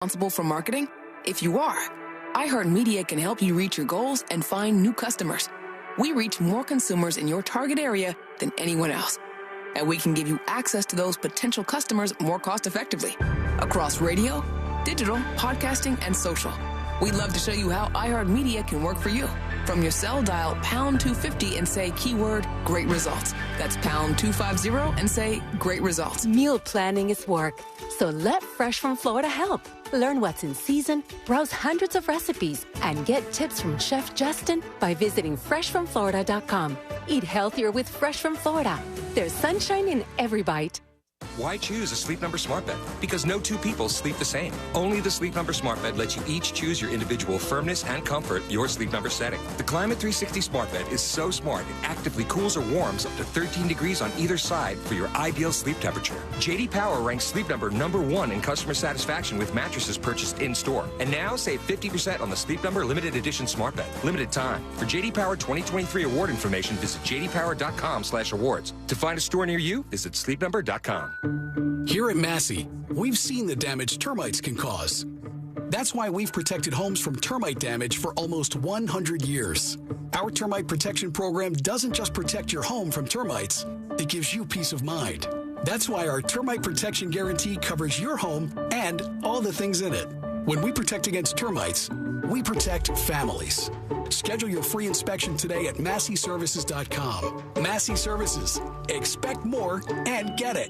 responsible for marketing? If you are, iHeartMedia can help you reach your goals and find new customers. We reach more consumers in your target area than anyone else. And we can give you access to those potential customers more cost-effectively across radio, digital, podcasting, and social. We'd love to show you how iHeartMedia can work for you. From your cell, dial pound 250 and say keyword great results. That's pound 250 and say great results. Meal planning is work, so let Fresh from Florida help. Learn what's in season, browse hundreds of recipes, and get tips from Chef Justin by visiting freshfromflorida.com. Eat healthier with Fresh from Florida. There's sunshine in every bite. Why choose a Sleep Number smart bed? Because no two people sleep the same. Only the Sleep Number smart bed lets you each choose your individual firmness and comfort, your Sleep Number setting. The Climate 360 smart bed is so smart it actively cools or warms up to 13 degrees on either side for your ideal sleep temperature. J.D. Power ranks Sleep Number #1 in customer satisfaction with mattresses purchased in-store. And now save 50% on the Sleep Number limited edition smart bed. Limited time. For J.D. Power 2023 award information, visit jdpower.com/awards. To find a store near you, visit sleepnumber.com. Here at Massey, we've seen the damage termites can cause. That's why we've protected homes from termite damage for almost 100 years. Our termite protection program doesn't just protect your home from termites, it gives you peace of mind. That's why our termite protection guarantee covers your home and all the things in it. When we protect against termites, we protect families. Schedule your free inspection today at MasseyServices.com. Massey Services. Expect more and get it.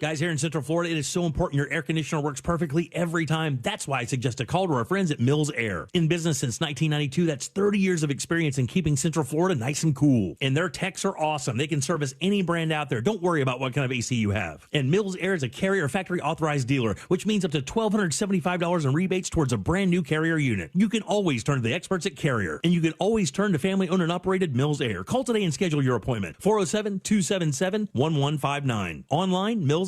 Guys, here in Central Florida, it is so important your air conditioner works perfectly every time. That's why I suggest a call to our friends at Mills Air. In business since 1992, that's 30 years of experience in keeping Central Florida nice and cool. And their techs are awesome. They can service any brand out there. Don't worry about what kind of AC you have. And Mills Air is a Carrier Factory Authorized dealer, which means up to $1,275 in rebates towards a brand new Carrier unit. You can always turn to the experts at Carrier, and you can always turn to family-owned and operated Mills Air. Call today and schedule your appointment. 407-277-1159. Online, millsair.com.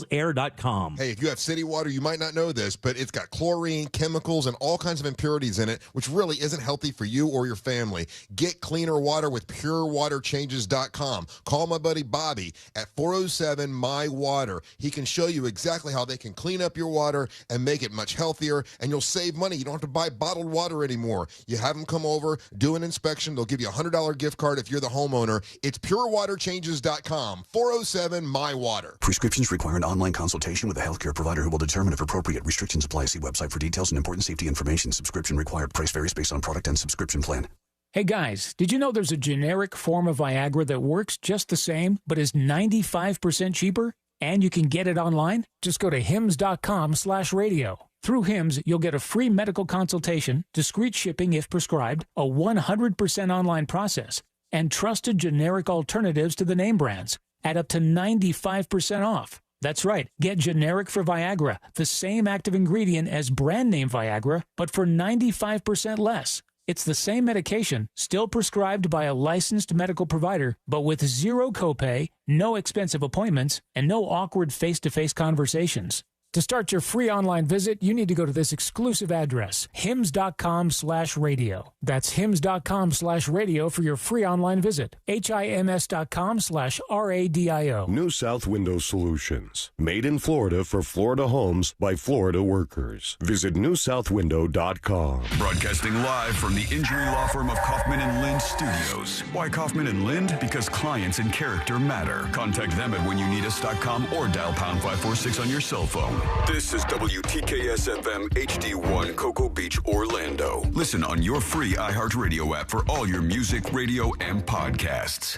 Hey, if you have city water, you might not know this, but it's got chlorine, chemicals, and all kinds of impurities in it, which really isn't healthy for you or your family. Get cleaner water with purewaterchanges.com. Call my buddy Bobby at 407-MY-WATER. He can show you exactly how they can clean up your water and make it much healthier, and you'll save money. You don't have to buy bottled water anymore. You have them come over, do an inspection. They'll give you a $100 gift card if you're the homeowner. It's purewaterchanges.com. 407-MY-WATER. Prescriptions require an online consultation with a healthcare provider who will determine if appropriate. Restrictions apply. See website for details and important safety information. Subscription required. Price varies based on product and subscription plan. Hey guys, did you know there's a generic form of Viagra that works just the same, but is 95% cheaper? And you can get it online? Just go to hims.com/radio. Through Hims, you'll get a free medical consultation, discreet shipping if prescribed, a 100% online process, and trusted generic alternatives to the name brands at up to 95% off. That's right. Get generic for Viagra, the same active ingredient as brand name Viagra, but for 95% less. It's the same medication, still prescribed by a licensed medical provider, but with zero copay, no expensive appointments, and no awkward face-to-face conversations. To start your free online visit, you need to go to this exclusive address, hims.com/radio. That's hims.com/radio for your free online visit. HIMS.com/RADIO. New South Window Solutions. Made in Florida for Florida homes by Florida workers. Visit newsouthwindow.com. Broadcasting live from the injury law firm of Kaufman and Lind Studios. Why Kaufman and Lind? Because clients and character matter. Contact them at whenyouneedus.com or dial pound 546 on your cell phone. This is WTKS-FM HD1 Cocoa Beach, Orlando. Listen on your free iHeartRadio app for all your music, radio, and podcasts.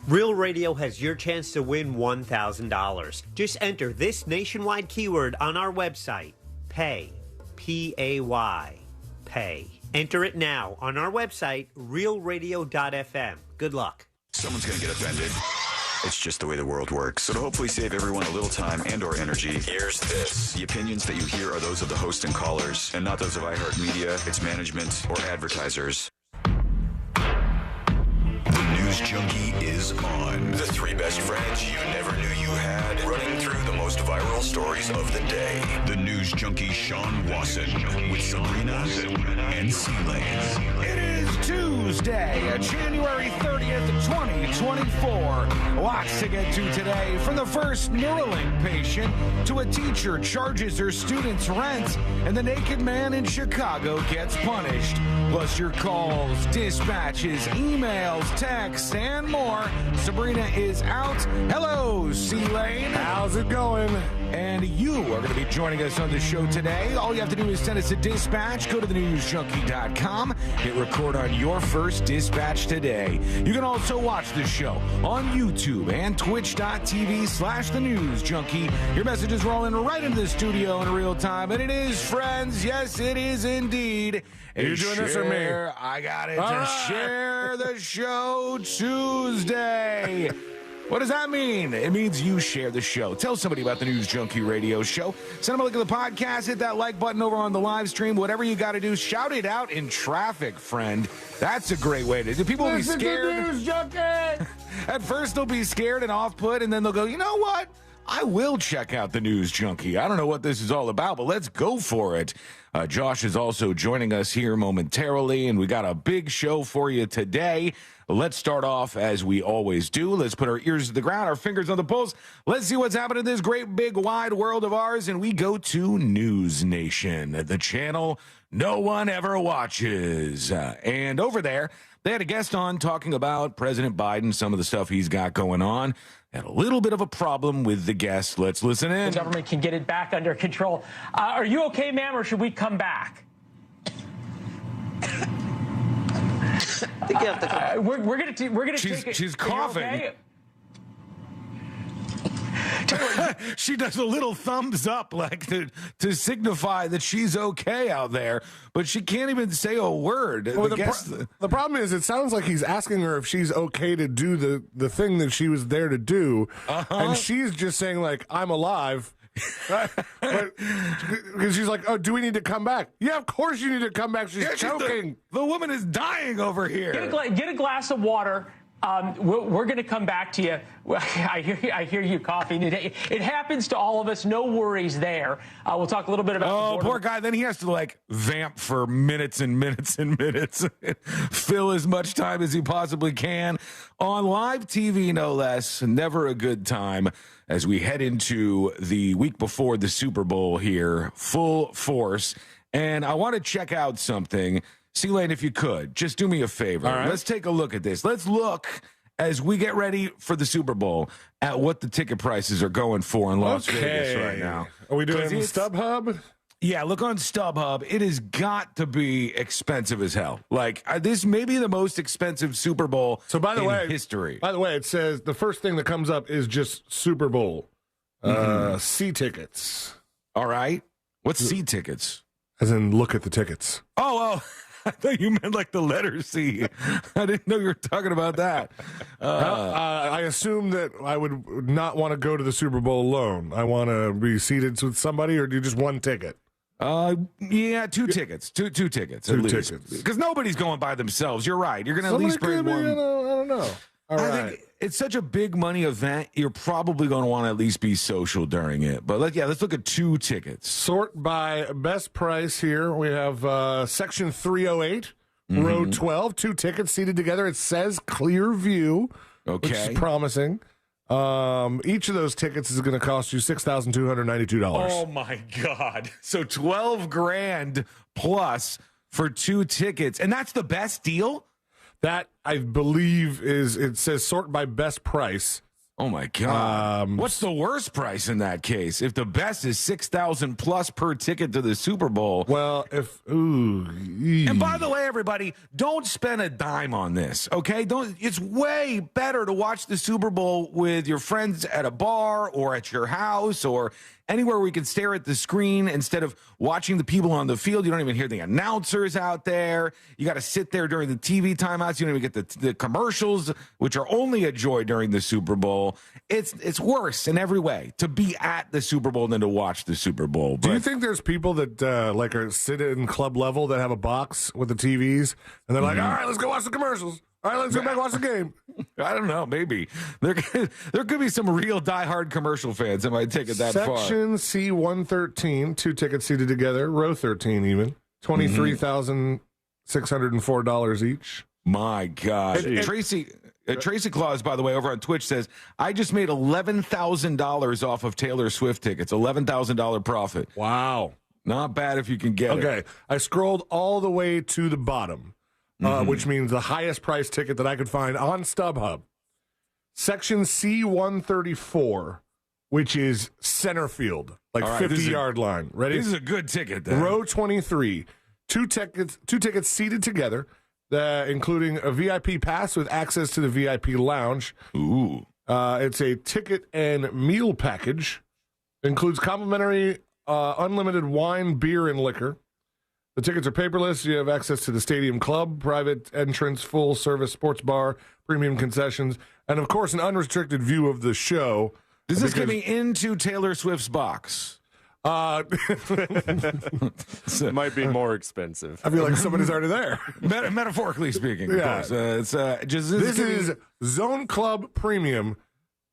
Real Radio has your chance to win $1,000. Just enter this nationwide keyword on our website, PAY, P-A-Y, PAY. Enter it now on our website, realradio.fm. Good luck. Someone's going to get offended. It's just the way the world works. So to hopefully save everyone a little time and or energy, here's this. The opinions that you hear are those of the host and callers, and not those of iHeartMedia, its management, or advertisers. The News Junkie is on. The three best friends you never knew you had, running through the most viral stories of the day. The News Junkie Sean Wasson with Sabrina and C-Lane. It is Tuesday, January 30th, 2024. Lots to get to today. From the first Neuralink patient to a teacher charges her students rent, and the naked man in Chicago gets punished. Plus your calls, dispatches, emails, texts, and more. Sabrina is out. Hello, C-Lane. How's it going? And you are going to be joining us on the show today. All you have to do is send us a dispatch. Go to thenewsjunkie.com. Hit record on your first dispatch today. You can also watch the show on YouTube and twitch.tv/thenewsjunkie. Your messages rolling right into the studio in real time. And it is, friends, yes, it is indeed. Are you doing this or me? I got it. Share the show Tuesday. What does that mean? It means you share the show. Tell somebody about the News Junkie Radio Show. Send them a link to the podcast. Hit that like button over on the live stream. Whatever you got to do, shout it out in traffic, friend. That's a great way to do. People will be scared. News Junkie! At first, they'll be scared and off-put, and then they'll go, you know what? I will check out the News Junkie. I don't know what this is all about, but let's go for it. Josh is also joining us here momentarily, and we got a big show for you today. Let's start off as we always do. Let's put our ears to the ground, our fingers on the pulse. Let's see what's happening in this great, big, wide world of ours, and we go to News Nation, the channel no one ever watches. And over there, they had a guest on talking about President Biden, some of the stuff he's got going on. Had a little bit of a problem with the guest. Let's listen in. The government can get it back under control. Are you okay, ma'am, or should we come back? We're gonna take it. She's coughing. Okay? She does a little thumbs up like to signify that she's okay out there, but she can't even say a word. Well, the problem is it sounds like he's asking her if she's okay to do the thing that she was there to do, and she's just saying like, I'm alive. Because she's like, oh, do we need to come back? Yeah, of course you need to come back. She's choking. The woman is dying over here. Get a glass of water. We're going to come back to you. I hear you coughing. It happens to all of us. No worries there. We'll talk a little bit about. Oh, poor guy. Then he has to like vamp for minutes and minutes and minutes, fill as much time as he possibly can on live TV, no less. Never a good time as we head into the week before the Super Bowl here, full force. And I want to check out something. C-Lane, if you could, just do me a favor. Right. Let's take a look at this. Let's look, as we get ready for the Super Bowl, at what the ticket prices are going for in Las Vegas right now. Are we doing StubHub? Yeah, look on StubHub. It has got to be expensive as hell. Like, this may be the most expensive Super Bowl in history. By the way, it says the first thing that comes up is just Super Bowl. C tickets. All right. What's C tickets? As in, look at the tickets. Oh. I thought you meant like the letter C. I didn't know you were talking about that. I assume that I would not want to go to the Super Bowl alone. I want to be seated with somebody, or do you just one ticket? Yeah, two tickets. Two tickets at least. Because nobody's going by themselves. You're right. You're going to at least bring one. I don't know. All right. I think it's such a big money event. You're probably going to want to at least be social during it. But let's look at two tickets. Sort by best price here. We have section 308, row 12. Two tickets seated together. It says clear view, which is promising. Each of those tickets is going to cost you $6,292. Oh my God! So $12,000 plus for two tickets, and that's the best deal. That, I believe, it says sort by best price. Oh, my God. What's the worst price in that case? If the best is $6,000 plus per ticket to the Super Bowl. Well, And by the way, everybody, don't spend a dime on this, okay? It's way better to watch the Super Bowl with your friends at a bar or at your house or anywhere where you can stare at the screen instead of watching the people on the field. You don't even hear the announcers out there. You got to sit there during the TV timeouts. You don't even get the commercials, which are only a joy during the Super Bowl. It's worse in every way to be at the Super Bowl than to watch the Super Bowl. Do you think there's people that are sit in club level that have a box with the TVs and they're like, all right, let's go watch the commercials. All right, let's go back and watch the game. I don't know. Maybe. There could be some real diehard commercial fans that might take it that far. Section C113, two tickets seated together, row 13 even, $23,000 $604 each. My God. Tracy Claus, by the way, over on Twitch says, I just made $11,000 off of Taylor Swift tickets. $11,000 profit. Wow. Not bad if you can get it. Okay. I scrolled all the way to the bottom, which means the highest price ticket that I could find on StubHub. Section C134, which is center field, like right, 50-yard line. Ready? This is a good ticket, then. Row 23. Two tickets seated together, including a VIP pass with access to the VIP lounge. Ooh. It's a ticket and meal package. Includes complimentary unlimited wine, beer, and liquor. The tickets are paperless. You have access to the stadium club, private entrance, full-service sports bar, premium concessions, and, of course, an unrestricted view of the show. Does this get me into Taylor Swift's box? It might be more expensive. I feel like somebody's already there. Metaphorically speaking, of course. This is Zone Club Premium.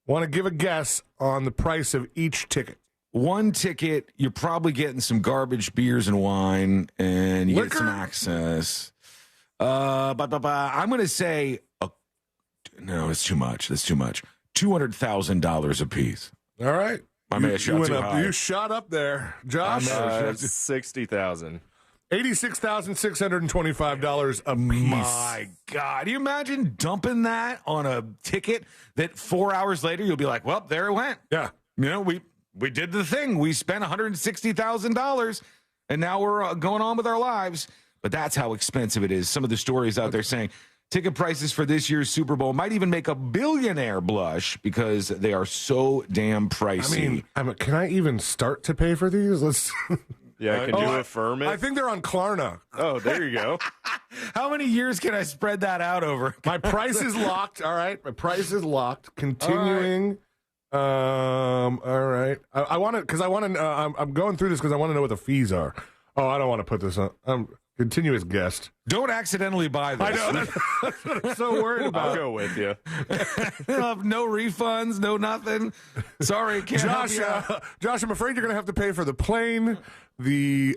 Want to give a guess on the price of each ticket? One ticket, you're probably getting some garbage beers and wine, and you get some access. I'm going to say, no, it's too much. That's too much. $200,000 a piece. All right. I may have shot too high. You shot up there, Josh. $60,000. $86,625 a piece. My God. You imagine dumping that on a ticket that 4 hours later you'll be like, well, there it went. Yeah. You know, we did the thing. We spent $160,000, and now we're going on with our lives. But that's how expensive it is. Some of the stories out there saying ticket prices for this year's Super Bowl might even make a billionaire blush because they are so damn pricey. I mean, can I even start to pay for these? Let's. Yeah, can you affirm it? I think they're on Klarna. Oh, there you go. How many years can I spread that out over? My price is locked. All right. My price is locked. Continuing. All right. I want to, because I want to, I'm going through this because I want to know what the fees are. Oh, I don't want to put this on. Continuous guest. Don't accidentally buy this. I know. That's what I'm so worried about. I'll go with you. No refunds, no nothing. Sorry, can't help you out. Josh, I'm afraid you're going to have to pay for the plane, the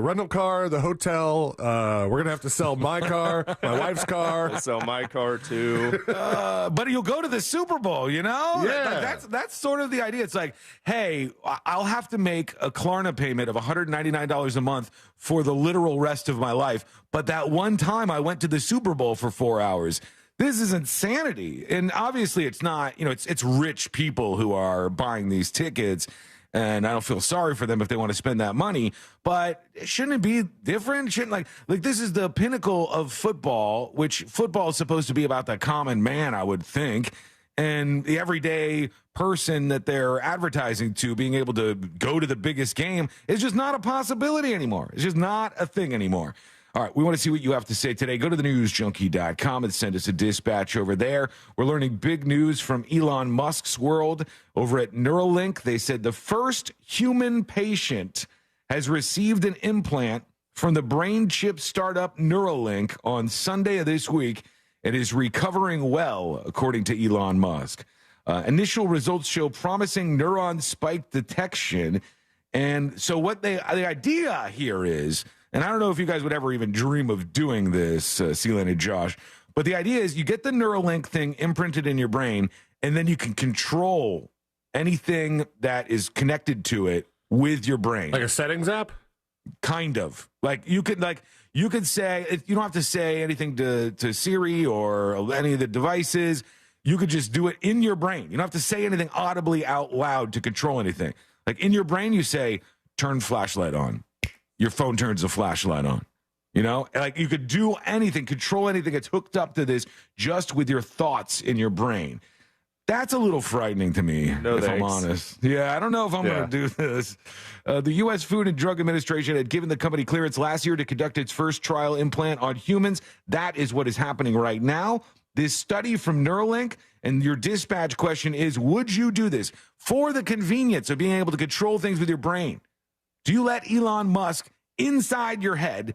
rental car, the hotel. We're going to have to sell my car, my wife's car. I'll sell my car, too. But you'll go to the Super Bowl, you know? Yeah. That's sort of the idea. It's like, hey, I'll have to make a Klarna payment of $199 a month for the literal rest of my life. But that one time I went to the Super Bowl for 4 hours. This is insanity. And obviously it's not, you know, it's rich people who are buying these tickets. And I don't feel sorry for them if they want to spend that money, but shouldn't it be different? Shouldn't like this is the pinnacle of football, which football is supposed to be about the common man, I would think, and the everyday person that they're advertising to being able to go to the biggest game is just not a possibility anymore. It's just not a thing anymore. All right, we want to see what you have to say today. Go to thenewsjunkie.com and send us a dispatch over there. We're learning big news from Elon Musk's world. Over at Neuralink, they said the first human patient has received an implant from the brain chip startup Neuralink on Sunday of this week and is recovering well, according to Elon Musk. Initial results show promising neuron spike detection. And so the idea here is, and I don't know if you guys would ever even dream of doing this, Seelan and Josh, but the idea is you get the Neuralink thing imprinted in your brain, and then you can control anything that is connected to it with your brain. Like a settings app? Kind of. You could say, you don't have to say anything to Siri or any of the devices. You could just do it in your brain. You don't have to say anything audibly out loud to control anything. Like in your brain, you say, turn flashlight on. Your phone turns the flashlight on. You know, like you could do anything, control anything that's hooked up to this just with your thoughts in your brain. That's a little frightening to me, I'm honest. Yeah, I don't know if I'm going to do this. The U.S. Food and Drug Administration had given the company clearance last year to conduct its first trial implant on humans. That is what is happening right now. This study from Neuralink, and your dispatch question is, would you do this for the convenience of being able to control things with your brain? Do you let Elon Musk inside your head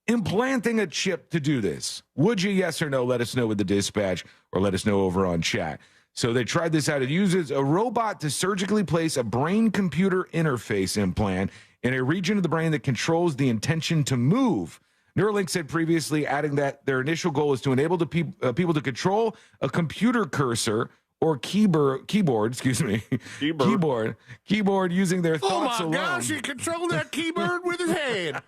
implanting a chip to do this? Would you, yes or no? Let us know with the dispatch or let us know over on chat. So they tried this out. It uses a robot to surgically place a brain-computer interface implant in a region of the brain that controls the intention to move. Neuralink said previously, adding that their initial goal is to enable the people to control a computer cursor or keyboard using their thoughts alone. Oh my gosh, he controlled that keyboard with his head.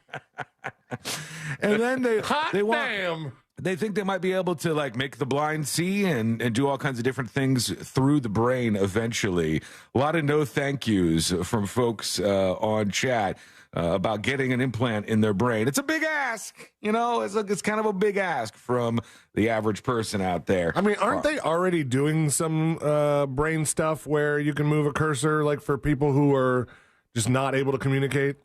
And then they damn. They think they might be able to like make the blind see and do all kinds of different things through the brain eventually. A lot of no thank yous from folks on chat about getting an implant in their brain. It's a big ask, it's kind of a big ask from the average person out there. I mean, aren't they already doing some brain stuff where you can move a cursor like for people who are just not able to communicate?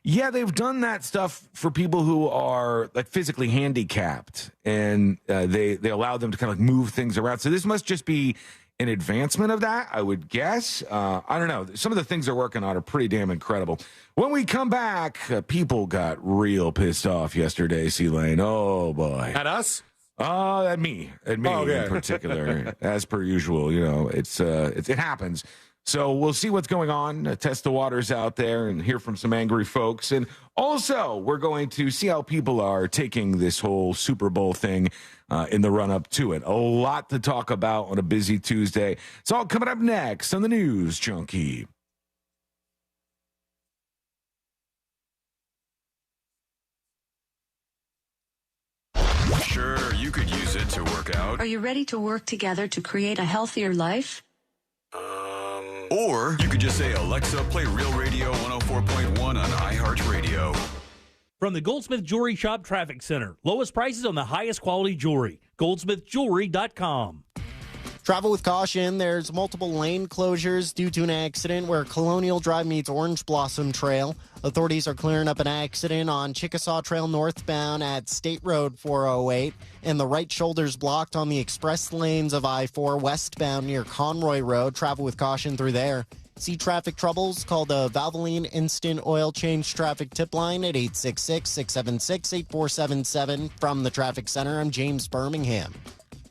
Yeah, they've done that stuff for people who are like physically handicapped, and they allow them to kind of like move things around. So this must just be an advancement of that, I would guess. I don't know. Some of the things they're working on are pretty damn incredible. When we come back, people got real pissed off yesterday, C-Lane. Oh, boy. At us? At me. In particular. As per usual, it happens. So we'll see what's going on, test the waters out there, and hear from some angry folks. And also, we're going to see how people are taking this whole Super Bowl thing in the run-up to it. A lot to talk about on a busy Tuesday. It's all coming up next on the News Junkie. Sure, you could use it to work out. Are you ready to work together to create a healthier life? Or you could just say, Alexa, play Real Radio 104.1 on iHeartRadio. From the Goldsmith Jewelry Shop Traffic Center. Lowest prices on the highest quality jewelry. GoldsmithJewelry.com. Travel with caution. There's multiple lane closures due to an accident where Colonial Drive meets Orange Blossom Trail. Authorities are clearing up an accident on Chickasaw Trail northbound at State Road 408, and the right shoulder's blocked on the express lanes of I-4 westbound near Conroy Road. Travel with caution through there. See traffic troubles? Call the Valvoline Instant Oil Change Traffic Tip Line at 866-676-8477. From the Traffic Center, I'm James Birmingham.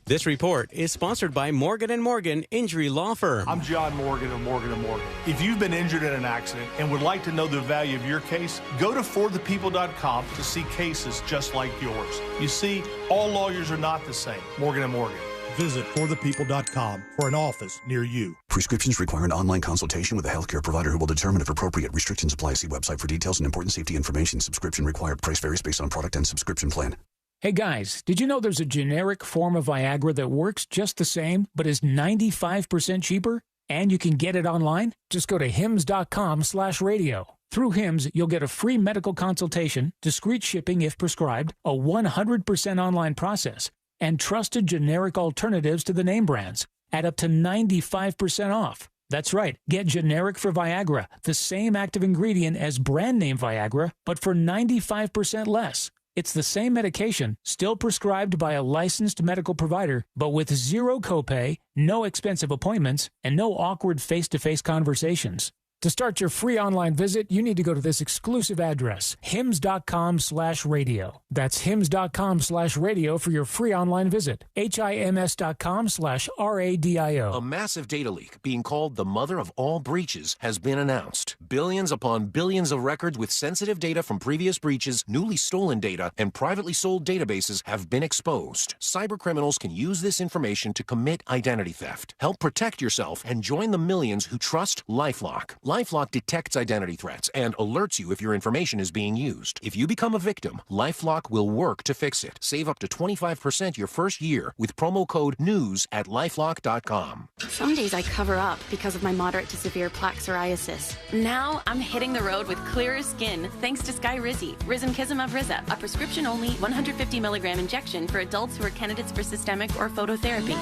This report is sponsored by Morgan & Morgan Injury Law Firm. I'm John Morgan of Morgan & Morgan. If you've been injured in an accident and would like to know the value of your case, go to forthepeople.com to see cases just like yours. You see, all lawyers are not the same. Morgan & Morgan. Visit forthepeople.com for an office near you. Prescriptions require an online consultation with a healthcare provider who will determine if appropriate. Restrictions apply. See website for details and important safety information. Subscription required. Price varies based on product and subscription plan. Hey guys, did you know there's a generic form of Viagra that works just the same, but is 95% cheaper? And you can get it online? Just go to hims.com/radio. Through Hims, you'll get a free medical consultation, discreet shipping if prescribed, a 100% online process, and trusted generic alternatives to the name brands at up to 95% off. That's right. Get generic for Viagra, the same active ingredient as brand name Viagra, but for 95% less. It's the same medication, still prescribed by a licensed medical provider, but with zero copay, no expensive appointments, and no awkward face-to-face conversations. To start your free online visit, you need to go to this exclusive address, hims.com/radio. That's hims.com/radio for your free online visit. HIMS.com/RADIO. A massive data leak, being called the mother of all breaches, has been announced. Billions upon billions of records with sensitive data from previous breaches, newly stolen data, and privately sold databases have been exposed. Cybercriminals can use this information to commit identity theft. Help protect yourself and join the millions who trust LifeLock. LifeLock detects identity threats and alerts you if your information is being used. If you become a victim, LifeLock will work to fix it. Save up to 25% your first year with promo code NEWS at LifeLock.com. Some days I cover up because of my moderate to severe plaque psoriasis. Now I'm hitting the road with clearer skin thanks to Skyrizi, Risankizumab Riza, a prescription-only 150 milligram injection for adults who are candidates for systemic or phototherapy.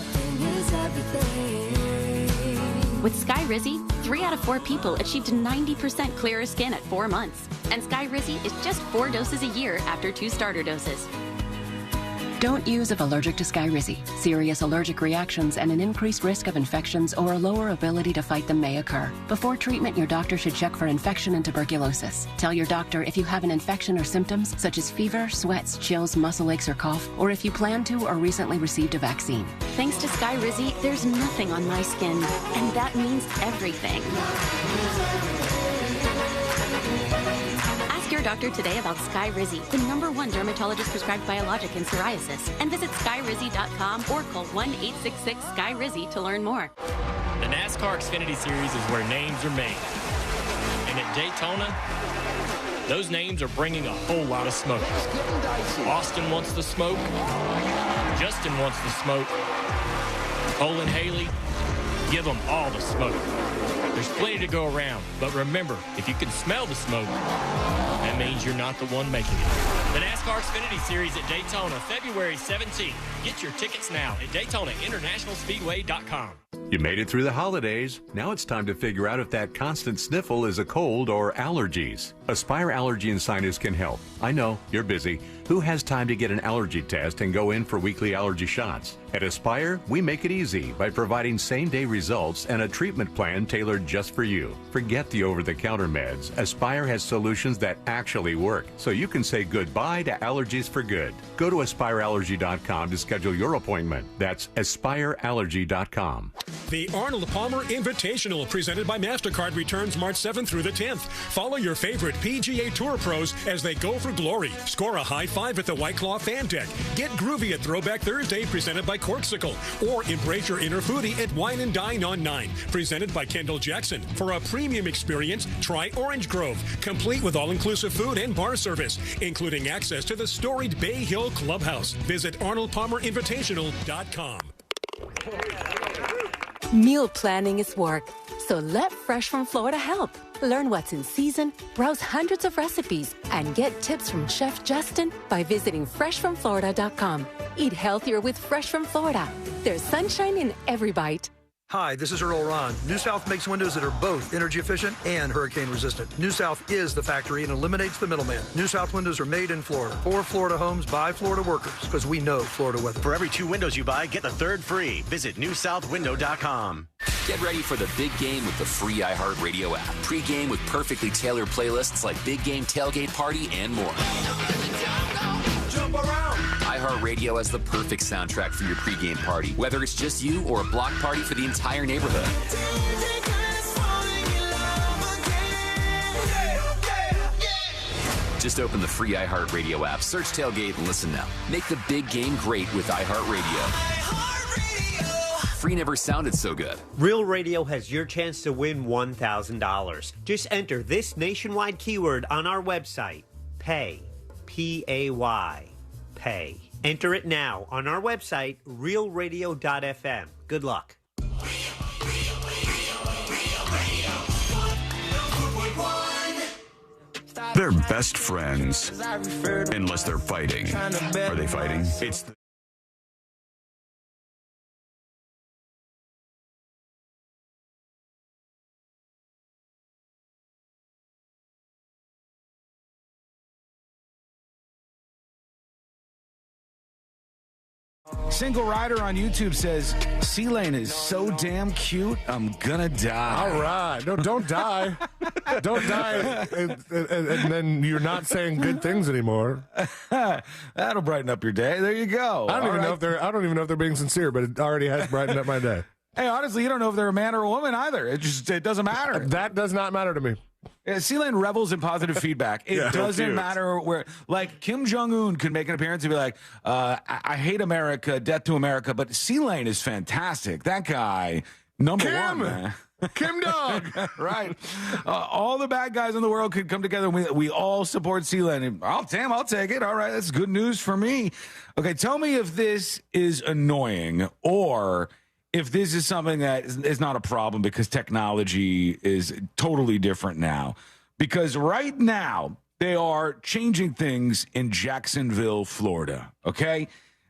With Skyrizi, 3 out of 4 people achieved 90% clearer skin at 4 months. And Skyrizi is just 4 doses a year after 2 starter doses. Don't use if allergic to Skyrizi. Serious allergic reactions and an increased risk of infections or a lower ability to fight them may occur. Before treatment, your doctor should check for infection and tuberculosis. Tell your doctor if you have an infection or symptoms such as fever, sweats, chills, muscle aches, or cough, or if you plan to or recently received a vaccine. Thanks to Skyrizi, there's nothing on my skin, and that means everything. Ask your doctor today about Skyrizi, the #1 dermatologist-prescribed biologic in psoriasis. And visit skyrizi.com or call 1-866-SKY-RIZZI to learn more. The NASCAR Xfinity Series is where names are made. And at Daytona, those names are bringing a whole lot of smoke. Austin wants the smoke. Justin wants the smoke. Cole and Haley, give them all the smoke. There's plenty to go around, but remember, if you can smell the smoke, that means you're not the one making it. The NASCAR Xfinity Series at Daytona, February 17th. Get your tickets now at DaytonaInternationalSpeedway.com. You made it through the holidays. Now it's time to figure out if that constant sniffle is a cold or allergies. Aspire Allergy and Sinus can help. I know, you're busy. Who has time to get an allergy test and go in for weekly allergy shots? At Aspire, we make it easy by providing same-day results and a treatment plan tailored just for you. Forget the over-the-counter meds. Aspire has solutions that actually work, so you can say goodbye to allergies for good. Go to AspireAllergy.com to schedule your appointment. That's AspireAllergy.com. The Arnold Palmer Invitational, presented by MasterCard, returns March 7th through the 10th. Follow your favorite PGA Tour pros as they go for glory. Score a high five at the White Claw Fan Deck. Get groovy at Throwback Thursday, presented by Corksicle. Or embrace your inner foodie at Wine and Dine on 9, presented by Kendall Jackson. For a premium experience, try Orange Grove, complete with all-inclusive food and bar service, including access to the storied Bay Hill Clubhouse. Visit ArnoldPalmerInvitational.com. Meal planning is work, so let Fresh from Florida help. Learn what's in season, browse hundreds of recipes, and get tips from Chef Justin by visiting freshfromflorida.com. Eat healthier with Fresh from Florida. There's sunshine in every bite. Hi, this is Earl Ron. New South makes windows that are both energy efficient and hurricane resistant. New South is the factory and eliminates the middleman. New South windows are made in Florida for Florida homes by Florida workers, because we know Florida weather. For every 2 windows you buy, get the third free. Visit newsouthwindow.com. Get ready for the big game with the free iHeartRadio app. Pre-game with perfectly tailored playlists like Big Game Tailgate Party and more. Jump around. iHeartRadio has the perfect soundtrack for your pregame party, whether it's just you or a block party for the entire neighborhood. Just open the free iHeartRadio app, search Tailgate, and listen now. Make the big game great with iHeartRadio. Free never sounded so good. Real Radio has your chance to win $1,000. Just enter this nationwide keyword on our website, PAY. P-A-Y. Pay. Enter it now on our website, realradio.fm. Good luck. They're best friends. Unless they're fighting. Are they fighting? It's the Single Rider on YouTube says, C-Lane is so damn cute, I'm gonna die. All right. No, don't die. Don't die. And then you're not saying good things anymore. That'll brighten up your day. There you go. I don't even know if they're being sincere, but it already has brightened up my day. Hey, honestly, you don't know if they're a man or a woman either. It doesn't matter. That does not matter to me. C-Lane revels in positive feedback. It doesn't matter where. Like, Kim Jong-un could make an appearance and be like, I hate America, death to America, but C-Lane is fantastic. That guy, number one, man. Kim Dog. Right. All the bad guys in the world could come together and we all support C-Lane. I'll take it. All right, that's good news for me. Okay, tell me if this is annoying or if this is something that is not a problem because technology is totally different now. Because right now, they are changing things in Jacksonville, Florida, okay?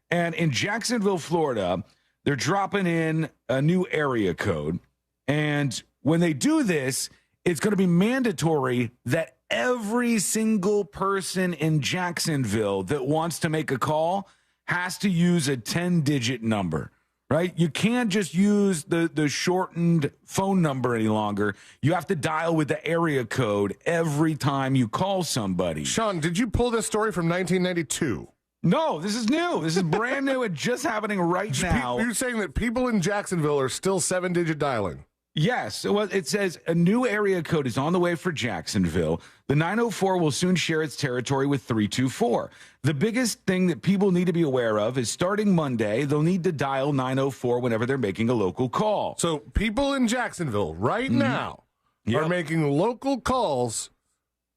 And in Jacksonville, Florida, they're dropping in a new area code. And when they do this, it's going to be mandatory that every single person in Jacksonville that wants to make a call has to use a 10-digit number. Right? You can't just use the shortened phone number any longer. You have to dial with the area code every time you call somebody. Sean, did you pull this story from 1992? No, this is new. This is brand new. It's just happening right now. You're saying that people in Jacksonville are still 7-digit dialing? Yes. Well, it says a new area code is on the way for Jacksonville. The 904 will soon share its territory with 324. The biggest thing that people need to be aware of is starting Monday, they'll need to dial 904 whenever they're making a local call. So people in Jacksonville right now are making local calls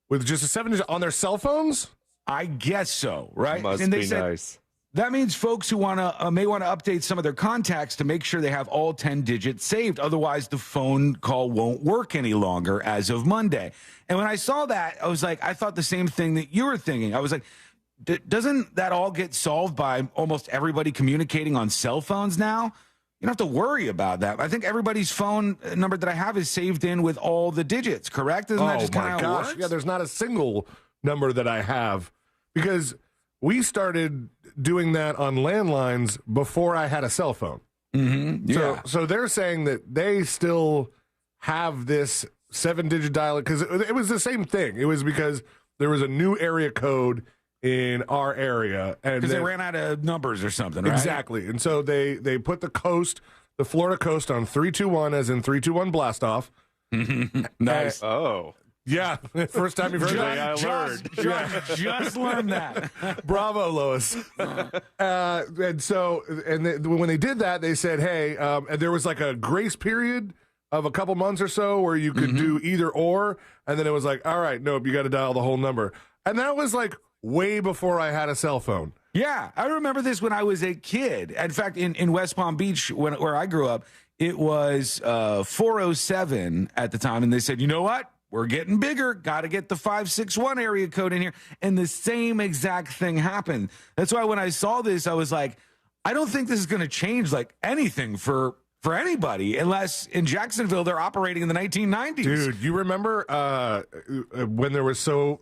with just a 7 on their cell phones? I guess so, right? Must and they be said, nice. That means folks who may want to update some of their contacts to make sure they have all 10 digits saved. Otherwise, the phone call won't work any longer as of Monday. And when I saw that, I was like, I thought the same thing that you were thinking. I was like, doesn't that all get solved by almost everybody communicating on cell phones now? You don't have to worry about that. I think everybody's phone number that I have is saved in with all the digits, correct? Isn't that just kind of how it works? Yeah, there's not a single number that I have because we started doing that on landlines before I had a cell phone. Mm-hmm. Yeah. So they're saying that they still have this 7-digit dial because it was the same thing. It was because there was a new area code in our area, and because they ran out of numbers or something, right? Exactly. And so they put the Florida coast on 321, as in 321 blast off. Nice. Yeah, first time you've heard that. Just learned that. Bravo, Lois. And so, when they did that, they said, hey, and there was like a grace period of a couple months or so where you could do either or, and then it was like, all right, nope, you got to dial the whole number. And that was like way before I had a cell phone. Yeah, I remember this when I was a kid. In fact, in West Palm Beach, where I grew up, it was 407 at the time, and they said, you know what? We're getting bigger. Got to get the 561 area code in here. And the same exact thing happened. That's why when I saw this, I was like, I don't think this is going to change like anything for anybody, unless in Jacksonville they're operating in the 1990s. Dude, you remember when there was so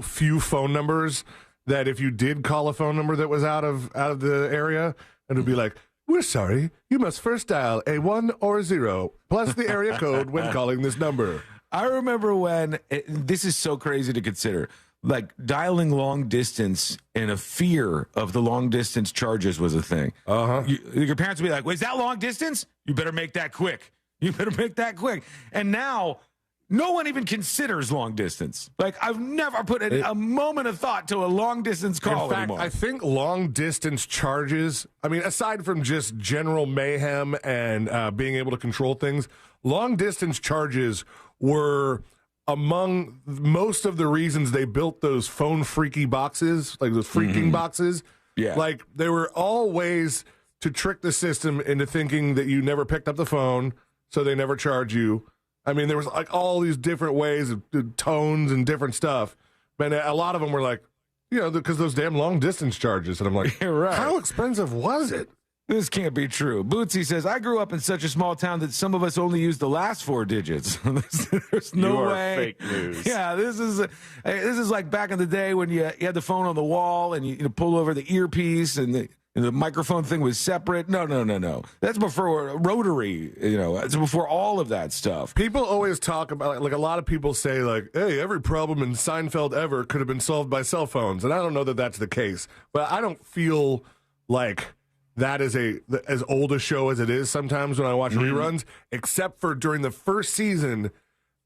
few phone numbers that if you did call a phone number that was out of the area, it would be like, we're sorry, you must first dial a 1 or 0 plus the area code when calling this number. I remember when this is so crazy to consider, like dialing long distance and a fear of the long distance charges was a thing. Your parents would be like, "Wait, is that long distance? You better make that quick. You better make that quick." And now no one even considers long distance. Like, I've never put a moment of thought to a long distance call in fact, anymore. I think long distance charges, I mean, aside from just general mayhem and being able to control things, long distance charges were among most of the reasons they built those phone freaky boxes, like those freaking boxes. Yeah. Like, they were all ways to trick the system into thinking that you never picked up the phone, so they never charge you. I mean, there was like all these different ways of tones and different stuff. But a lot of them were like, because those damn long distance charges. And I'm like, right. How expensive was it? This can't be true. Bootsy says, I grew up in such a small town that some of us only use the last 4 digits. There's no way. Fake news. Yeah, this is like back in the day when you had the phone on the wall and you pull over the earpiece and the microphone thing was separate. No. That's before rotary, It's before all of that stuff. People always talk about, like a lot of people say, like, hey, every problem in Seinfeld ever could have been solved by cell phones. And I don't know that that's the case. But I don't feel like that is as old a show as it is sometimes when I watch reruns, except for during the first season,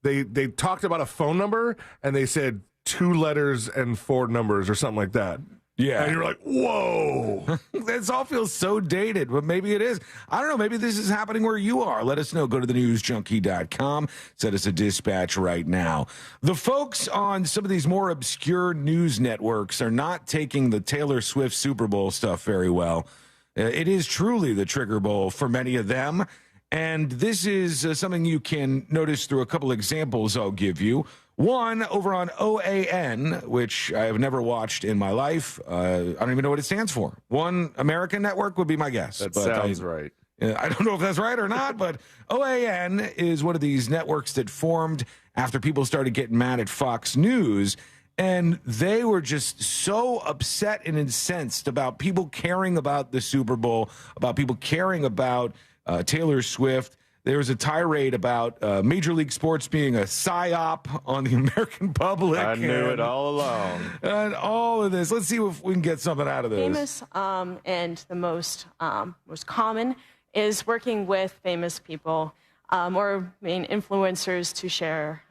they talked about a phone number and they said 2 letters and 4 numbers or something like that. Yeah. And you're like, whoa. This all feels so dated, but maybe it is. I don't know. Maybe this is happening where you are. Let us know. Go to thenewsjunkie.com. Send us a dispatch right now. The folks on some of these more obscure news networks are not taking the Taylor Swift Super Bowl stuff very well. It is truly the Trigger Bowl for many of them. And this is something you can notice through a couple examples I'll give you. One over on OAN, which I have never watched in my life. I don't even know what it stands for. One American network would be my guess. That sounds right. I don't know if that's right or not, but OAN is one of these networks that formed after people started getting mad at Fox News. And they were just so upset and incensed about people caring about the Super Bowl, about people caring about Taylor Swift. There was a tirade about Major League Sports being a psyop on the American public. I knew it all along. And all of this. Let's see if we can get something out of this. Famous and the most common is working with famous people or main influencers to share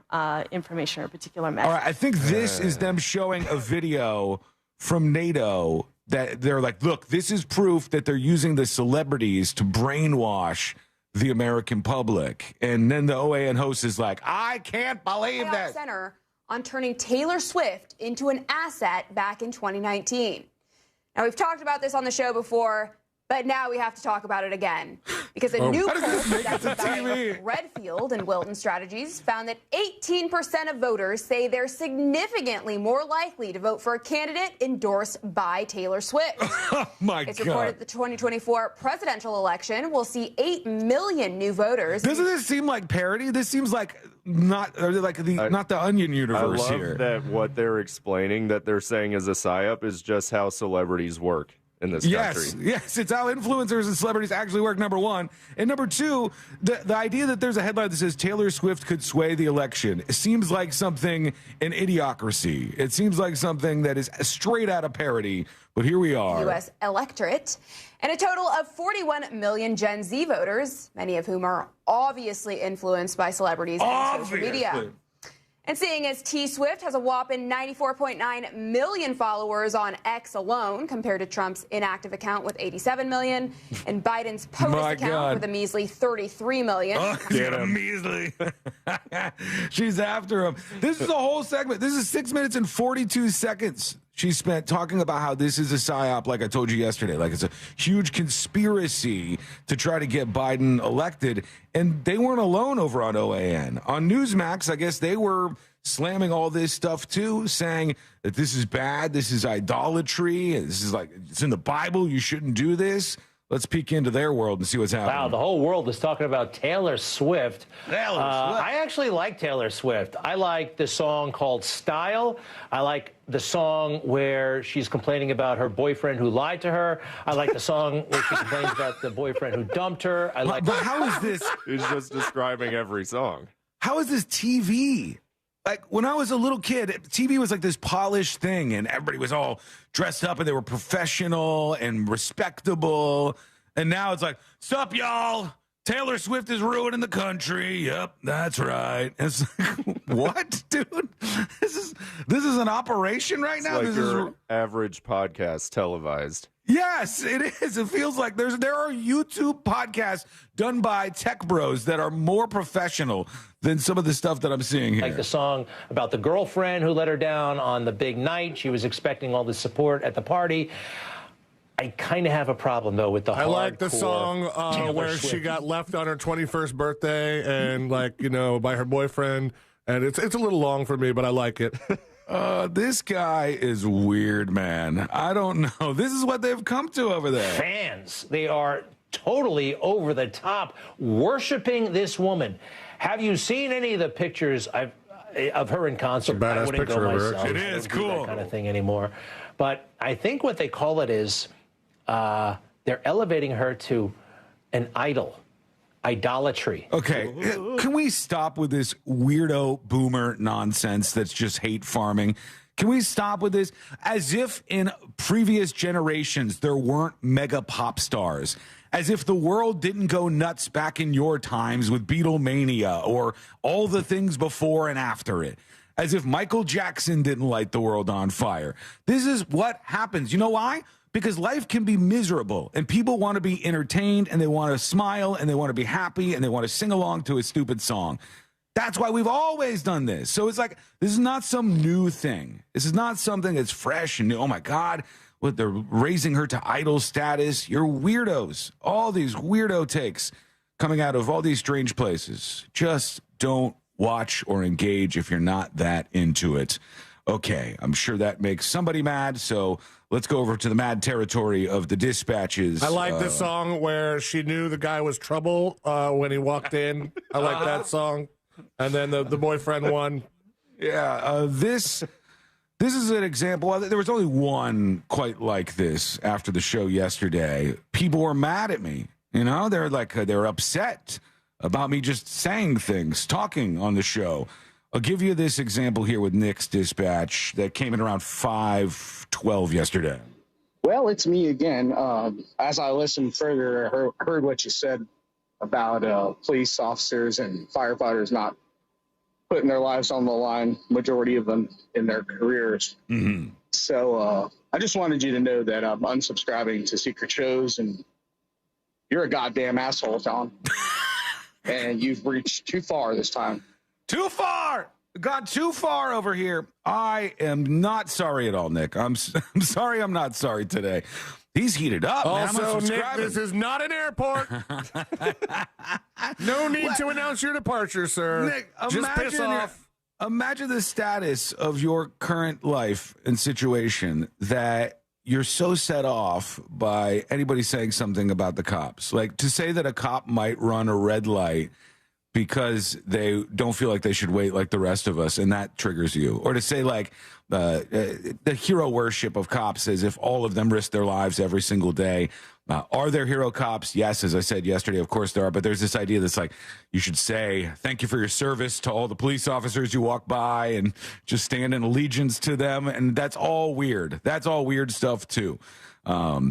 information or particular message. All right, I think this is them showing a video from NATO that they're like, look, this is proof that they're using the celebrities to brainwash the American public. And then the OAN host is like, I can't believe that. Center on turning Taylor Swift into an asset back in 2019. Now, we've talked about this on the show before, but now we have to talk about it again. Because a new poll conducted by Redfield and Wilton Strategies found that 18% of voters say they're significantly more likely to vote for a candidate endorsed by Taylor Swift. Oh, my God. It's reported the 2024 presidential election will see 8 million new voters. Doesn't this seem like parody? This seems like not the Onion universe I love here. that what they're explaining that they're saying is a psyop is just how celebrities work in this country. Yes, it's how influencers and celebrities actually work, number one. And number two, the idea that there's a headline that says Taylor Swift could sway the election, it seems like something in Idiocracy. It seems like something that is straight out of parody, but here we are. U.S. electorate, and a total of 41 million Gen Z voters, many of whom are obviously influenced by celebrities and social media. And seeing as T Swift has a whopping 94.9 million followers on X alone, compared to Trump's inactive account with 87 million, and Biden's POTUS account with a measly 33 million. Oh, get him. Measly. She's after him. This is a whole segment. This is 6 minutes and 42 seconds she spent talking about how this is a psyop, like I told you yesterday. Like, it's a huge conspiracy to try to get Biden elected. And they weren't alone over on OAN. On Newsmax, I guess they were slamming all this stuff too, saying that this is bad, this is idolatry, this is like, it's in the Bible, you shouldn't do this. Let's peek into their world and see what's happening. Wow, the whole world is talking about Taylor Swift. I actually like Taylor Swift. I like the song called Style. I like the song where she's complaining about her boyfriend who lied to her. I like the song where she complains about the boyfriend who dumped her. But how is this? He's just describing every song. How is this TV? Like, when I was a little kid, TV was like this polished thing, and everybody was all dressed up, and they were professional and respectable. And now it's like, sup, y'all? Taylor Swift is ruining the country. Yep, that's right. It's like, what, dude? This is an operation right now? Like this your is average podcast televised. Yes, it is. It feels like there are YouTube podcasts done by tech bros that are more professional than some of the stuff that I'm seeing here. Like the song about the girlfriend who let her down on the big night. She was expecting all the support at the party. I kind of have a problem, though, with the I like the song where Swift. she got left on her 21st birthday and, like, you know, by her boyfriend. And it's a little long for me, but I like it. This guy is weird, man. I don't know. This is what they've come to over there. Fans, they are totally over the top, worshiping this woman. Have you seen any of the pictures of her in concert? I wouldn't go myself. It is cool. That kind of thing anymore. But I think what they call it is they're elevating her to an idol. Idolatry. Okay, can we stop with this weirdo boomer nonsense that's just hate farming? Can we stop with this? As if in previous generations there weren't mega pop stars. As if the world didn't go nuts back in your times with Beatlemania or all the things before and after it. As if Michael Jackson didn't light the world on fire. This is what happens. You know why? Because life can be miserable and people want to be entertained and they want to smile and they want to be happy and they want to sing along to a stupid song. That's why we've always done this. So it's like, this is not some new thing. This is not something that's fresh and new. Oh my God, what, they're raising her to idol status. You're weirdos. All these weirdo takes coming out of all these strange places. Just don't watch or engage if you're not that into it. Okay, I'm sure that makes somebody mad, so let's go over to the mad territory of the dispatches. I like the song where she knew the guy was trouble when he walked in. I like that song. And then the boyfriend one. Yeah, this is an example. There was only one quite like this after the show yesterday. People were mad at me. You know, they're like, they're upset about me just saying things, talking on the show. I'll give you this example here with Nick's dispatch that came in around 5:12 yesterday. Well, it's me again. As I listened further, I heard what you said about police officers and firefighters not putting their lives on the line, majority of them in their careers. Mm-hmm. So I just wanted you to know that I'm unsubscribing to secret shows, and you're a goddamn asshole, Tom. And you've reached too far this time. Too far! Gone too far over here. I am not sorry at all, Nick. I'm sorry I'm not sorry today. He's heated up, man. Also, Nick, this is not an airport. No need to announce your departure, sir. Nick, just piss off. Imagine the status of your current life and situation that you're so set off by anybody saying something about the cops. Like, to say that a cop might run a red light because they don't feel like they should wait like the rest of us, and that triggers you. Or to say, like, the hero worship of cops as if all of them risk their lives every single day. Are there hero cops? Yes, as I said yesterday, of course there are. But there's this idea that's like, you should say thank you for your service to all the police officers you walk by and just stand in allegiance to them. And that's all weird. That's all weird stuff, too.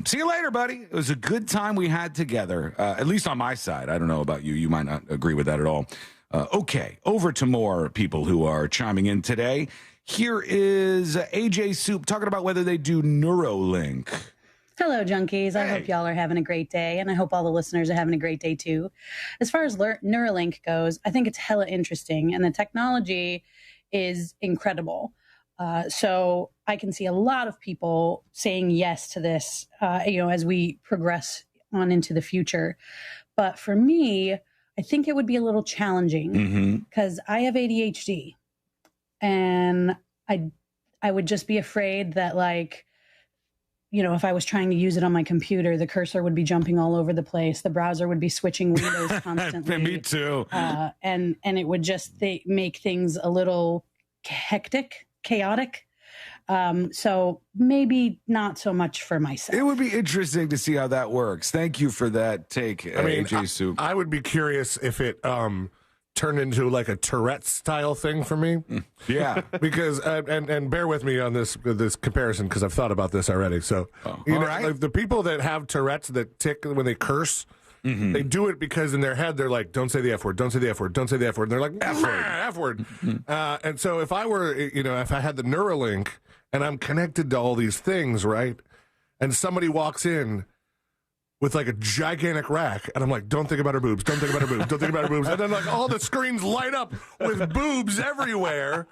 See you later, buddy. It was a good time we had together, at least on my side. I don't know about you. You might not agree with that at all. Okay, over to more people who are chiming in today. Here is AJ Soup talking about whether they do Neuralink. Hello, junkies. I hope y'all are having a great day, and I hope all the listeners are having a great day, too. As far as Neuralink goes, I think it's hella interesting, and the technology is incredible. So I can see a lot of people saying yes to this, as we progress on into the future. But for me, I think it would be a little challenging because I have ADHD, and I would just be afraid that, like, if I was trying to use it on my computer, the cursor would be jumping all over the place. The browser would be switching windows constantly. Me too. And it would just make things a little hectic, chaotic. So maybe not so much for myself. It would be interesting to see how that works. Thank you for that take, AJ Soup. I would be curious if it turned into like a Tourette style thing for me. Yeah. Because, and bear with me on this comparison because I've thought about this already. So, like the people that have Tourette's that tick when they curse, they do it because in their head they're like, don't say the F word, don't say the F word, don't say the F word. And they're like, F word. And so if I were, if I had the Neuralink and I'm connected to all these things, right? And somebody walks in with like a gigantic rack, and I'm like, don't think about her boobs, don't think about her boobs, don't think about her boobs. And then like all the screens light up with boobs everywhere.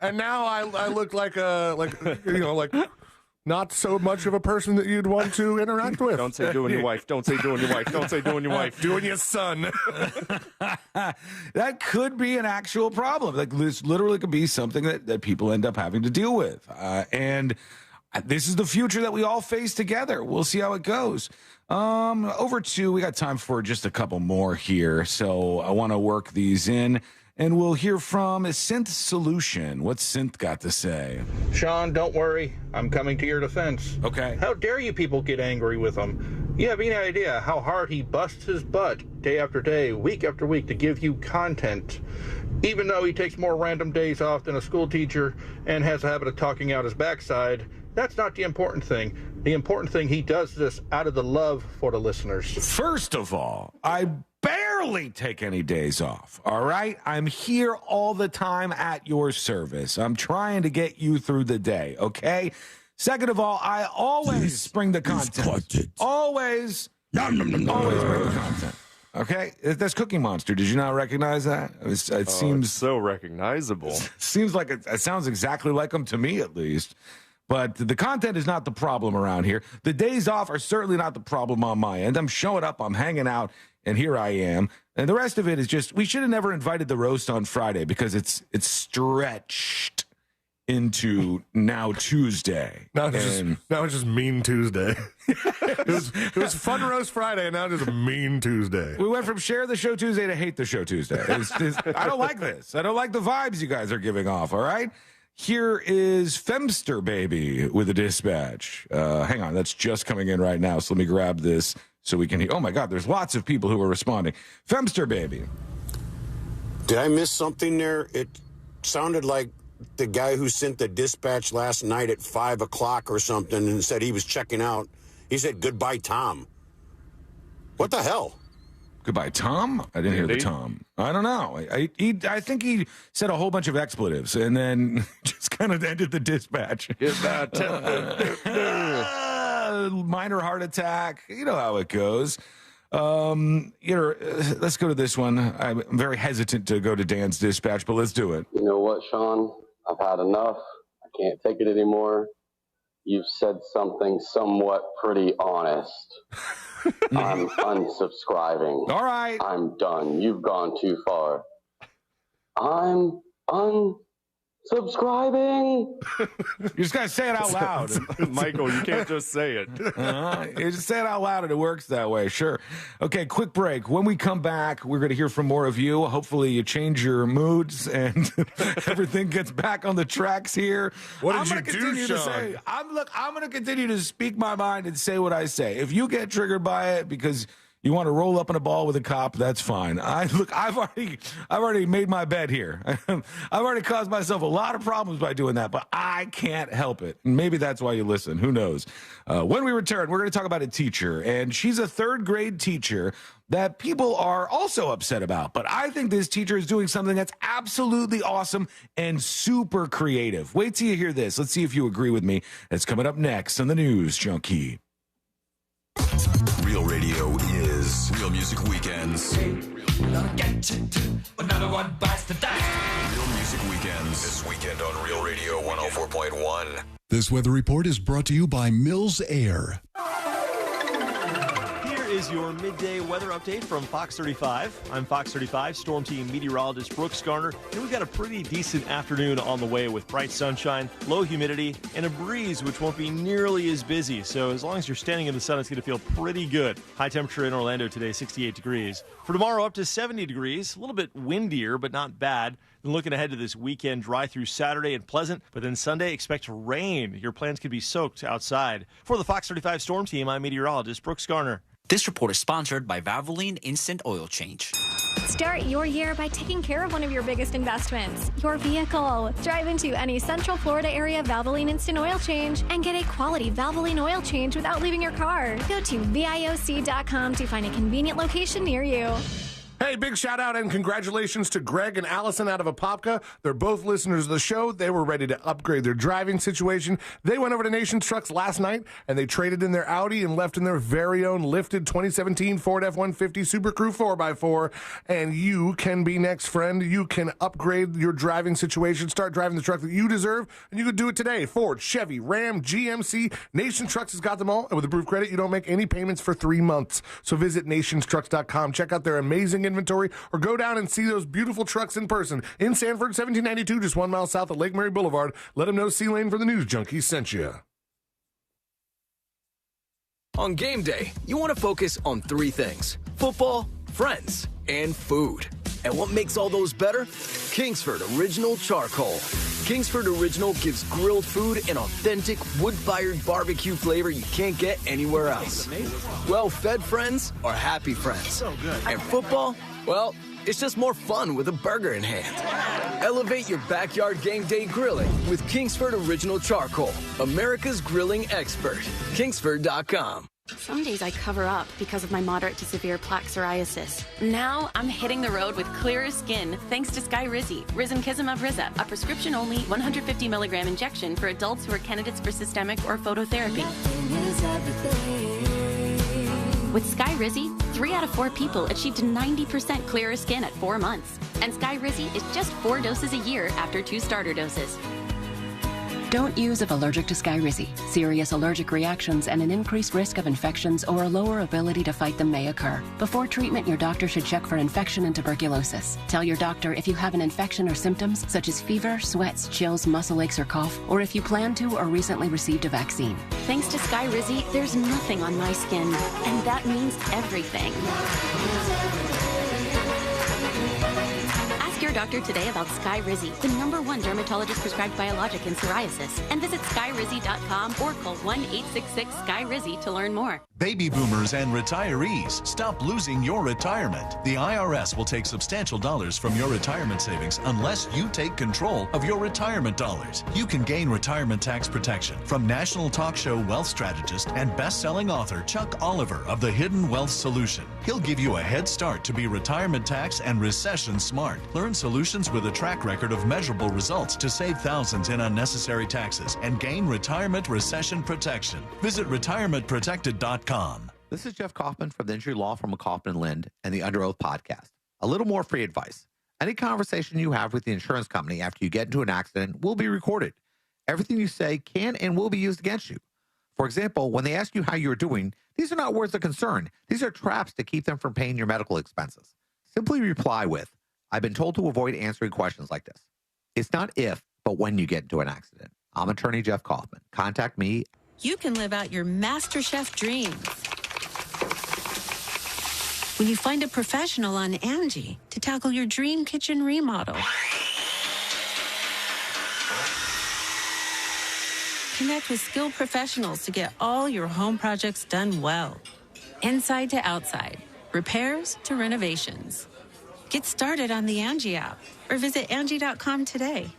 And now I look like not so much of a person that you'd want to interact with. Don't say doing your wife. Don't say doing your wife. Don't say doing your wife. Doing your son. That could be an actual problem. Like, this literally could be something that people end up having to deal with. And this is the future that we all face together. We'll see how it goes. We got time for just a couple more here. So I want to work these in. And we'll hear from Synth Solution. What's Synth got to say? Sean, don't worry. I'm coming to your defense. Okay. How dare you people get angry with him? You have any idea how hard he busts his butt day after day, week after week to give you content, even though he takes more random days off than a school teacher and has a habit of talking out his backside? That's not the important thing. The important thing, he does this out of the love for the listeners. First of all, I barely take any days off, all right? I'm here all the time at your service. I'm trying to get you through the day, okay? Second of all, I always bring the content. Always bring the content. Okay? That's Cookie Monster. Did you not recognize that? It seems so recognizable. Seems like it sounds exactly like him to me, at least. But the content is not the problem around here. The days off are certainly not the problem on my end. I'm showing up, I'm hanging out, and here I am. And the rest of it is just, we should have never invited the roast on Friday because it's stretched into now Tuesday. Now it's just Mean Tuesday. it was Fun Roast Friday, and now it's just Mean Tuesday. We went from Share the Show Tuesday to Hate the Show Tuesday. I don't like this. I don't like the vibes you guys are giving off, all right? Here is Femster Baby with a dispatch. Hang on, that's just coming in right now, so let me grab this so we can hear. Oh, my God, there's lots of people who are responding. Femster Baby. Did I miss something there? It sounded like the guy who sent the dispatch last night at 5 o'clock or something and said he was checking out. He said, goodbye, Tom. What the hell? Goodbye, Tom? I didn't hear the Tom. I don't know. I think he said a whole bunch of expletives and then just kind of ended the dispatch. Minor heart attack. You know how it goes. Let's go to this one. I'm very hesitant to go to Dan's dispatch, but let's do it. You know what, Sean? I've had enough. I can't take it anymore. You've said something somewhat pretty honest. I'm unsubscribing. All right. I'm done. You've gone too far. I'm unsubscribing. You just got to say it out loud. Michael, you can't just say it. You just say it out loud and it works that way. Sure. Okay, quick break. When we come back, we're going to hear from more of you. Hopefully you change your moods and everything gets back on the tracks here. What did you do, Sean? I'm going to continue to speak my mind and say what I say. If you get triggered by it because you want to roll up in a ball with a cop, that's fine. I've already made my bed here. I've already caused myself a lot of problems by doing that, but I can't help it. Maybe that's why you listen. Who knows? When we return, we're going to talk about a teacher, and she's a third grade teacher that people are also upset about. But I think this teacher is doing something that's absolutely awesome and super creative. Wait till you hear this. Let's see if you agree with me. It's coming up next on the News Junkie. Real radio is Real Music Weekends. Another one bites the dust. Real Music Weekends. This weekend on Real Radio 104.1. This weather report is brought to you by Mills Air. Is your midday weather update from Fox 35. I'm Fox 35 Storm Team meteorologist Brooks Garner, and we've got a pretty decent afternoon on the way with bright sunshine, low humidity, and a breeze which won't be nearly as busy. So as long as you're standing in the sun, it's going to feel pretty good. High temperature in Orlando today, 68 degrees. For tomorrow, up to 70 degrees. A little bit windier, but not bad. And looking ahead to this weekend, dry through Saturday and pleasant, but then Sunday, expect rain. Your plans could be soaked outside. For the Fox 35 Storm Team, I'm meteorologist Brooks Garner. This report is sponsored by Valvoline Instant Oil Change. Start your year by taking care of one of your biggest investments, your vehicle. Drive into any Central Florida area Valvoline Instant Oil Change and get a quality Valvoline oil change without leaving your car. Go to VIOC.com to find a convenient location near you. Hey, big shout out and congratulations to Greg and Allison out of Apopka. They're both listeners of the show. They were ready to upgrade their driving situation. They went over to Nation's Trucks last night and they traded in their Audi and left in their very own lifted 2017 Ford F-150 Super Crew 4x4. And you can be next, friend. You can upgrade your driving situation. Start driving the truck that you deserve, and you can do it today. Ford, Chevy, Ram, GMC. Nation Trucks has got them all. And with approved credit, you don't make any payments for 3 months. So visit nationstrucks.com. Check out their amazing inventory, or go down and see those beautiful trucks in person in Sanford, 1792, just 1 mile south of Lake Mary Boulevard. Let them know C-Lane for the News Junkies sent you. On game day, you want to focus on 3 things: football, friends, and food. And what makes all those better? Kingsford Original Charcoal. Kingsford Original gives grilled food an authentic wood-fired barbecue flavor you can't get anywhere else. Well-fed friends are happy friends. So good. And football? Well, it's just more fun with a burger in hand. Elevate your backyard game day grilling with Kingsford Original Charcoal, America's grilling expert. Kingsford.com. Some days I cover up because of my moderate to severe plaque psoriasis. Now I'm hitting the road with clearer skin thanks to Skyrizi, Risankizumab Riza, a prescription-only 150 milligram injection for adults who are candidates for systemic or phototherapy. With Skyrizi, 3 out of 4 people achieved 90% clearer skin at 4 months. And Skyrizi is just 4 doses a year after 2 starter doses. Don't use if allergic to Skyrizi. Serious allergic reactions and an increased risk of infections or a lower ability to fight them may occur. Before treatment, your doctor should check for infection and tuberculosis. Tell your doctor if you have an infection or symptoms such as fever, sweats, chills, muscle aches, or cough, or if you plan to or recently received a vaccine. Thanks to Skyrizi, there's nothing on my skin, and that means everything. Ask your doctor today about Skyrizi, the #1 dermatologist-prescribed biologic in psoriasis. And visit skyrizi.com or call 1-866-SKY-RIZZI to learn more. Baby boomers and retirees, stop losing your retirement. The IRS will take substantial dollars from your retirement savings unless you take control of your retirement dollars. You can gain retirement tax protection from national talk show wealth strategist and best-selling author Chuck Oliver of The Hidden Wealth Solution. He'll give you a head start to be retirement tax and recession smart. Learn solutions with a track record of measurable results to save thousands in unnecessary taxes and gain retirement recession protection. Visit retirementprotected.com. This is Jeff Kaufman from the Injury Law Firm of Kaufman & Lind and the Under Oath podcast. A little more free advice. Any conversation you have with the insurance company after you get into an accident will be recorded. Everything you say can and will be used against you. For example, when they ask you how you're doing, these are not words of concern. These are traps to keep them from paying your medical expenses. Simply reply with, I've been told to avoid answering questions like this. It's not if, but when you get into an accident. I'm attorney Jeff Kaufman. Contact me. You can live out your MasterChef dreams when you find a professional on Angie to tackle your dream kitchen remodel. Connect with skilled professionals to get all your home projects done well. Inside to outside, repairs to renovations. Get started on the Angie app or visit Angie.com today.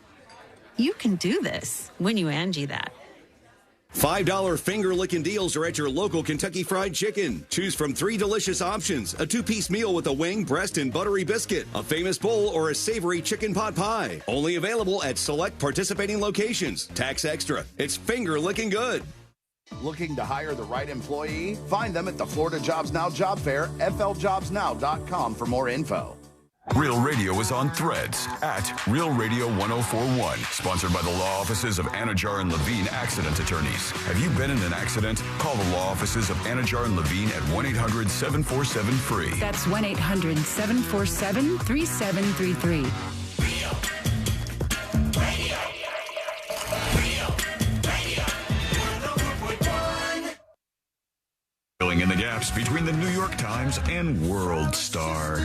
You can do this when you Angie that. $5 finger-licking deals are at your local Kentucky Fried Chicken. Choose from 3 delicious options: a 2-piece meal with a wing, breast, and buttery biscuit, a famous bowl, or a savory chicken pot pie. Only available at select participating locations. Tax extra. It's finger-licking good. Looking to hire the right employee? Find them at the Florida Jobs Now job fair, fljobsnow.com for more info. Real Radio is on Threads at Real Radio 1041. Sponsored by the law offices of Anajar and Levine Accident Attorneys. Have you been in an accident? Call the law offices of Anajar and Levine at 1-800-747-FREE. That's 1-800-747-3733. Filling in the gaps between the New York Times and World Star.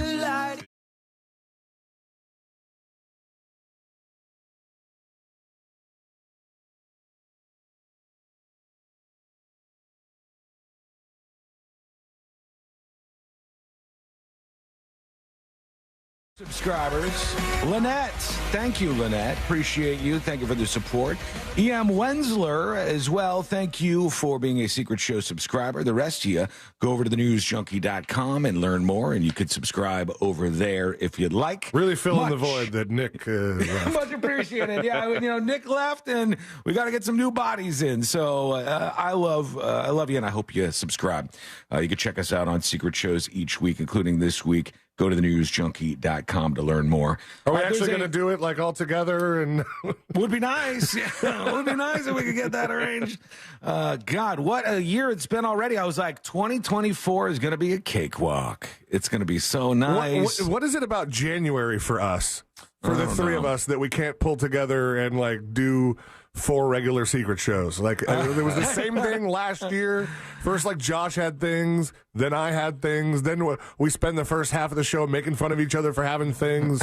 Subscribers. Lynette. Thank you, Lynette. Appreciate you. Thank you for the support. E.M. Wensler as well. Thank you for being a Secret Show subscriber. The rest of you, go over to thenewsjunkie.com and learn more, and you could subscribe over there if you'd like. Really filling the void that Nick left. Much appreciated. Yeah, Nick left, and we got to get some new bodies in. So I love you, and I hope you subscribe. You can check us out on Secret Shows each week, including this week. Go to thenewsjunkie.com to learn more. Are we actually going to do it like all together? And would be nice. Yeah, would be nice if we could get that arranged. God, what a year it's been already. I was like, 2024 is going to be a cakewalk. It's going to be so nice. What is it about January for us, for the three of us, that we can't pull together and like do 4 regular Secret Shows? Like there was the same thing last year. First, like Josh had things, then I had things, then we spend the first half of the show making fun of each other for having things.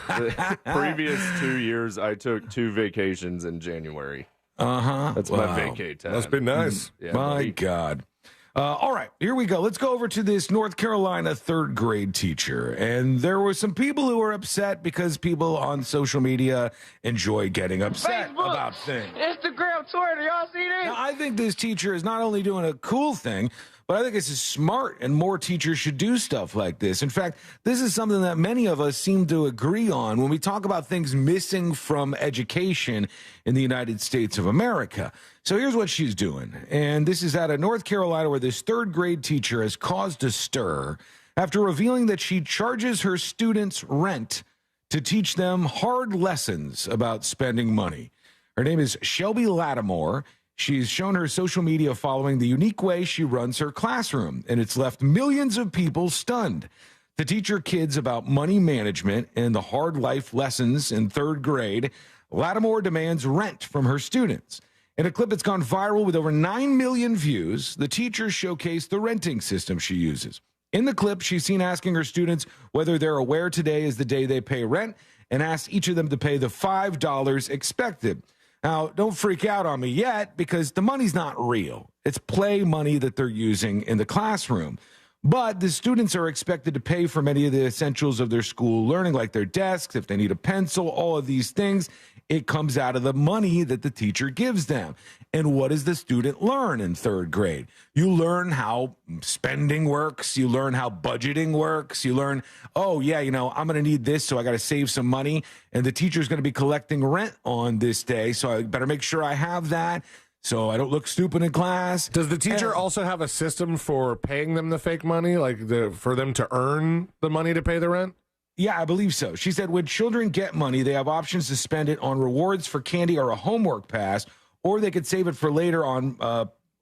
The previous 2 years, I took 2 vacations in January. That's my vacay time. Must be nice. Yeah, my God. All right, here we go. Let's go over to this North Carolina 3rd grade teacher. And there were some people who were upset because people on social media enjoy getting upset about things. Instagram, Twitter, y'all see this? Now, I think this teacher is not only doing a cool thing, but I think this is smart, and more teachers should do stuff like this. In fact, this is something that many of us seem to agree on when we talk about things missing from education in the United States of America. So here's what she's doing. And this is out of North Carolina, where this 3rd grade teacher has caused a stir after revealing that she charges her students rent to teach them hard lessons about spending money. Her name is Shelby Lattimore. She's shown her social media following the unique way she runs her classroom, and it's left millions of people stunned. To teach her kids about money management and the hard life lessons in 3rd grade, Lattimore demands rent from her students. In a clip that's gone viral with over 9 million views, the teacher showcased the renting system she uses. In the clip, she's seen asking her students whether they're aware today is the day they pay rent, and asked each of them to pay the $5 expected. Now, don't freak out on me yet because the money's not real. It's play money that they're using in the classroom. But the students are expected to pay for many of the essentials of their school learning, like their desks, if they need a pencil, all of these things. It comes out of the money that the teacher gives them. And what does the student learn in third grade? You learn how spending works. You learn how budgeting works. You learn, oh, yeah, I'm going to need this, so I got to save some money. And the teacher's going to be collecting rent on this day, so I better make sure I have that so I don't look stupid in class. Does the teacher also have a system for paying them the fake money, for them to earn the money to pay the rent? Yeah, I believe so. She said when children get money, they have options to spend it on rewards for candy or a homework pass, or they could save it for later on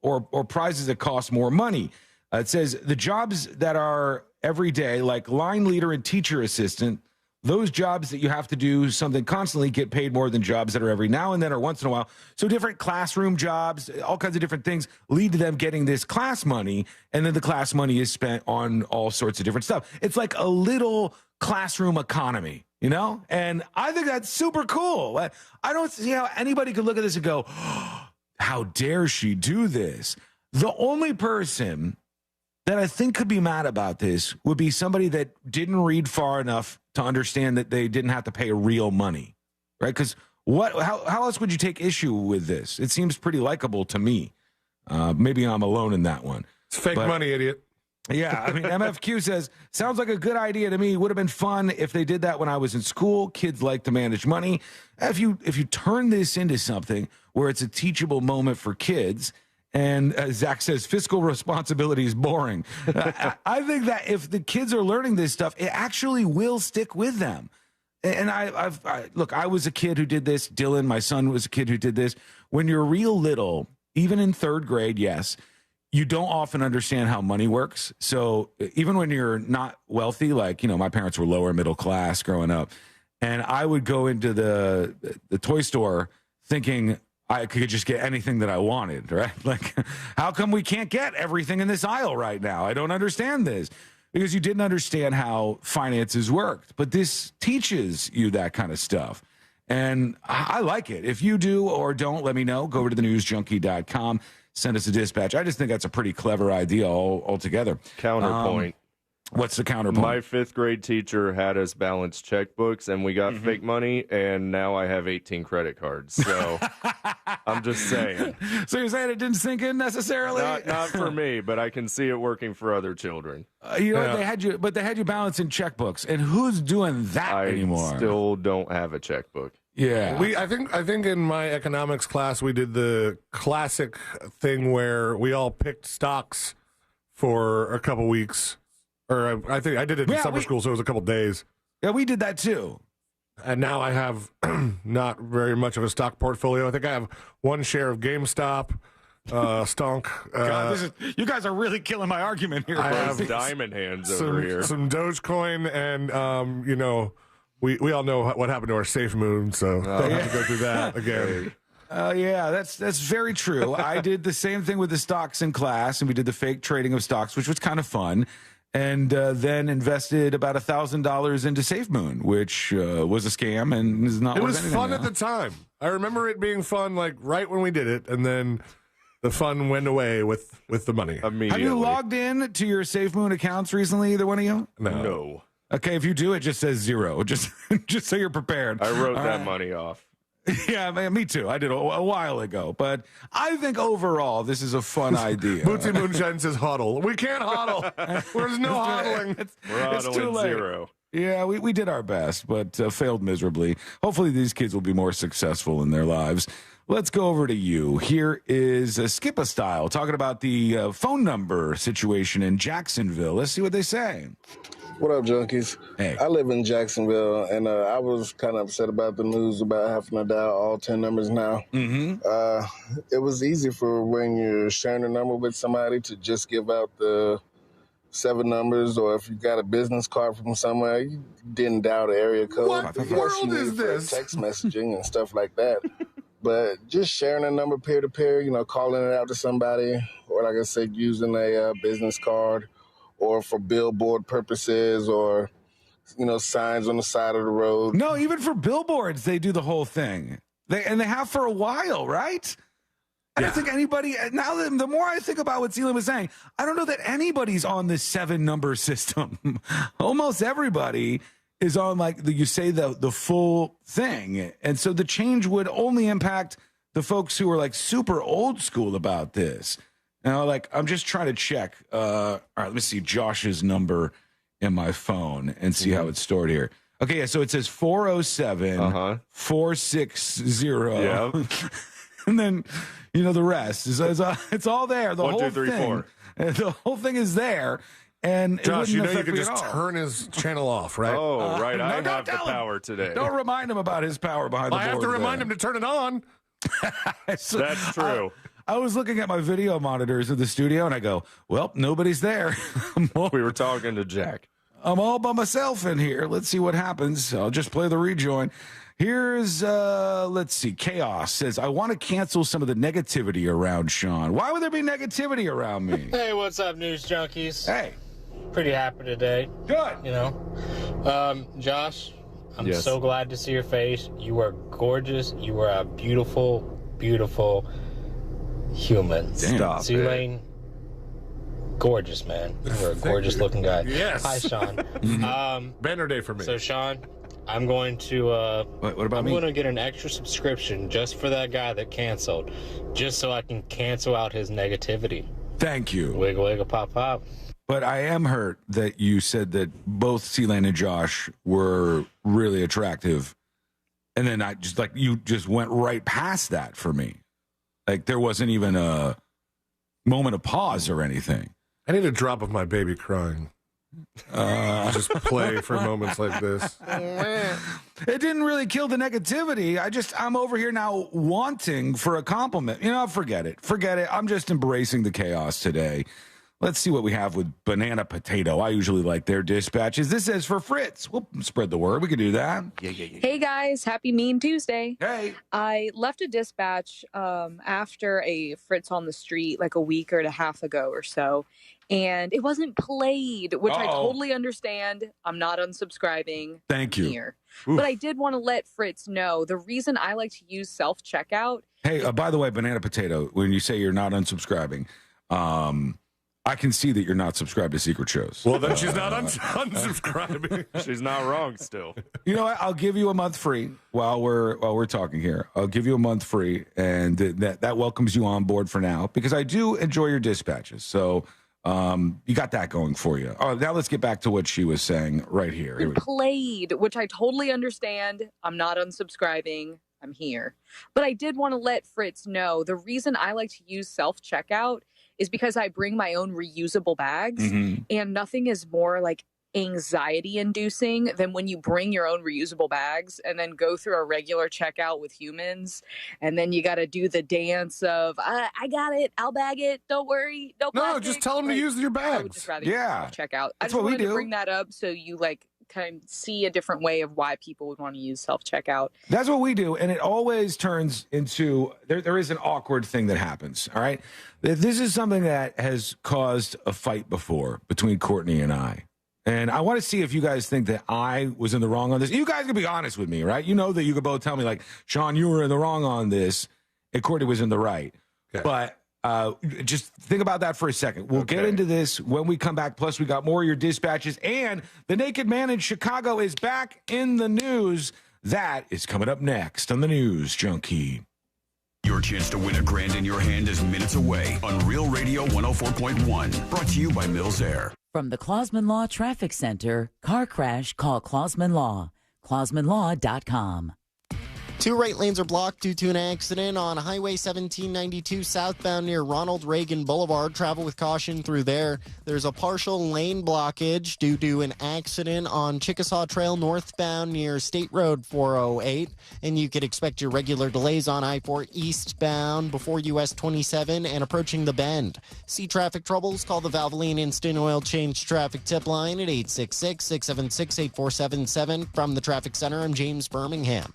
or prizes that cost more money. It says the jobs that are every day, like line leader and teacher assistant, those jobs that you have to do something constantly get paid more than jobs that are every now and then or once in a while. So different classroom jobs, all kinds of different things lead to them getting this class money, and then the class money is spent on all sorts of different stuff. It's like a little classroom economy, and I think that's super cool. I don't see how anybody could look at this and go, oh, how dare she do this? The only person that I think could be mad about this would be somebody that didn't read far enough to understand that they didn't have to pay real money, right? Because how else would you take issue with this? It seems pretty likable to me. Maybe I'm alone in that one. It's fake money, idiot. Yeah, MFQ says, sounds like a good idea to me. Would have been fun if they did that when I was in school. Kids like to manage money. If you turn this into something where it's a teachable moment for kids, and Zach says, fiscal responsibility is boring. I think that if the kids are learning this stuff, it actually will stick with them. And look, I was a kid who did this. Dylan, my son, was a kid who did this. When you're real little, even in third grade, yes, you don't often understand how money works. So even when you're not wealthy, like, my parents were lower middle class growing up, and I would go into the toy store thinking I could just get anything that I wanted, right? Like, how come we can't get everything in this aisle right now? I don't understand this. Because you didn't understand how finances worked. But this teaches you that kind of stuff. And I like it. If you do or don't, let me know. Go over to thenewsjunkie.com. Send us a dispatch. I just think that's a pretty clever idea altogether. Counterpoint. What's the counterpoint? My fifth grade teacher had us balance checkbooks, and we got fake money, and now I have 18 credit cards. So I'm just saying. So you're saying it didn't sink in necessarily? Not for me, but I can see it working for other children. They had you balancing checkbooks, and who's doing that anymore? I still don't have a checkbook. Yeah, I think in my economics class we did the classic thing where we all picked stocks for a couple weeks, or I think I did it in summer school, so it was a couple days. Yeah, we did that too. And now I have not very much of a stock portfolio. I think I have one share of GameStop, stonk. God, you guys are really killing my argument here. I have diamond hands over here. Some Dogecoin, and We all know what happened to our safe moon, so don't have to go through that again. Yeah, that's very true. I did the same thing with the stocks in class, and we did the fake trading of stocks, which was kind of fun, and then invested about $1,000 into SafeMoon, which was a scam and is not. It was fun at the time. I remember it being fun, like right when we did it, and then the fun went away with the money. Immediately. Have you logged in to your SafeMoon accounts recently, either one of you? No. Okay, if you do, it just says zero. Just so you're prepared. I wrote that money off. Yeah, me too. I did a while ago. But I think overall, this is a fun idea. Bootsy Moonshine says huddle. We can't huddle. There's no huddling. We're huddling zero. Yeah, we did our best, but failed miserably. Hopefully these kids will be more successful in their lives. Let's go over to you. Here is Skippa Style talking about the phone number situation in Jacksonville. Let's see what they say. What up, junkies? Hey. I live in Jacksonville, and I was kind of upset about the news about having to dial all 10 numbers now. Mm-hmm. It was easy for when you're sharing a number with somebody to just give out the 7 numbers, or if you got a business card from somewhere, you didn't dial the area code. What world is this? Text messaging and stuff like that. But just sharing a number peer-to-peer, calling it out to somebody, or like I said, using a business card, or for billboard purposes, or signs on the side of the road. No, even for billboards, they do the whole thing. They have for a while, right? I don't think anybody, now that the more I think about what Celia was saying, I don't know that anybody's on this 7-number system. Almost everybody is on the full thing. And so the change would only impact the folks who are like super old school about this. Now, I'm just trying to check. All right, let me see Josh's number in my phone and see how it's stored here. Okay, yeah, so it says 407 460. Yeah. And then, the rest is it's all there. The 1, whole 2, 3, thing, 4. The whole thing is there. And Josh, you could can just turn his channel off, right? Oh, right. I don't have the tell him. power today. Don't remind him about his power behind the board. I have to remind him to turn it on. So, That's true. I was looking at my video monitors in the studio, and I go, well, nobody's there. We were talking to Jack. I'm all by myself in here. Let's see what happens. I'll just play the rejoin. Here's, let's see, Chaos says, I want to cancel some of the negativity around Sean. Why would there be negativity around me? Hey, what's up, news junkies? Hey. Pretty happy today. Good. Josh, I'm so glad to see your face. You are gorgeous. You are a beautiful, beautiful human. Stop Lane, gorgeous, man. You're a gorgeous looking guy. Yes. Hi, Sean. Banner day for me. So, Sean, I'm going to what about I'm me? going to get an extra subscription just for that guy that canceled, just so I can cancel out his negativity. Thank you. Wiggle, wiggle, pop, pop. But I am hurt that you said that both C-Lane and Josh were really attractive. And then you just went right past that for me. There wasn't even a moment of pause or anything. I need a drop of my baby crying. Just play for moments like this. It didn't really kill the negativity. I'm over here now wanting for a compliment. Forget it. I'm just embracing the chaos today. Let's see what we have with Banana Potato. I usually like their dispatches. This is for Fritz. We'll spread the word. We can do that. Yeah. Hey, guys. Happy Mean Tuesday. Hey. I left a dispatch after a Fritz on the street a week and a half ago or so, and it wasn't played, which I totally understand. I'm not unsubscribing. Thank you. Here. But I did want to let Fritz know the reason I like to use self-checkout. Hey, by the way, Banana Potato, when you say you're not unsubscribing, I can see that you're not subscribed to secret shows. Well, then she's not unsubscribing. She's not wrong still. You know what? I'll give you a month free while we're talking here. I'll give you a month free, and that welcomes you on board for now because I do enjoy your dispatches. So you got that going for you. All right, now let's get back to what she was saying right here. Here we go. Played, which I totally understand. I'm not unsubscribing. I'm here. But I did want to let Fritz know the reason I like to use self-checkout is because I bring my own reusable bags, and nothing is more anxiety inducing than when you bring your own reusable bags and then go through a regular checkout with humans. And then you got to do the dance of, I got it. I'll bag it. Don't worry. No plastic. Just tell them to use your bags. I would just rather use self-checkout. I just wanted to bring that up so you kind of see a different way of why people would want to use self-checkout. That's what we do, and it always turns into there is an awkward thing that happens, all right? This is something that has caused a fight before between Courtney and I. And I want to see if you guys think that I was in the wrong on this. You guys can be honest with me, right? You know that you could both tell me, Sean, you were in the wrong on this, and Courtney was in the right. Okay. But just think about that for a second. We'll get into this when we come back. Plus, we got more of your dispatches. And the naked man in Chicago is back in the news. That is coming up next on the News Junkie. Your chance to win $1,000 in your hand is minutes away on Real Radio 104.1. Brought to you by Mills Air. From the Clausman Law Traffic Center, car crash, call Clausman Law. ClausmanLaw.com. 2 right lanes are blocked due to an accident on Highway 1792 southbound near Ronald Reagan Boulevard. Travel with caution through there. There's a partial lane blockage due to an accident on Chickasaw Trail northbound near State Road 408. And you could expect your regular delays on I-4 eastbound before US 27 and approaching the Bend. See traffic troubles? Call the Valvoline Instant Oil Change Traffic Tip Line at 866-676-8477. From the Traffic Center, I'm James Birmingham.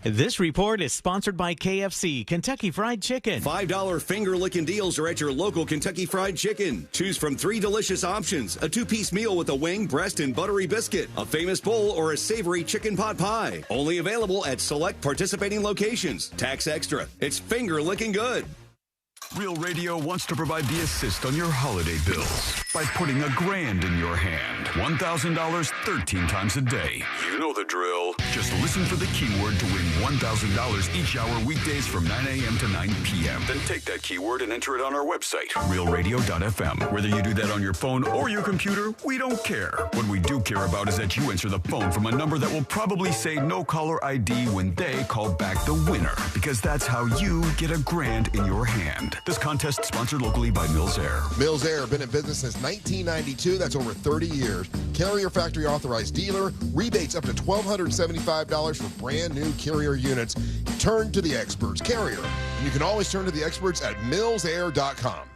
This report is sponsored by KFC, Kentucky Fried Chicken. $5 finger-licking deals are at your local Kentucky Fried Chicken. Choose from 3 delicious options: a 2-piece meal with a wing, breast, and buttery biscuit, a famous bowl, or a savory chicken pot pie. Only available at select participating locations. Tax extra. It's finger-licking good. Real Radio wants to provide the assist on your holiday bills by putting $1,000 in your hand. $1,000 13 times a day. You know the drill. Just listen for the keyword to win $1,000 each hour weekdays from 9 a.m. to 9 p.m. Then take that keyword and enter it on our website, realradio.fm. Whether you do that on your phone or your computer, we don't care. What we do care about is that you answer the phone from a number that will probably say no caller ID when they call back the winner, because that's how you get $1,000 in your hand. This contest sponsored locally by Mills Air. Mills Air, been in business since 1992. That's over 30 years. Carrier factory authorized dealer. Rebates up to $1,275 for brand new Carrier units. Turn to the experts. Carrier. And you can always turn to the experts at millsair.com.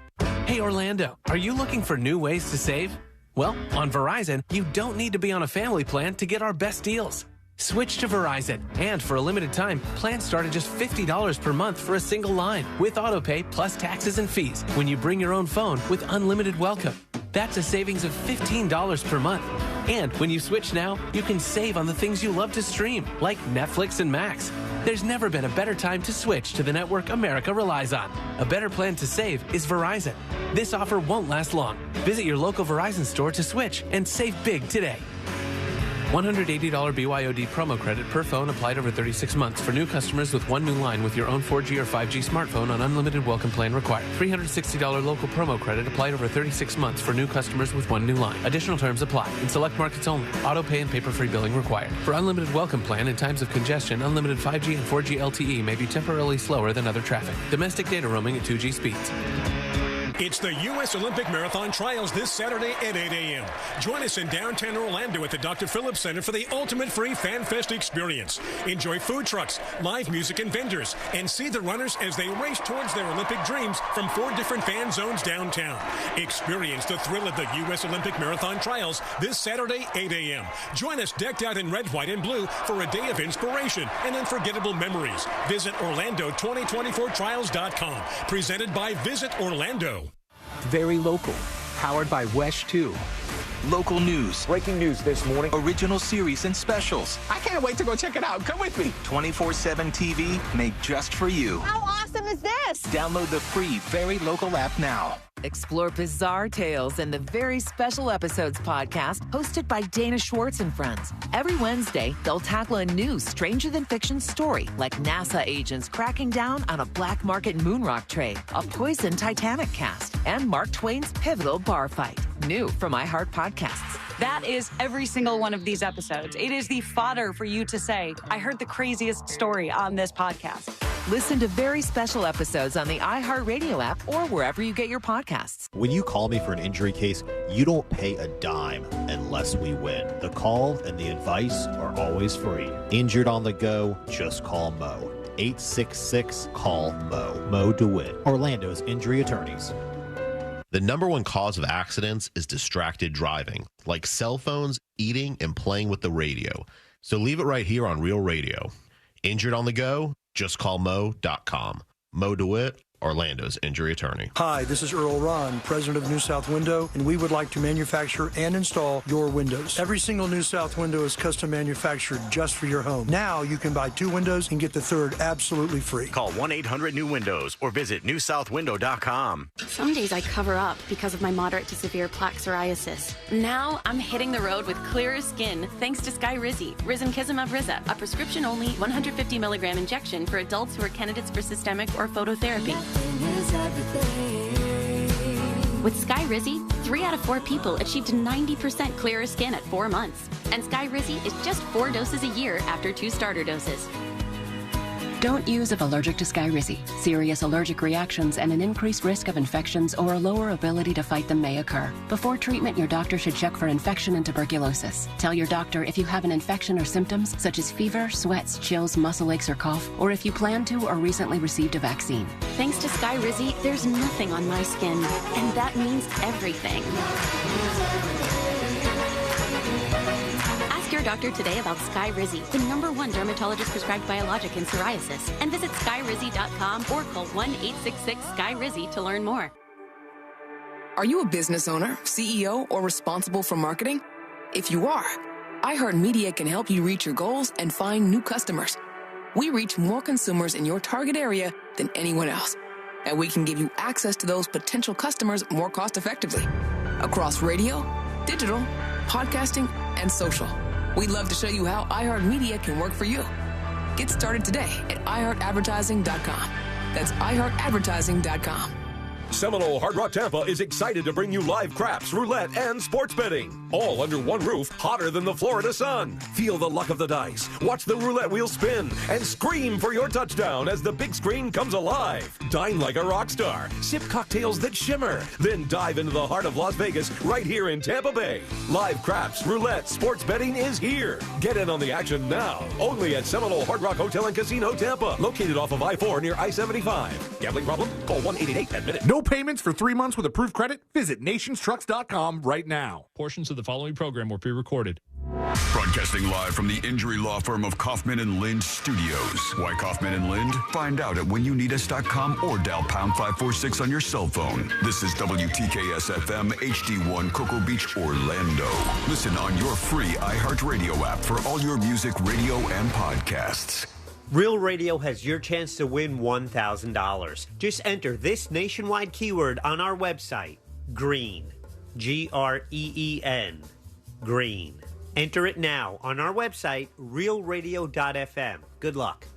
Hey, Orlando, are you looking for new ways to save? Well, on Verizon, you don't need to be on a family plan to get our best deals. Switch to Verizon, and for a limited time, plans start at just $50 per month for a single line with autopay plus taxes and fees when you bring your own phone with unlimited welcome. That's a savings of $15 per month. And when you switch now, you can save on the things you love to stream, like Netflix and Max. There's never been a better time to switch to the network America relies on. A better plan to save is Verizon. This offer won't last long. Visit your local Verizon store to switch and save big today. $180 BYOD promo credit per phone applied over 36 months for new customers with one new line with your own 4G or 5G smartphone on unlimited welcome plan required. $360 local promo credit applied over 36 months for new customers with one new line. Additional terms apply. In select markets only. Auto pay and paper-free billing required. For unlimited welcome plan in times of congestion, unlimited 5G and 4G LTE may be temporarily slower than other traffic. Domestic data roaming at 2G speeds. It's the U.S. Olympic Marathon Trials this Saturday at 8 a.m. Join us in downtown Orlando at the Dr. Phillips Center for the ultimate free Fan Fest experience. Enjoy food trucks, live music and vendors, and see the runners as they race towards their Olympic dreams from 4 different fan zones downtown. Experience the thrill of the U.S. Olympic Marathon Trials this Saturday, 8 a.m. Join us decked out in red, white, and blue for a day of inspiration and unforgettable memories. Visit Orlando2024trials.com. Presented by Visit Orlando. Very local, powered by Wesh 2. Local news. Breaking news this morning. Original series and specials. I can't wait to go check it out. Come with me. 24/7 TV made just for you. How awesome is this? Download the free Very Local app now. Explore bizarre tales in the Very Special Episodes podcast hosted by Dana Schwartz and friends. Every Wednesday, they'll tackle a new stranger-than-fiction story, like NASA agents cracking down on a black market moonrock trade, a poison Titanic cast, and Mark Twain's pivotal bar fight. New from iHeart Podcasts. That is every single one of these episodes. It is the fodder for you to say, I heard the craziest story on this podcast. Listen to Very Special Episodes on the iHeartRadio app or wherever you get your podcasts. When you call me for an injury case, you don't pay a dime unless we win. The call and the advice are always free. Injured on the go, just call Mo. 866-CALL-MO. Mo DeWitt, Orlando's injury attorneys. The number one cause of accidents is distracted driving, like cell phones, eating, and playing with the radio. So leave it right here on Real Radio. Injured on the go? Just call Mo.com. Mo DeWitt, Orlando's injury attorney. Hi, this is Earl Ron, president of New South Window, and we would like to manufacture and install your windows. Every single New South window is custom manufactured just for your home. Now you can buy 2 windows and get the third absolutely free. Call 1-800-NEW-WINDOWS or visit newsouthwindow.com. Some days I cover up because of my moderate to severe plaque psoriasis. Now I'm hitting the road with clearer skin thanks to Sky Rizzi, Risankizumab Riza, a prescription-only 150 milligram injection for adults who are candidates for systemic or phototherapy. With Sky Rizzi, 3 out of 4 people achieved 90% clearer skin at 4 months. And Sky Rizzi is just 4 doses a year after 2 starter doses. Don't use if allergic to Skyrizi. Serious allergic reactions and an increased risk of infections or a lower ability to fight them may occur. Before treatment, your doctor should check for infection and tuberculosis. Tell your doctor if you have an infection or symptoms such as fever, sweats, chills, muscle aches, or cough, or if you plan to or recently received a vaccine. Thanks to Skyrizi, there's nothing on my skin, and that means everything. Ask Ask your doctor today about Skyrizi, the #1 dermatologist-prescribed biologic in psoriasis. And visit skyrizi.com or call 1-866-SKY-RIZZI to learn more. Are you a business owner, CEO, or responsible for marketing? If you are, iHeartMedia can help you reach your goals and find new customers. We reach more consumers in your target area than anyone else, and we can give you access to those potential customers more cost-effectively across radio, digital, podcasting, and social. We'd love to show you how iHeartMedia can work for you. Get started today at iHeartAdvertising.com. That's iHeartAdvertising.com. Seminole Hard Rock Tampa is excited to bring you live craps, roulette, and sports betting. All under one roof, hotter than the Florida sun. Feel the luck of the dice, watch the roulette wheel spin, and scream for your touchdown as the big screen comes alive. Dine like a rock star, sip cocktails that shimmer, then dive into the heart of Las Vegas right here in Tampa Bay. Live craps, roulette, sports betting is here. Get in on the action now. Only at Seminole Hard Rock Hotel and Casino Tampa, located off of I-4 near I-75. Gambling problem? Call 1-888-ADMIT-IT. No payments for 3 months with approved credit? Visit nationstrucks.com right now. Portions of the following program were pre-recorded. Broadcasting live from the injury law firm of Kaufman and Lind Studios. Why Kaufman and Lind? Find out at whenyouneedus.com or dial pound 546 on your cell phone. This is WTKS-FM HD1 Cocoa Beach, Orlando. Listen on your free iHeartRadio app for all your music, radio, and podcasts. Real Radio has your chance to win $1,000. Just enter this nationwide keyword on our website, GREEN. GREEN. GREEN. Enter it now on our website, realradio.fm. Good luck.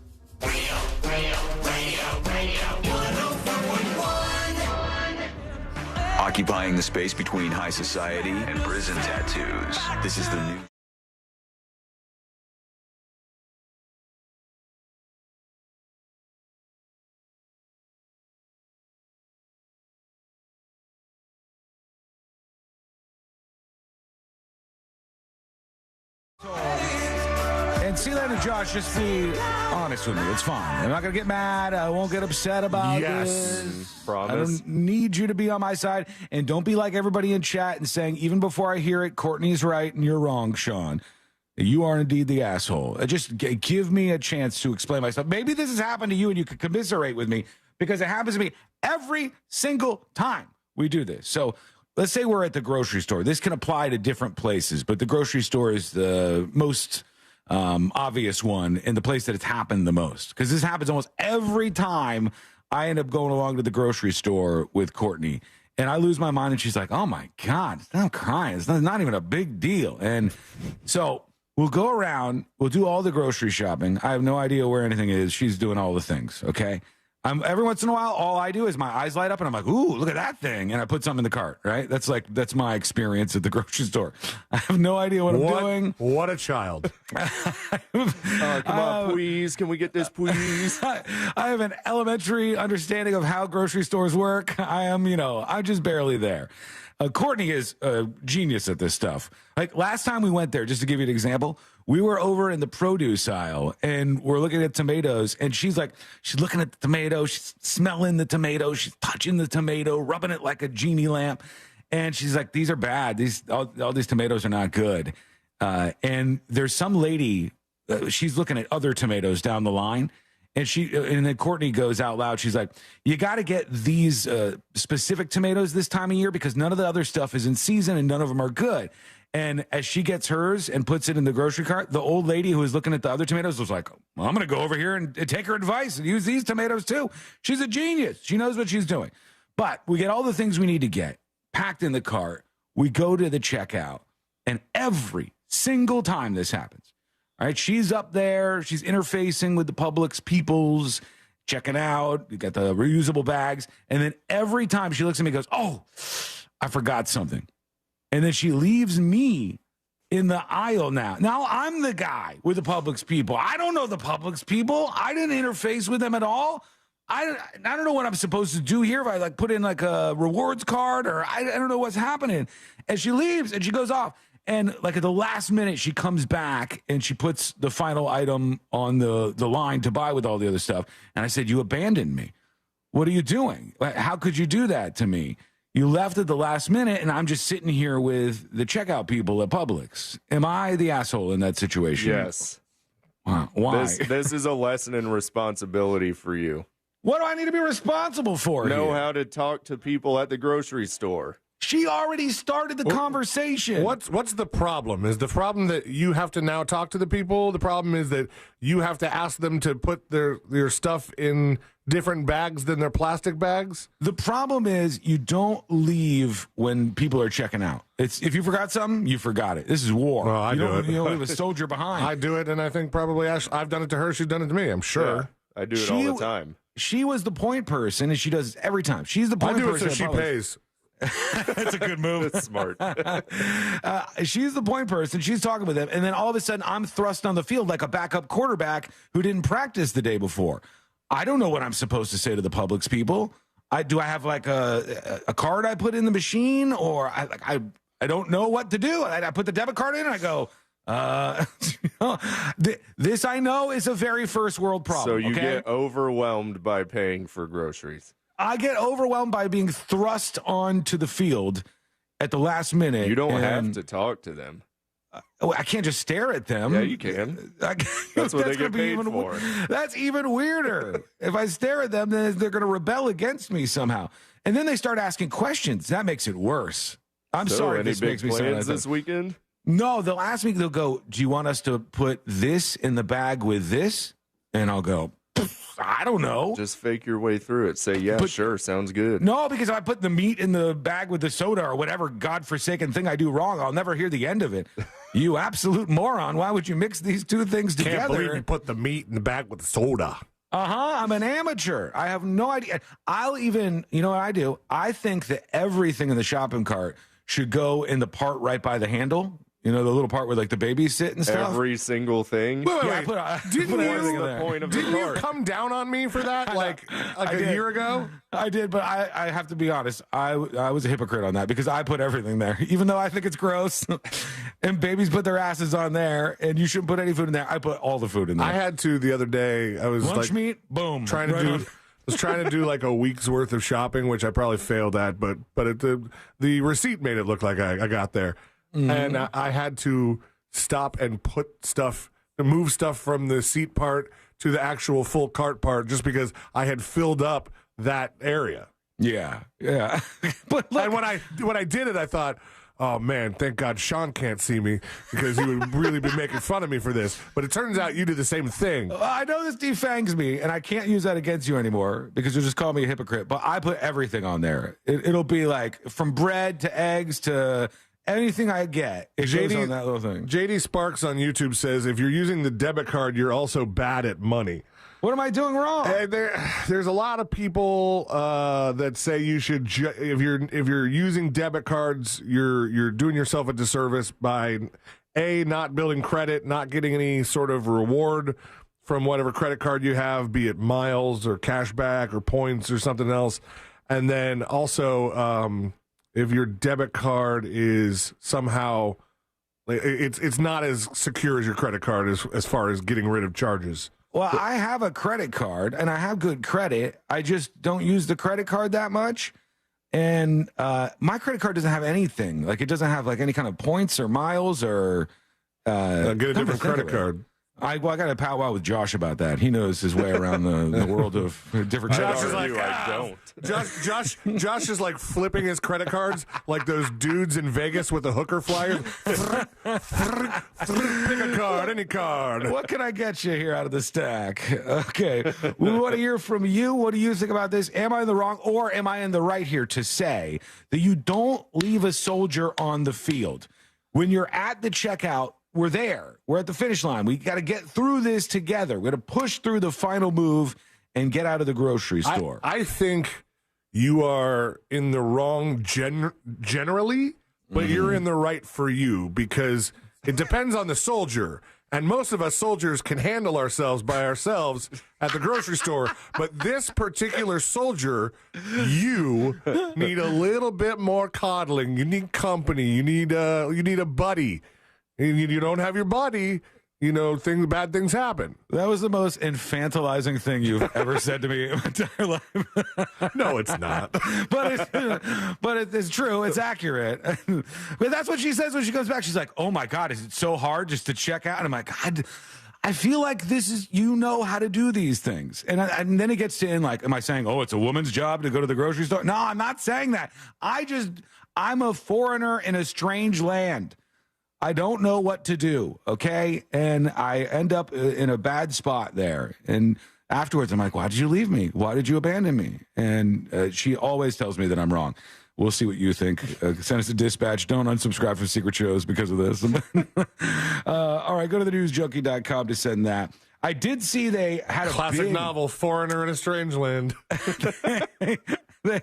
Occupying the space between high society and prison tattoos. This is the new... And Sealand and Josh, just be honest with me. It's fine. I'm not going to get mad. I won't get upset about this. Promise. I don't need you to be on my side. And don't be like everybody in chat and saying, even before I hear it, Courtney's right and you're wrong, Sean. You are indeed the asshole. Just give me a chance to explain myself. Maybe this has happened to you and you could commiserate with me, because it happens to me every single time we do this. So let's say we're at the grocery store. This can apply to different places, but the grocery store is the most obvious one and the place that it's happened the most, because this happens almost every time I end up going along to the grocery store with Courtney, and I lose my mind, and she's like, oh my God, I'm crying. It's not even a big deal. And so we'll go around, we'll do all the grocery shopping. I have no idea where anything is. She's doing all the things, okay? Every once in a while, all I do is my eyes light up and I'm like, ooh, look at that thing. And I put something in the cart, right? That's my experience at the grocery store. I have no idea what I'm doing. What a child. Come on, please. Can we get this, please? I have an elementary understanding of how grocery stores work. I'm just barely there. Courtney is a genius at this stuff. Like last time we went there, just to give you an example, we were over in the produce aisle and we're looking at tomatoes, and she's looking at the tomato, she's smelling the tomato, she's touching the tomato, rubbing it like a genie lamp. And she's like, these are bad. All these tomatoes are not good. And there's some lady, she's looking at other tomatoes down the line. And then Courtney goes out loud. She's like, you got to get these specific tomatoes this time of year because none of the other stuff is in season and none of them are good. And as she gets hers and puts it in the grocery cart, the old lady who was looking at the other tomatoes was like, well, I'm going to go over here and take her advice and use these tomatoes too. She's a genius. She knows what she's doing. But we get all the things we need to get packed in the cart. We go to the checkout. And every single time this happens, all right, she's up there. She's interfacing with the Publix peoples, checking out. You got the reusable bags. And then every time she looks at me and goes, oh, I forgot something. And then she leaves me in the aisle now. Now I'm the guy with the Publix people. I don't know the Publix people. I didn't interface with them at all. I don't know what I'm supposed to do here. If I put in a rewards card, or I don't know what's happening. And she leaves and she goes off. And at the last minute, she comes back and she puts the final item on the line to buy with all the other stuff. And I said, you abandoned me. What are you doing? How could you do that to me? You left at the last minute, and I'm just sitting here with the checkout people at Publix. Am I the asshole in that situation? Yes. Wow. Why? This is a lesson in responsibility for you. What do I need to be responsible for? Know how to talk to people at the grocery store. She already started the conversation. What's the problem? Is the problem that you have to now talk to the people? The problem is that you have to ask them to put their stuff in different bags than their plastic bags? The problem is you don't leave when people are checking out. It's if you forgot something, you forgot it. This is war. Well, you do don't, it. You don't leave a soldier behind. I do it, and I think probably I've done it to her. She's done it to me, I'm sure. Yeah, I do it all the time. She was the point person, and she does it every time. She's the point person. I do it so she pays. That's a good move. That's smart. She's the point person. She's talking with him. And then all of a sudden, I'm thrust on the field like a backup quarterback who didn't practice the day before. I don't know what I'm supposed to say to the Publix people. Do I have like a card I put in the machine? Or I don't know what to do. I put the debit card in and I go, this I know is a very first world problem. So you get overwhelmed by paying for groceries. I get overwhelmed by being thrust onto the field at the last minute. You don't have to talk to them. I can't just stare at them. Yeah, you can. That's what they get paid for. That's even weirder. If I stare at them, then they're going to rebel against me somehow. And then they start asking questions. That makes it worse. I'm sorry. Any this big makes me sound plans like this weekend? No, they'll ask me. They'll go, "Do you want us to put this in the bag with this?" And I'll go, I don't know. Just fake your way through it. Say, yeah, sure, sounds good. No, because if I put the meat in the bag with the soda or whatever godforsaken thing I do wrong, I'll never hear the end of it. You absolute moron. Why would you mix these two things together? Can't believe you put the meat in the bag with the soda. I'm an amateur. I have no idea. You know what I do? I think that everything in the shopping cart should go in the part right by the handle. You know, the little part where, like, the babies sit and stuff? Every single thing? Wait. Didn't you come down on me for that, like a year ago? I did, but I have to be honest. I was a hypocrite on that because I put everything there. Even though I think it's gross, and babies put their asses on there, and you shouldn't put any food in there, I put all the food in there. I had to the other day. I was lunch meat, boom. Trying to do like a week's worth of shopping, which I probably failed at, but the receipt made it look like I got there. Mm-hmm. And I had to stop and move stuff from the seat part to the actual full cart part just because I had filled up that area. Yeah. But look, and when I did it, I thought, oh man, thank God Sean can't see me because he would really be making fun of me for this. But it turns out you do the same thing. I know this defangs me, and I can't use that against you anymore because you'll just call me a hypocrite. But I put everything on there. It'll be like from bread to eggs to anything I get, it goes on that little thing. JD Sparks on YouTube says, if you're using the debit card, you're also bad at money. What am I doing wrong? There's a lot of people that say you should, if you're using debit cards, you're doing yourself a disservice by not building credit, not getting any sort of reward from whatever credit card you have, be it miles or cash back or points or something else, and then also. If your debit card is somehow, it's not as secure as your credit card as far as getting rid of charges. Well, I have a credit card and I have good credit. I just don't use the credit card that much. And my credit card doesn't have anything. Like it doesn't have like any kind of points or miles or. Get a different credit card. I got to powwow with Josh about that. He knows his way around the world of different. Josh is like, I don't. Josh is like flipping his credit cards like those dudes in Vegas with the hooker flyers. Pick a card, any card. What can I get you here out of the stack? Okay, we want to hear from you. What do you think about this? Am I in the wrong or am I in the right here to say that you don't leave a soldier on the field when you're at the checkout? We're there. We're at the finish line. We got to get through this together. We're going to push through the final move and get out of the grocery store. I think you are in the wrong generally, but you're in the right for you because it depends on the soldier. And most of us soldiers can handle ourselves by ourselves at the grocery store. But this particular soldier, you need a little bit more coddling. You need company. You need a buddy. You don't have your buddy, bad things happen. That was the most infantilizing thing you've ever said to me in my entire life. No, it's not. But it's true. It's accurate. But that's what she says when she comes back. She's like, "Oh my God, is it so hard just to check out?" And I'm like, "God, I feel like this is, how to do these things." And then it gets to like, am I saying, "Oh, it's a woman's job to go to the grocery store"? No, I'm not saying that. I'm a foreigner in a strange land. I don't know what to do, okay? And I end up in a bad spot there. And afterwards, I'm like, "Why did you leave me? Why did you abandon me?" And she always tells me that I'm wrong. We'll see what you think. Send us a dispatch. Don't unsubscribe from secret shows because of this. All right, go to thenewsjunkie.com to send that. I did see they had a classic novel, Foreigner in a Strange Land. They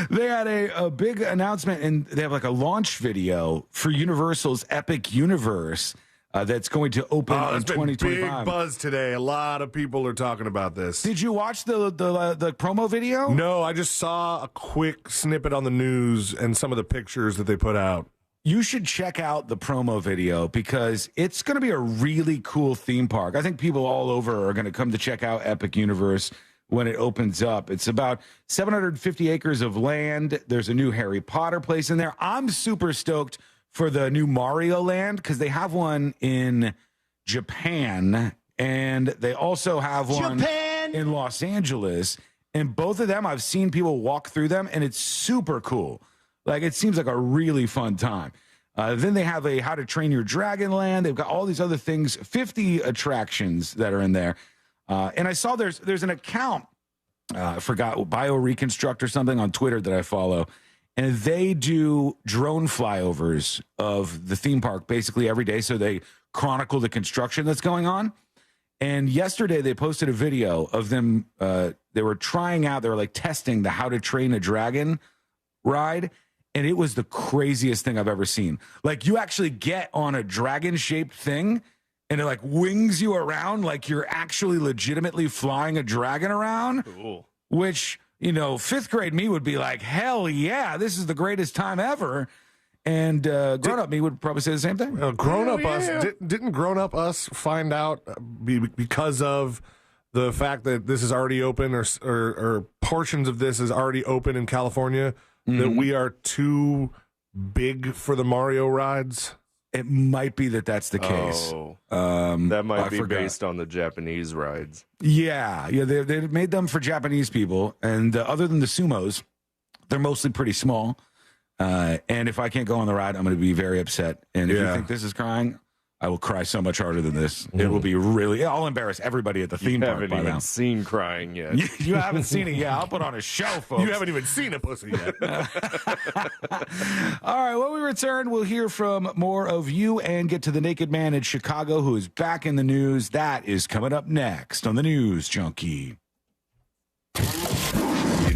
had a big announcement, and they have like a launch video for Universal's Epic Universe that's going to open in 2025. Big buzz today. A lot of people are talking about this. Did you watch the promo video? No, I just saw a quick snippet on the news and some of the pictures that they put out. You should check out the promo video because it's going to be a really cool theme park. I think people all over are going to come to check out Epic Universe when it opens up. It's about 750 acres of land. There's a new Harry Potter place in there. I'm super stoked for the new Mario Land because they have one in Japan and they also have one in Los Angeles. And both of them, I've seen people walk through them and it's super cool. Like, it seems like a really fun time. Then they have a How to Train Your Dragon Land. They've got all these other things, 50 attractions that are in there. And I saw there's an account, I forgot, BioReconstruct or something on Twitter that I follow. And they do drone flyovers of the theme park basically every day. So they chronicle the construction that's going on. And yesterday they posted a video of them. They were trying out, they were like testing the How to Train a Dragon ride. And it was the craziest thing I've ever seen. Like, you actually get on a dragon-shaped thing, and it like wings you around like you're actually legitimately flying a dragon around. Cool. Which, fifth grade me would be like, hell yeah, this is the greatest time ever. And grown-up me would probably say the same thing. Grown-up us, didn't grown-up us find out because of the fact that this is already open or portions of this is already open in California, that we are too big for the Mario rides? It might be that's the case. Oh, that might be based on the Japanese rides. Yeah, they made them for Japanese people, and other than the sumos, they're mostly pretty small. And if I can't go on the ride, I'm going to be very upset. And if you think this is crying, I will cry so much harder than this. It will be really. I'll embarrass everybody at the theme park. You haven't even seen crying yet. You haven't seen it yet. I'll put on a show, folks. You haven't even seen a pussy yet. All right, when we return, we'll hear from more of you and get to the naked man in Chicago who is back in the news. That is coming up next on the News Junkie.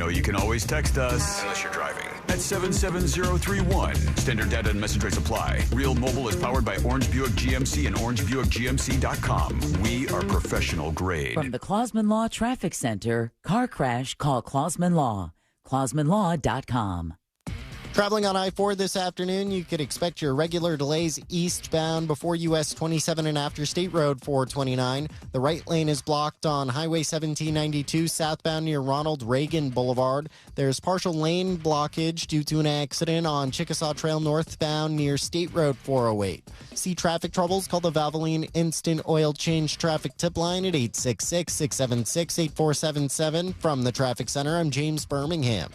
You can always text us, unless you're driving, at 77031. Standard data and message rates apply. Real Mobile is powered by Orange Buick GMC and orangebuickgmc.com. We are professional grade. From the Clausman Law Traffic Center, car crash, call Clausman Law. ClausmanLaw.com. Traveling on I-4 this afternoon, you could expect your regular delays eastbound before US 27 and after State Road 429. The right lane is blocked on Highway 1792 southbound near Ronald Reagan Boulevard. There's partial lane blockage due to an accident on Chickasaw Trail northbound near State Road 408. See traffic troubles? Call the Valvoline Instant Oil Change Traffic Tip Line at 866-676-8477. From the Traffic Center, I'm James Birmingham.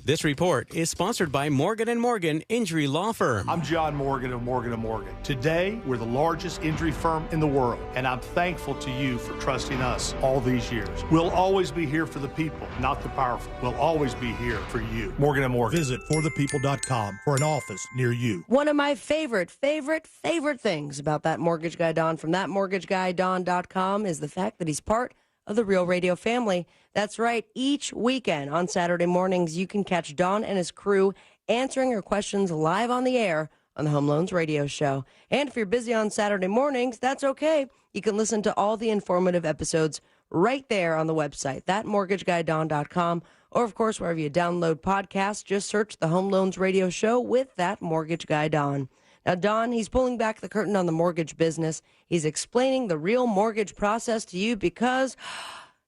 This report is sponsored by Morgan & Morgan Injury Law Firm. I'm John Morgan of Morgan & Morgan. Today, we're the largest injury firm in the world, and I'm thankful to you for trusting us all these years. We'll always be here for the people, not the powerful. We'll always be here for you. Morgan & Morgan. Visit forthepeople.com for an office near you. One of my favorite things about that mortgage guy, Don, from thatmortgageguydon.com is the fact that he's part of the Real Radio family. That's right. Each weekend on Saturday mornings, you can catch Don and his crew answering your questions live on the air on the Home Loans Radio Show. And if you're busy on Saturday mornings, that's okay. You can listen to all the informative episodes right there on the website, thatmortgageguydon.com, or, of course, wherever you download podcasts, just search the Home Loans Radio Show with That Mortgage Guy Don. Now, Don, he's pulling back the curtain on the mortgage business. He's explaining the real mortgage process to you because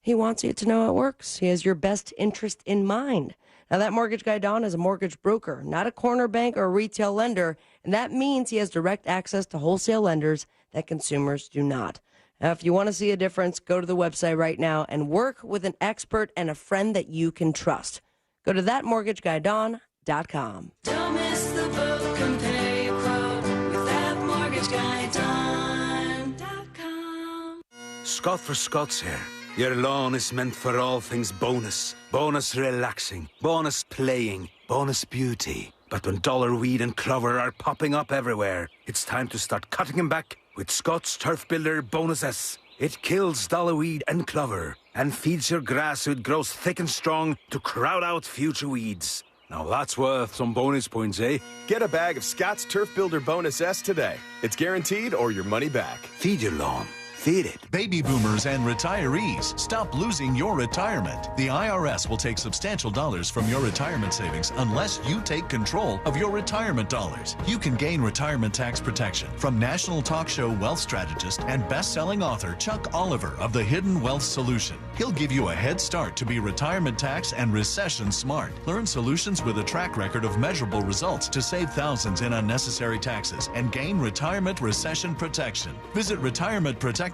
he wants you to know it works. He has your best interest in mind. Now, that mortgage guy, Don, is a mortgage broker, not a corner bank or a retail lender, and that means he has direct access to wholesale lenders that consumers do not. Now, if you want to see a difference, go to the website right now and work with an expert and a friend that you can trust. Go to thatmortgageguydon.com. Don't miss the boat, compare your quote with thatmortgageguydon.com. Scott for Scott's here. Your lawn is meant for all things bonus. Bonus relaxing, bonus playing, bonus beauty. But when dollar weed and clover are popping up everywhere, it's time to start cutting them back with Scott's Turf Builder Bonus S. It kills dollar weed and clover and feeds your grass so it grows thick and strong to crowd out future weeds. Now that's worth some bonus points, eh? Get a bag of Scott's Turf Builder Bonus S today. It's guaranteed or your money back. Feed your lawn. Feed it. Baby boomers and retirees, stop losing your retirement. The IRS will take substantial dollars from your retirement savings unless you take control of your retirement dollars. You can gain retirement tax protection from national talk show wealth strategist and best-selling author Chuck Oliver of The Hidden Wealth Solution. He'll give you a head start to be retirement tax and recession smart. Learn solutions with a track record of measurable results to save thousands in unnecessary taxes and gain retirement recession protection. Visit retirementprotected.com.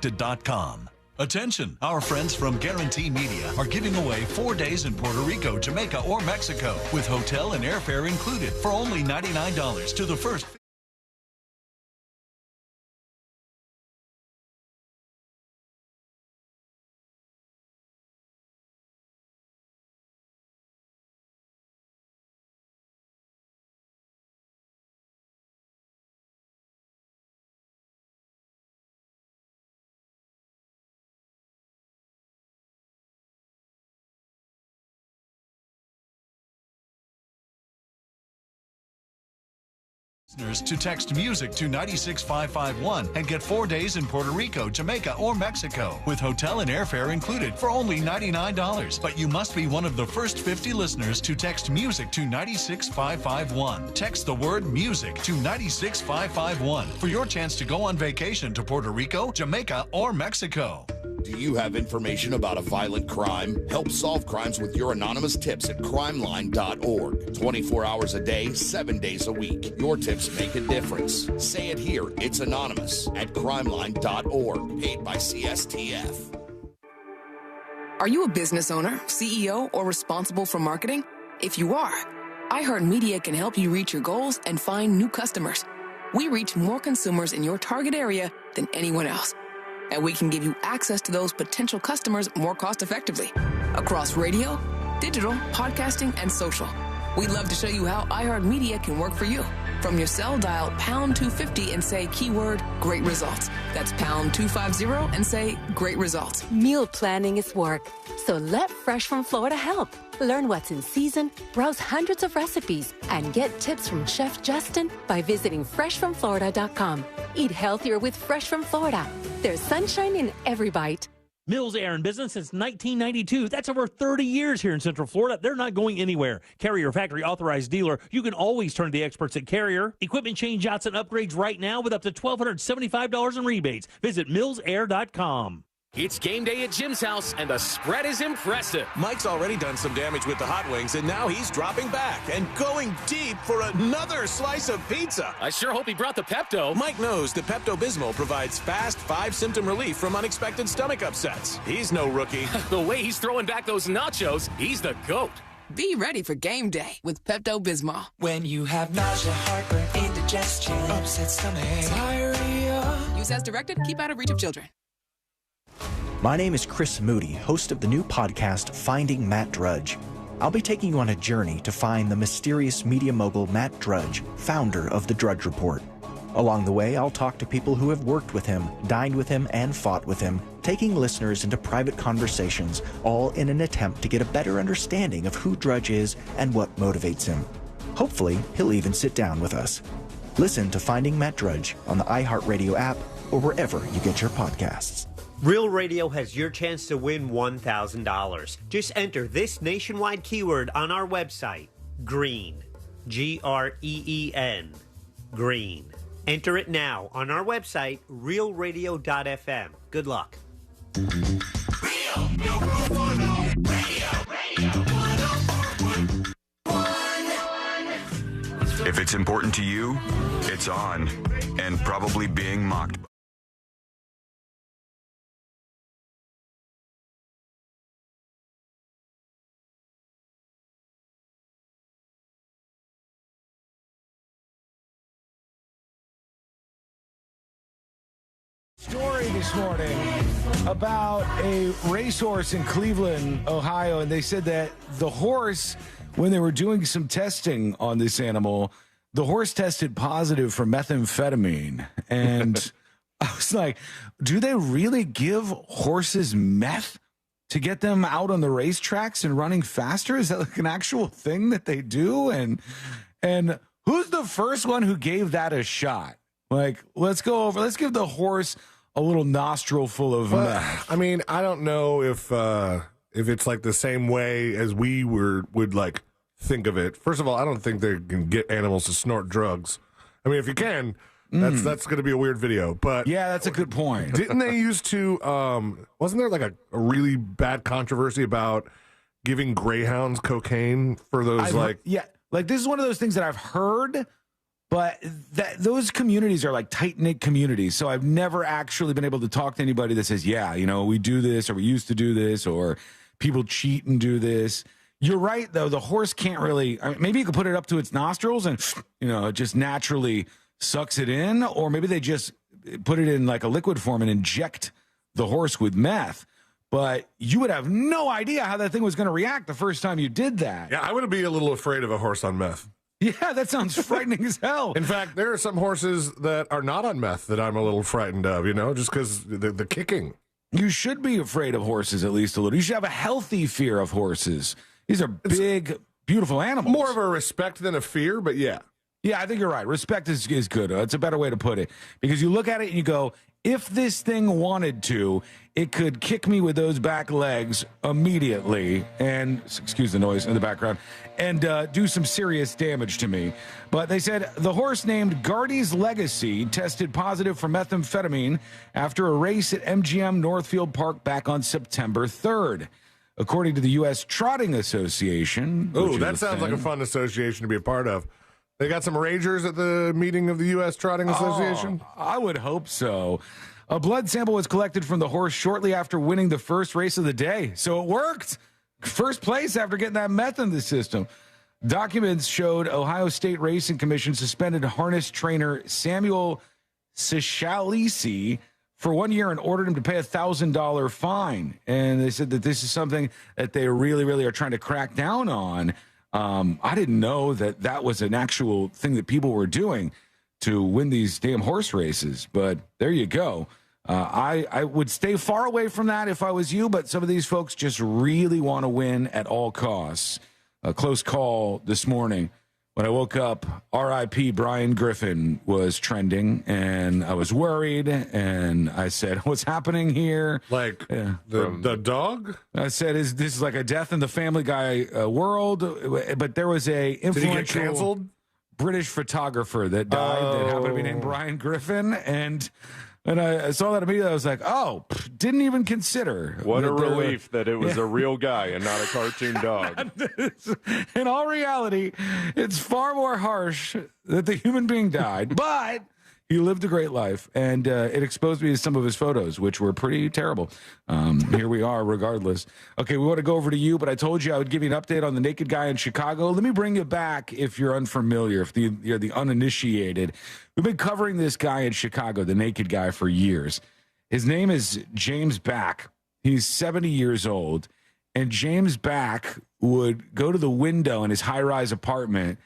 Attention, our friends from Guarantee Media are giving away 4 days in Puerto Rico, Jamaica, or Mexico with hotel and airfare included for only $99 to the first. Listeners to text music to 96551 and get 4 days in Puerto Rico, Jamaica, or Mexico with hotel and airfare included for only $99. But you must be one of the first 50 listeners to text music to 96551. Text the word music to 96551 for your chance to go on vacation to Puerto Rico, Jamaica, or Mexico. Do you have information about a violent crime? Help solve crimes with your anonymous tips at crimeline.org. 24 hours a day, 7 days a week. Your tips make a difference. Say it here. It's anonymous at crimeline.org. Paid by CSTF. Are you a business owner, CEO, or responsible for marketing? If you are, iHeartMedia can help you reach your goals and find new customers. We reach more consumers in your target area than anyone else. And we can give you access to those potential customers more cost-effectively across radio, digital, podcasting, and social. We'd love to show you how iHeartMedia can work for you. From your cell, dial pound 250 and say keyword great results. That's pound 250 and say great results. Meal planning is work, so let Fresh from Florida help. Learn what's in season, browse hundreds of recipes, and get tips from Chef Justin by visiting freshfromflorida.com. Eat healthier with Fresh from Florida. There's sunshine in every bite. Mills Air in business since 1992. That's over 30 years here in Central Florida. They're not going anywhere. Carrier factory authorized dealer. You can always turn to the experts at Carrier. Equipment change-outs and upgrades right now with up to $1,275 in rebates. Visit millsair.com. It's game day at Jim's house, and the spread is impressive. Mike's already done some damage with the hot wings, and now he's dropping back and going deep for another slice of pizza. I sure hope he brought the Pepto. Mike knows that Pepto-Bismol provides fast 5-symptom relief from unexpected stomach upsets. He's no rookie. The way he's throwing back those nachos, he's the GOAT. Be ready for game day with Pepto-Bismol. When you have nausea, heartburn, indigestion, upset stomach, diarrhea. Use as directed. Keep out of reach of children. My name is Chris Moody, host of the new podcast, Finding Matt Drudge. I'll be taking you on a journey to find the mysterious media mogul Matt Drudge, founder of The Drudge Report. Along the way, I'll talk to people who have worked with him, dined with him, and fought with him, taking listeners into private conversations, all in an attempt to get a better understanding of who Drudge is and what motivates him. Hopefully, he'll even sit down with us. Listen to Finding Matt Drudge on the iHeartRadio app or wherever you get your podcasts. Real Radio has your chance to win $1,000. Just enter this nationwide keyword on our website, GREEN, Green. Green. Enter it now on our website, realradio.fm. Good luck. If it's important to you, it's on and probably being mocked. Story this morning about a racehorse in Cleveland, Ohio, and they said that the horse, when they were doing some testing on this animal, the horse tested positive for methamphetamine. And I was like, do they really give horses meth to get them out on the racetracks and running faster? Is that like an actual thing that they do? And who's the first one who gave that a shot? Like, let's give the horse a little nostril full of meth. I mean, I don't know if it's like the same way as we would like think of it. First of all, I don't think they can get animals to snort drugs. I mean, if you can, that's going to be a weird video. But yeah, that's a good point. Didn't they used to? Wasn't there like a really bad controversy about giving greyhounds cocaine for those like this is one of those things that I've heard. But those communities are like tight-knit communities, so I've never actually been able to talk to anybody that says, yeah, you know, we do this, or we used to do this, or people cheat and do this. You're right, though. The horse can't really, I mean, maybe you could put it up to its nostrils and, you know, it just naturally sucks it in, or maybe they just put it in like a liquid form and inject the horse with meth. But you would have no idea how that thing was going to react the first time you did that. Yeah, I would be a little afraid of a horse on meth. Yeah, that sounds frightening as hell. In fact, there are some horses that are not on meth that I'm a little frightened of, you know, just because the kicking. You should be afraid of horses at least a little. You should have a healthy fear of horses. These are big, beautiful animals. More of a respect than a fear, but yeah. Yeah, I think you're right. Respect is good. It's a better way to put it. Because you look at it and you go, if this thing wanted to, it could kick me with those back legs immediately and, excuse the noise in the background, and do some serious damage to me. But they said the horse named Gardy's Legacy tested positive for methamphetamine after a race at MGM Northfield Park back on September 3rd. According to the U.S. Trotting Association. Oh, that sounds like a fun association to be a part of. They got some ragers at the meeting of the U.S. Trotting Association? I would hope so. A blood sample was collected from the horse shortly after winning the first race of the day. So it worked. First place after getting that meth in the system. Documents showed Ohio State Racing Commission suspended harness trainer Samuel Sichalisi for 1 year and ordered him to pay a $1,000 fine. And they said that this is something that they really, really are trying to crack down on. I didn't know that was an actual thing that people were doing to win these damn horse races, but there you go. I would stay far away from that if I was you, but some of these folks just really want to win at all costs. A close call this morning. When I woke up, R.I.P. Brian Griffin was trending, and I was worried, and I said, what's happening here? Like the dog? I said, this is like a death in the Family Guy world? But there was a influential Did he get canceled? British photographer that died that happened to be named Brian Griffin, and I saw that immediately. I was like, didn't even consider. What a relief that it was a real guy and not a cartoon dog. In all reality, it's far more harsh that the human being died, but he lived a great life, and it exposed me to some of his photos, which were pretty terrible. Here we are, regardless. Okay, we want to go over to you, but I told you I would give you an update on the naked guy in Chicago. Let me bring you back if you're unfamiliar, if you're the uninitiated. We've been covering this guy in Chicago, the naked guy, for years. His name is James Back. He's 70 years old, and James Back would go to the window in his high-rise apartment,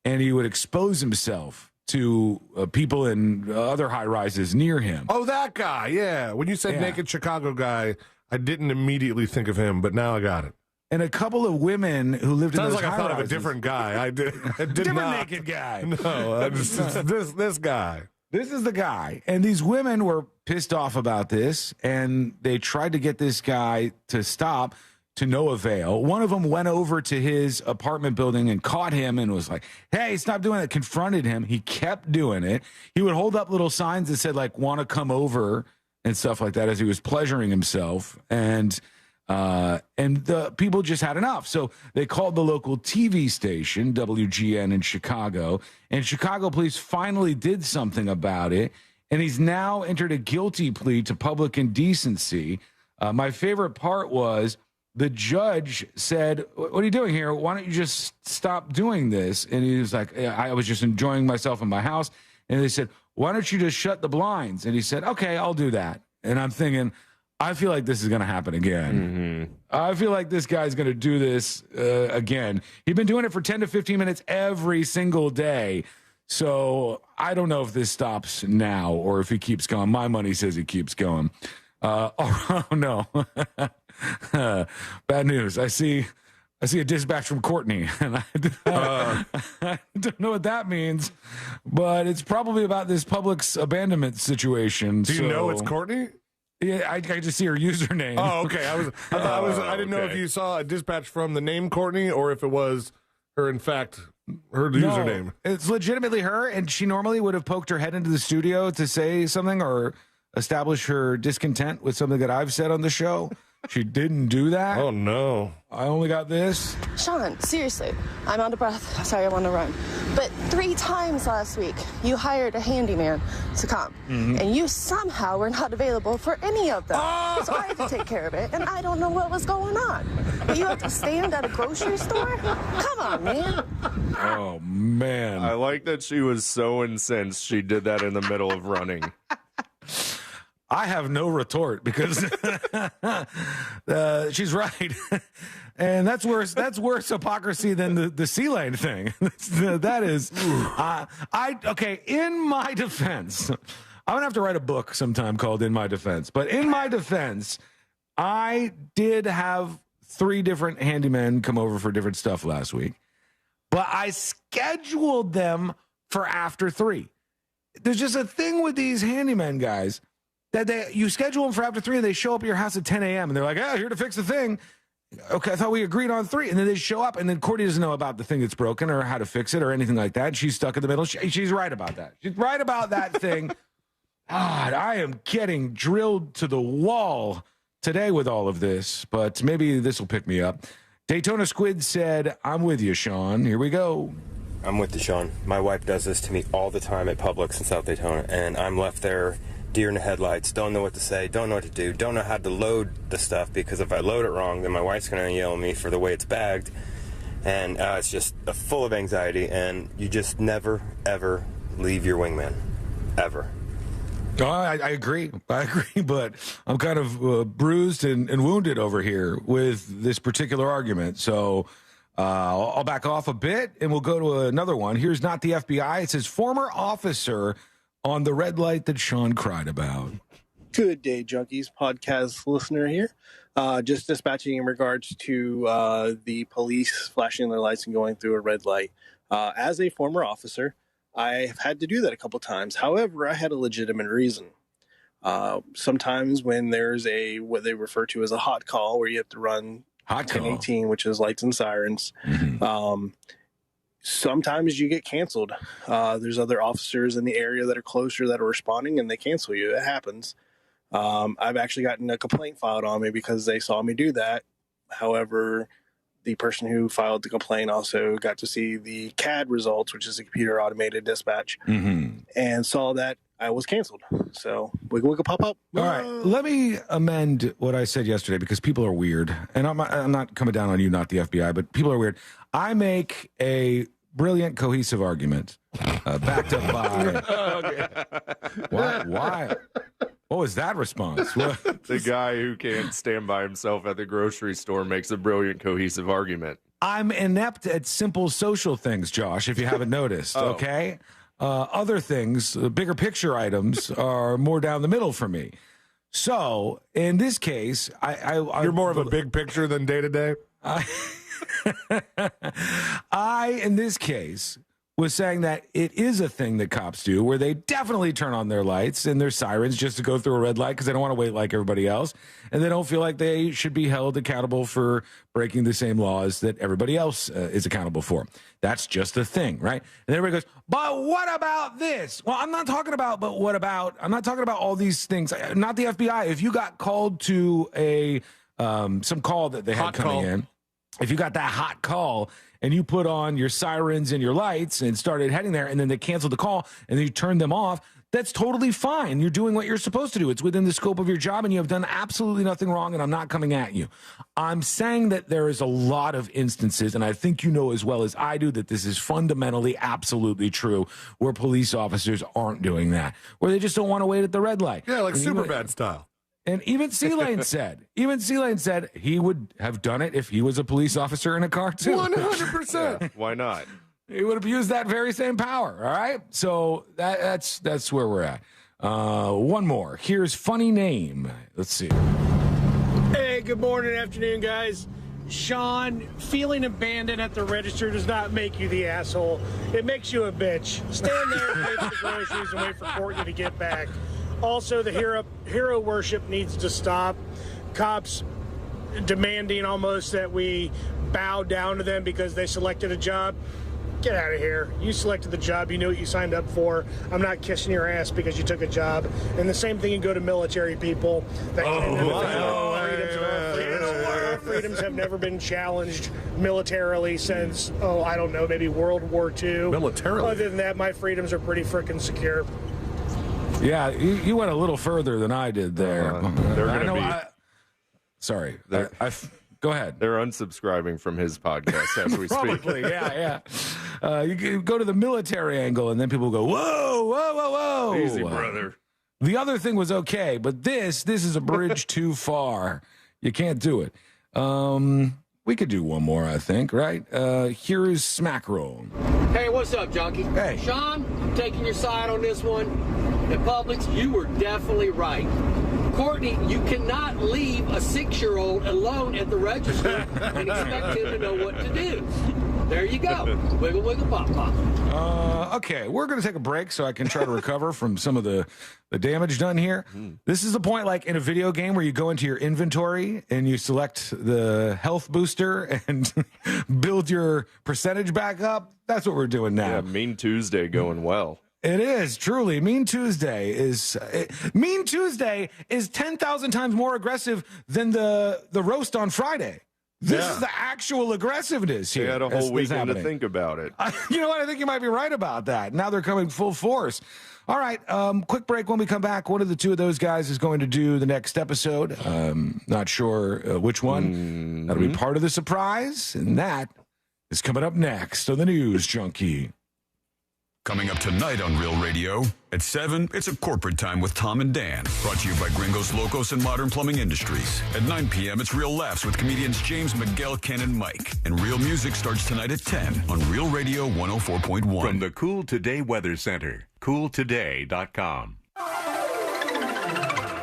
and he would expose himself to people in other high-rises near him. Oh, that guy, yeah. When you said naked Chicago guy, I didn't immediately think of him, but now I got it. And a couple of women who lived in those high-rises. Sounds like I thought of a different guy. I did different not. Naked guy. No, this guy. This is the guy. And these women were pissed off about this, and they tried to get this guy to stop. to no avail. One of them went over to his apartment building and caught him and was like, hey, stop doing it, confronted him. He kept doing it. He would hold up little signs that said, like, want to come over and stuff like that as he was pleasuring himself. And the people just had enough. So they called the local TV station, WGN in Chicago, and Chicago police finally did something about it. And he's now entered a guilty plea to public indecency. My favorite part was the judge said, what are you doing here? Why don't you just stop doing this? And he was like, I was just enjoying myself in my house. And they said, why don't you just shut the blinds? And he said, okay, I'll do that. And I'm thinking, I feel like this is going to happen again. I feel like this guy's going to do this again. He's been doing it for 10 to 15 minutes every single day. So I don't know if this stops now or if he keeps going. My money says he keeps going. Oh, no. Bad news. I see a dispatch from Courtney, and I don't know what that means, but it's probably about this Publix abandonment situation. Do you know it's Courtney? Yeah, I just see her username. Oh, okay. I didn't know if you saw a dispatch from the name Courtney or if it was her, in fact, her username. It's legitimately her, and she normally would have poked her head into the studio to say something or establish her discontent with something that I've said on the show. She didn't do that. Oh, no. I only got this. Sean, seriously, I'm out of breath. Sorry, I want to run. But 3 times last week, you hired a handyman to come, and you somehow were not available for any of them. So I had to take care of it, and I don't know what was going on. But you have to stand at a grocery store? Come on, man. Oh, man. I like that she was so incensed she did that in the middle of running. I have no retort because she's right. And that's worse hypocrisy than the sea lane thing. That is, okay, in my defense, I'm going to have to write a book sometime called In My Defense. But in my defense, I did have 3 different handymen come over for different stuff last week. But I scheduled them for after 3. There's just a thing with these handyman guys that you schedule them for after 3 and they show up at your house at 10 a.m. and they're like, here to fix the thing. Okay, I thought we agreed on 3. And then they show up and then Courtney doesn't know about the thing that's broken or how to fix it or anything like that. She's stuck in the middle. She's right about that. She's right about that thing. God, I am getting drilled to the wall today with all of this, but maybe this will pick me up. Daytona Squid said, I'm with you, Sean. Here we go. I'm with you, Sean. My wife does this to me all the time at Publix in South Daytona, and I'm left there deer in the headlights, don't know what to say, don't know what to do, don't know how to load the stuff, because if I load it wrong, then my wife's going to yell at me for the way it's bagged, and it's just full of anxiety, and you just never, ever leave your wingman, ever. Oh, I agree, but I'm kind of bruised and wounded over here with this particular argument, so I'll back off a bit, and we'll go to another one. Here's not the FBI. It says former officer on the red light that Sean cried about. Good day, Junkies podcast listener here. Just dispatching in regards to the police flashing their lights and going through a red light. As a former officer, I have had to do that a couple times. However, I had a legitimate reason. Sometimes when there's what they refer to as a hot call, where you have to run 1018, which is lights and sirens, sometimes you get canceled. There's other officers in the area that are closer that are responding, and they cancel you. It happens. I've actually gotten a complaint filed on me because they saw me do that. However, the person who filed the complaint also got to see the CAD results, which is a computer automated dispatch, and saw that I was canceled. So wiggle, wiggle, pop up. All right, let me amend what I said yesterday because people are weird, and I'm not coming down on you, not the FBI, but people are weird. I make a brilliant, cohesive argument backed up by why? What was that response? The guy who can't stand by himself at the grocery store makes a brilliant, cohesive argument. I'm inept at simple social things, Josh, if you haven't noticed, okay? Other things, bigger picture items, are more down the middle for me. So, in this case, You're more of a big picture than day-to-day? I, in this case, was saying that it is a thing that cops do where they definitely turn on their lights and their sirens just to go through a red light because they don't want to wait like everybody else. And they don't feel like they should be held accountable for breaking the same laws that everybody else is accountable for. That's just a thing, right? And everybody goes, but what about this? Well, I'm not talking about, but what about, I'm not talking about all these things. Not the FBI. If you got called to a, some call that they had coming in, if you got that hot call and you put on your sirens and your lights and started heading there and then they canceled the call and then you turned them off, that's totally fine. You're doing what you're supposed to do. It's within the scope of your job and you have done absolutely nothing wrong, and I'm not coming at you. I'm saying that there is a lot of instances, and I think you know as well as I do that this is fundamentally absolutely true, where police officers aren't doing that, where they just don't want to wait at the red light. Yeah, like Superbad style. And even C-Lane said he would have done it if he was a police officer in a car too. 100%. Yeah, why not? He would have used that very same power. All right. So that's where we're at. One more. Here's funny name. Let's see. Hey, good morning, afternoon, guys. Sean, feeling abandoned at the register does not make you the asshole. It makes you a bitch. Stand there and wait for the groceries and wait for Courtney to get back. Also, the hero worship needs to stop. Cops demanding almost that we bow down to them because they selected a job. Get out of here. You selected the job. You knew what you signed up for. I'm not kissing your ass because you took a job. And the same thing can go to military people. Our freedoms have never been challenged militarily since, I don't know, maybe World War II. Militarily? Other than that, my freedoms are pretty freaking secure. Yeah, you went a little further than I did there. They're going to be... Sorry. Go ahead. They're unsubscribing from his podcast as we speak. Probably, yeah. You can go to the military angle, and then people go, whoa, whoa, whoa, whoa. Easy, brother. The other thing was okay, but this is a bridge too far. You can't do it. We could do one more, I think, right? Here is Smack Roll. Hey, what's up, junkie? Hey. Sean, I'm taking your side on this one. And Publix, you were definitely right. Courtney, you cannot leave a 6-year-old alone at the register and expect him to know what to do. There you go. Wiggle, wiggle, pop, pop. Okay, we're going to take a break so I can try to recover from some of the damage done here. This is the point, like in a video game, where you go into your inventory and you select the health booster and build your percentage back up. That's what we're doing now. Yeah, Mean Tuesday going well. It is, truly. Mean Tuesday is 10,000 times more aggressive than the roast on Friday. This is the actual aggressiveness here. They had a whole weekend to think about it. You know what? I think you might be right about that. Now they're coming full force. All right, quick break. When we come back, one of the two of those guys is going to do the next episode. Not sure which one. That'll be part of the surprise, and that is coming up next on the News Junkie. Coming up tonight on Real Radio at 7, it's a corporate time with Tom and Dan. Brought to you by Gringos Locos and Modern Plumbing Industries. At 9 p.m., it's Real Laughs with comedians James, Miguel, Ken, and Mike. And Real Music starts tonight at 10 on Real Radio 104.1. From the Cool Today Weather Center, cooltoday.com.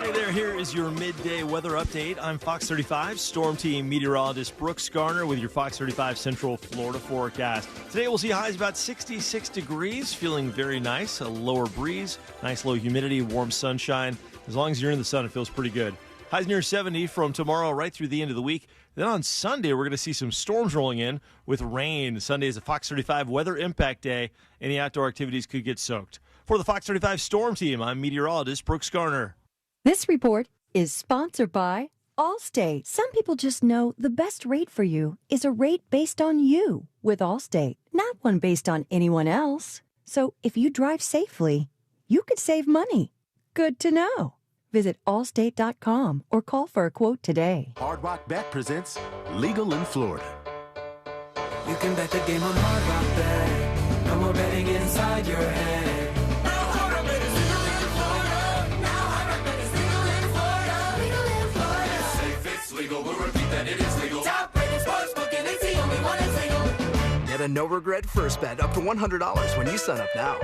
Hey there, here is your midday weather update. I'm Fox 35 Storm Team meteorologist Brooks Garner with your Fox 35 Central Florida forecast. Today we'll see highs about 66 degrees, feeling very nice, a lower breeze, nice low humidity, warm sunshine. As long as you're in the sun, it feels pretty good. Highs near 70 from tomorrow right through the end of the week. Then on Sunday, we're going to see some storms rolling in with rain. Sunday is a Fox 35 weather impact day. Any outdoor activities could get soaked. For the Fox 35 Storm Team, I'm meteorologist Brooks Garner. This report is sponsored by Allstate. Some people just know the best rate for you is a rate based on you with Allstate, not one based on anyone else. So if you drive safely, you could save money. Good to know. Visit allstate.com or call for a quote today. Hard Rock Bet presents Legal in Florida. You can bet the game on Hard Rock Bet. No more betting inside your head. Get a no-regret first bet up to $100 when you sign up now.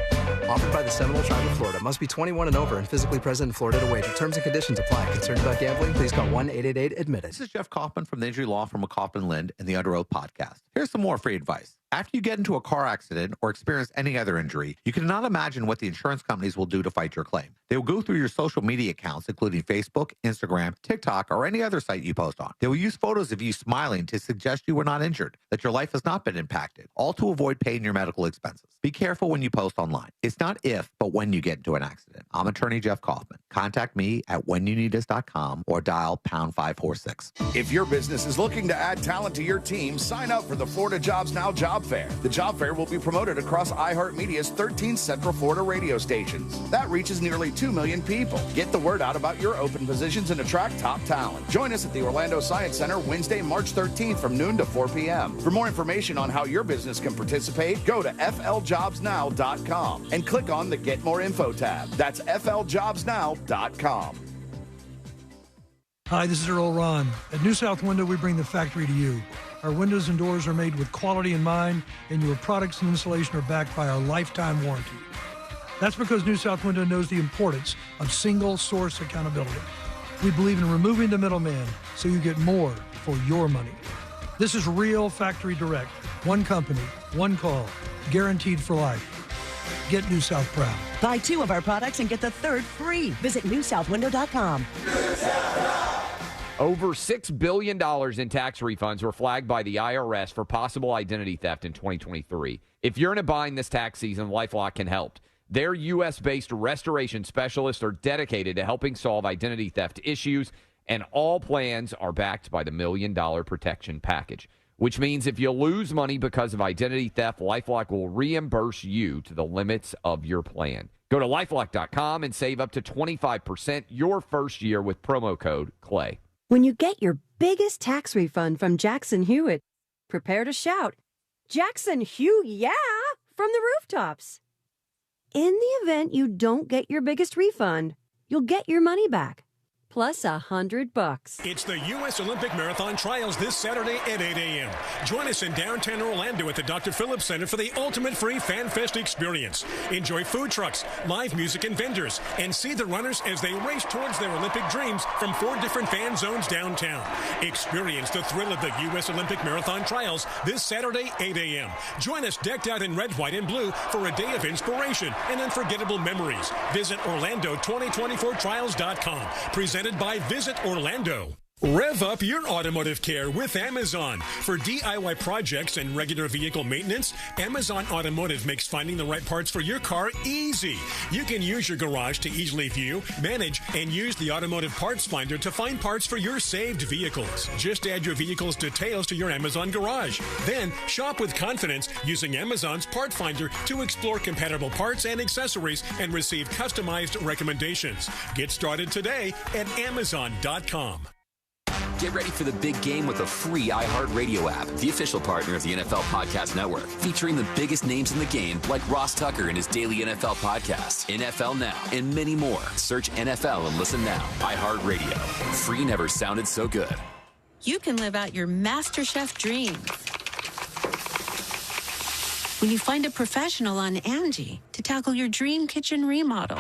Offered by the Seminole Tribe of Florida. Must be 21 and over and physically present in Florida to wager. Terms and conditions apply. Concerned about gambling? Please call 1-888-ADMIT-IT. This is Jeff Kaufman from the injury law firm of Kaufman Lind and the Under Oath podcast. Here's some more free advice. After you get into a car accident or experience any other injury, you cannot imagine what the insurance companies will do to fight your claim. They will go through your social media accounts, including Facebook, Instagram, TikTok, or any other site you post on. They will use photos of you smiling to suggest you were not injured, that your life has not been impacted, all to avoid paying your medical expenses. Be careful when you post online. It's not if, but when you get into an accident. I'm attorney Jeff Kaufman. Contact me at whenyouneedus.com or dial pound 546. If your business is looking to add talent to your team, sign up for the Florida Jobs Now Job Fair. The Job Fair will be promoted across iHeartMedia's 13 Central Florida radio stations. That reaches nearly 2 million people. Get the word out about your open positions and attract top talent. Join us at the Orlando Science Center Wednesday, March 13th from noon to 4 p.m. For more information on how your business can participate, go to fljobsnow.com and click on the Get More Info tab. That's fljobsnow.com. Hi, this is Earl Ron. At New South Window, we bring the factory to you. Our windows and doors are made with quality in mind, and your products and installation are backed by our lifetime warranty. That's because New South Window knows the importance of single source accountability. We believe in removing the middleman so you get more for your money. This is real factory direct. One company, one call, guaranteed for life. Get New South proud. Buy 2 of our products and get the 3rd free. Visit newsouthwindow.com. Over $6 billion in tax refunds were flagged by the IRS for possible identity theft in 2023. If you're in a bind this tax season, LifeLock can help. Their U.S.-based restoration specialists are dedicated to helping solve identity theft issues, and all plans are backed by the $1 Million Protection Package, which means if you lose money because of identity theft, LifeLock will reimburse you to the limits of your plan. Go to LifeLock.com and save up to 25% your first year with promo code CLAY. When you get your biggest tax refund from Jackson Hewitt, prepare to shout, "Jackson Hew, yeah!" from the rooftops. In the event you don't get your biggest refund, you'll get your money back, plus $100. It's the U.S. Olympic Marathon Trials this Saturday at 8 a.m. Join us in downtown Orlando at the Dr. Phillips Center for the ultimate free Fan Fest experience. Enjoy food trucks, live music and vendors, and see the runners as they race towards their Olympic dreams from 4 different fan zones downtown. Experience the thrill of the U.S. Olympic Marathon Trials this Saturday, 8 a.m. Join us decked out in red, white, and blue for a day of inspiration and unforgettable memories. Visit Orlando2024trials.com. Presented by Visit Orlando. Rev up your automotive care with Amazon. For DIY projects and regular vehicle maintenance, Amazon Automotive makes finding the right parts for your car easy. You can use your garage to easily view, manage, and use the automotive parts finder to find parts for your saved vehicles. Just add your vehicle's details to your Amazon garage. Then shop with confidence using Amazon's part finder to explore compatible parts and accessories and receive customized recommendations. Get started today at Amazon.com. Get ready for the big game with the free iHeartRadio app, the official partner of the NFL Podcast Network, featuring the biggest names in the game like Ross Tucker and his daily NFL podcast, NFL Now, and many more. Search NFL and listen now. iHeartRadio. Free never sounded so good. You can live out your MasterChef dreams when you find a professional on Angie to tackle your dream kitchen remodel.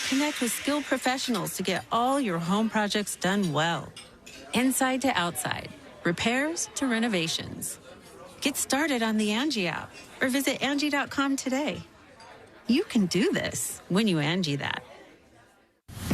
Connect with skilled professionals to get all your home projects done well. Inside to outside, repairs to renovations. Get started on the Angie app or visit Angie.com today. You can do this when you Angie that.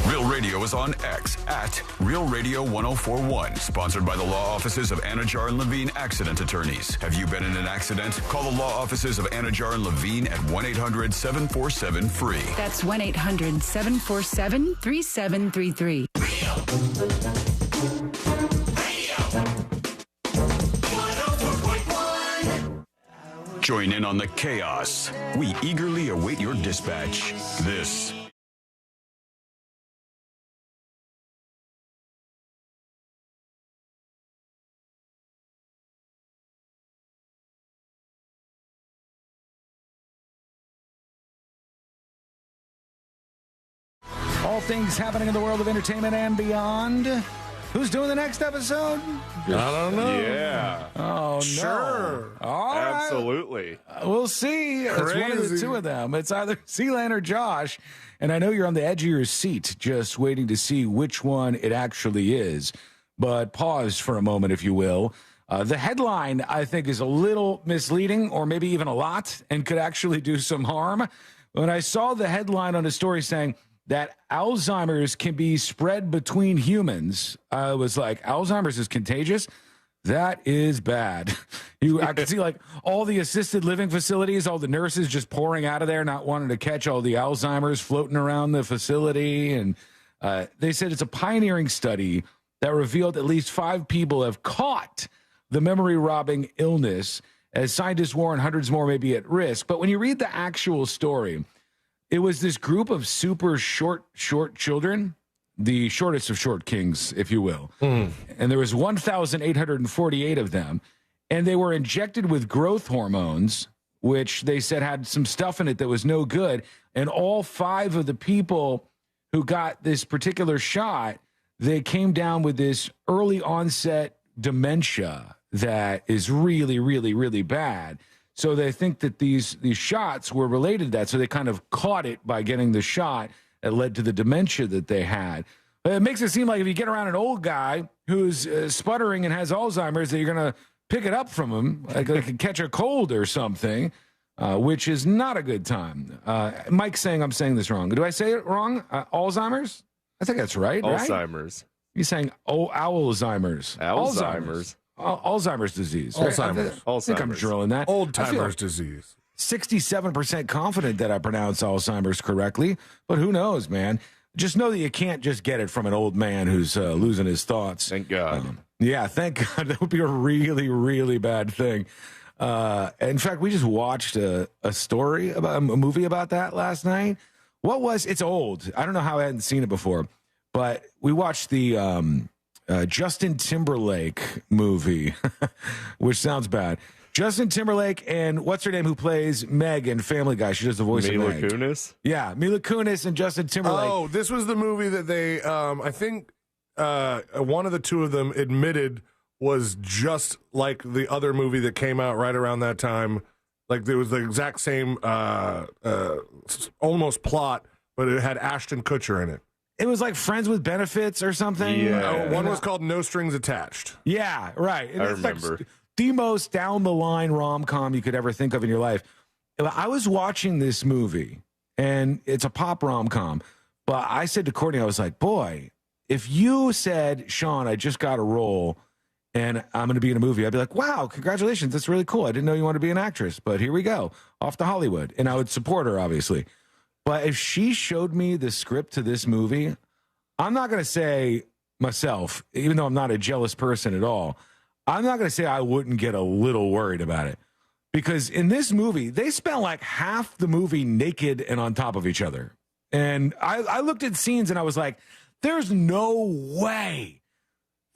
Real Radio is on X at Real Radio 1041. Sponsored by the law offices of Anajar and Levine Accident Attorneys. Have you been in an accident? Call the law offices of Anajar and Levine at 1-800-747-FREE. That's 1-800-747-3733. Join in on the chaos. We eagerly await your dispatch. This All things happening in the world of entertainment and beyond. Who's doing the next episode? I don't know. Yeah. Oh, no. Sure. All right. Absolutely. We'll see. It's one of the two of them. It's either Sealand or Josh. And I know you're on the edge of your seat just waiting to see which one it actually is. but pause for a moment, if you will. The headline, I think, is a little misleading, or maybe even a lot, and could actually do some harm. When I saw the headline on a story saying that Alzheimer's can be spread between humans, I was like, Alzheimer's is contagious? That is bad. I could see like all the assisted living facilities, all the nurses just pouring out of there, not wanting to catch all the Alzheimer's floating around the facility. And they said it's a pioneering study that revealed at least 5 people have caught the memory-robbing illness, as scientists warn hundreds more may be at risk. But when you read the actual story, it was this group of super short children, the shortest of short kings, if you will. And there was 1,848 of them, and they were injected with growth hormones, which they said had some stuff in it that was no good. And all 5 of the people who got this particular shot, they came down with this early onset dementia that is really, really, really bad. So they think that these shots were related to that. So they kind of caught it by getting the shot that led to the dementia that they had. But it makes it seem like if you get around an old guy who's sputtering and has Alzheimer's, that you're going to pick it up from him, like they could catch a cold or something, which is not a good time. Mike's saying I'm saying this wrong. Do I say it wrong? Alzheimer's? I think that's right. Alzheimer's. Right? He's saying Alzheimer's. Alzheimer's disease. Right? I think I'm drilling that. Old-timers disease. 67% confident that I pronounced Alzheimer's correctly, but who knows, man? Just know that you can't just get it from an old man who's losing his thoughts. Thank God. Yeah, thank God. That would be a really, really bad thing. In fact, we just watched a story about a movie about that last night. It's old. I don't know how I hadn't seen it before, but we watched the Justin Timberlake movie, which sounds bad. Justin Timberlake and what's her name who plays Meg in Family Guy? She does the voice of Meg. Mila Kunis? Yeah, Mila Kunis and Justin Timberlake. Oh, this was the movie that they, I think one of the two of them admitted was just like the other movie that came out right around that time. Like there was the exact same almost plot, but it had Ashton Kutcher in it. It was like Friends with Benefits or something. Yeah. One was called No Strings Attached. Yeah, right. I remember. Like the most down-the-line rom-com you could ever think of in your life. I was watching this movie, and it's a pop rom-com, but I said to Courtney, I was like, boy, if you said, Sean, I just got a role, and I'm going to be in a movie, I'd be like, wow, congratulations, that's really cool. I didn't know you wanted to be an actress, but here we go, off to Hollywood. And I would support her, obviously. But if she showed me the script to this movie, I'm not going to say myself, even though I'm not a jealous person at all, I'm not going to say I wouldn't get a little worried about it. Because in this movie, they spent like half the movie naked and on top of each other. And I looked at scenes and I was like, there's no way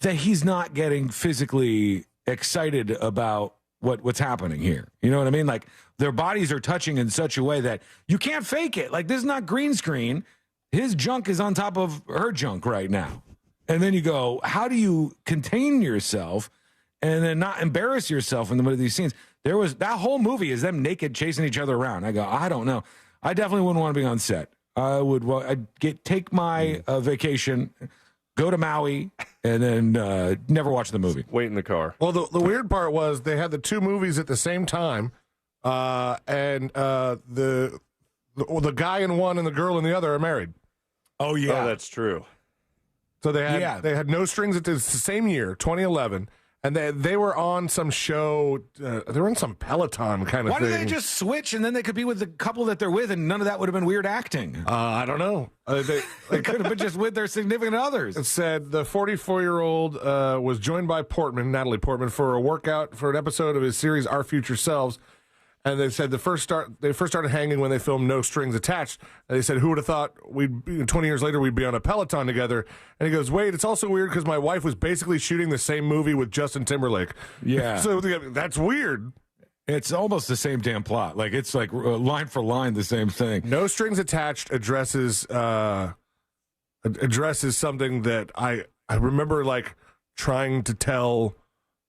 that he's not getting physically excited about what's happening here. You know what I mean? Like their bodies are touching in such a way that you can't fake it. Like this is not green screen. His junk is on top of her junk right now. And then you go, how do you contain yourself and then not embarrass yourself in the middle of these scenes? There was that whole movie is them naked chasing each other around. I go, I don't know. I definitely wouldn't want to be on set. I'd take my vacation, go to Maui, and then never watch the movie. Wait in the car. Well, the weird part was they had the two movies at the same time, and the guy in one and the girl in the other are married. Oh yeah, that's true. So they had No Strings. It's the same year, 2011. And they were on some show. They were on some Peloton kind of Why thing. Why did they just switch and then they could be with the couple that they're with and none of that would have been weird acting? I don't know. They could have been just with their significant others. It said the 44-year-old was joined by Natalie Portman, for a workout for an episode of his series Our Future Selves. And they said they first started hanging when they filmed No Strings Attached. And they said, who would have thought 20 years later we'd be on a Peloton together? And he goes, wait, it's also weird because my wife was basically shooting the same movie with Justin Timberlake. Yeah. So that's weird. It's almost the same damn plot. Like it's like line for line the same thing. No Strings Attached addresses something that I remember like trying to tell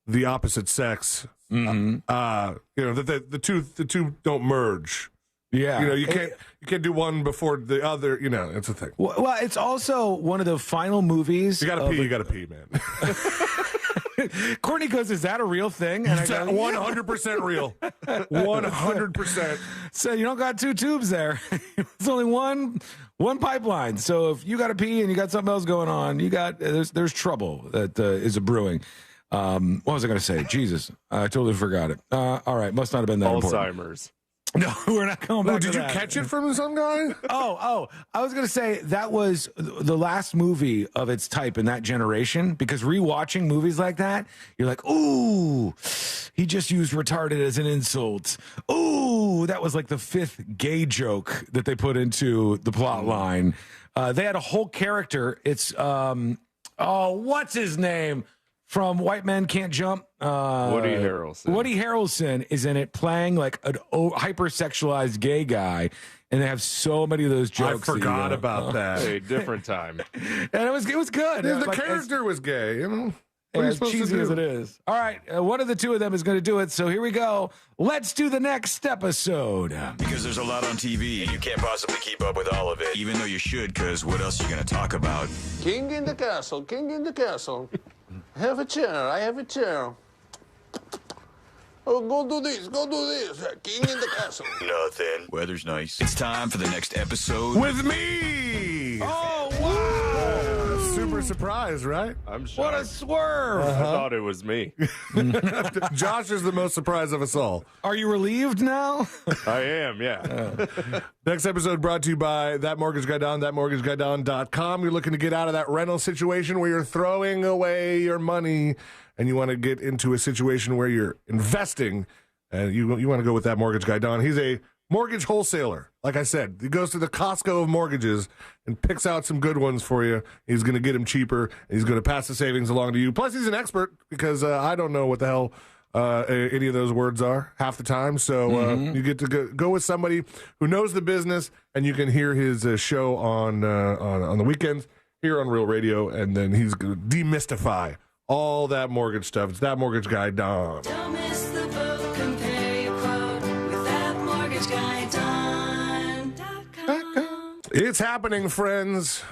the opposite sex. Mm-hmm. That the two don't merge. Yeah. You can't do one before the other. It's a thing. Well, it's also one of the final movies. You gotta pee, man. Courtney goes, "Is that a real thing?" And I go, 100% real. 100%. So you don't got two tubes there. It's only one pipeline. So if you got to pee and you got something else going on, there's trouble that is a brewing. What was I going to say? Jesus, I totally forgot it. All right, must not have been that important. Alzheimer's. No, we're not going back to did you that. catch it from some guy? Oh, I was going to say that was the last movie of its type in that generation, because rewatching movies like that, you're like, ooh, he just used retarded as an insult. Ooh, that was like the 5th gay joke that they put into the plot line. They had a whole character. It's, what's his name? From White Men Can't Jump. Woody Harrelson. Woody Harrelson is in it playing like a hypersexualized gay guy. And they have so many of those jokes. I forgot about that. Hey, different time. And it was good. Yeah, the Like, character was gay, What are you as supposed cheesy to do? as it is. All right, one of the two of them is going to do it. So here we go. Let's do the next episode. Because there's a lot on TV, and you can't possibly keep up with all of it, even though you should, because what else are you going to talk about? King in the castle, king in the castle. Have a chair, I have a chair. Oh, go do this, king in the castle. Nothing. Weather's nice. It's time for the next episode. With me! Oh, wow! Super surprised, right? I'm shocked. What a swerve! I thought it was me. Josh is the most surprised of us all. Are you relieved now? I am, yeah. Next episode brought to you by That Mortgage Guy Don, thatmortgageguydon.com. You're looking to get out of that rental situation where you're throwing away your money, and you want to get into a situation where you're investing, and you want to go with That Mortgage Guy Don. He's a mortgage wholesaler. Like I said, he goes to the Costco of mortgages and picks out some good ones for you. He's going to get them cheaper, and he's going to pass the savings along to you. Plus, he's an expert, because I don't know what the hell any of those words are half the time. So you get to go with somebody who knows the business, and you can hear his show on the weekends here on Real Radio, and then he's going to demystify all that mortgage stuff. It's That Mortgage Guy Don. Don't miss the boat, compare your quote with thatmortgageguydon.com. It's happening, friends.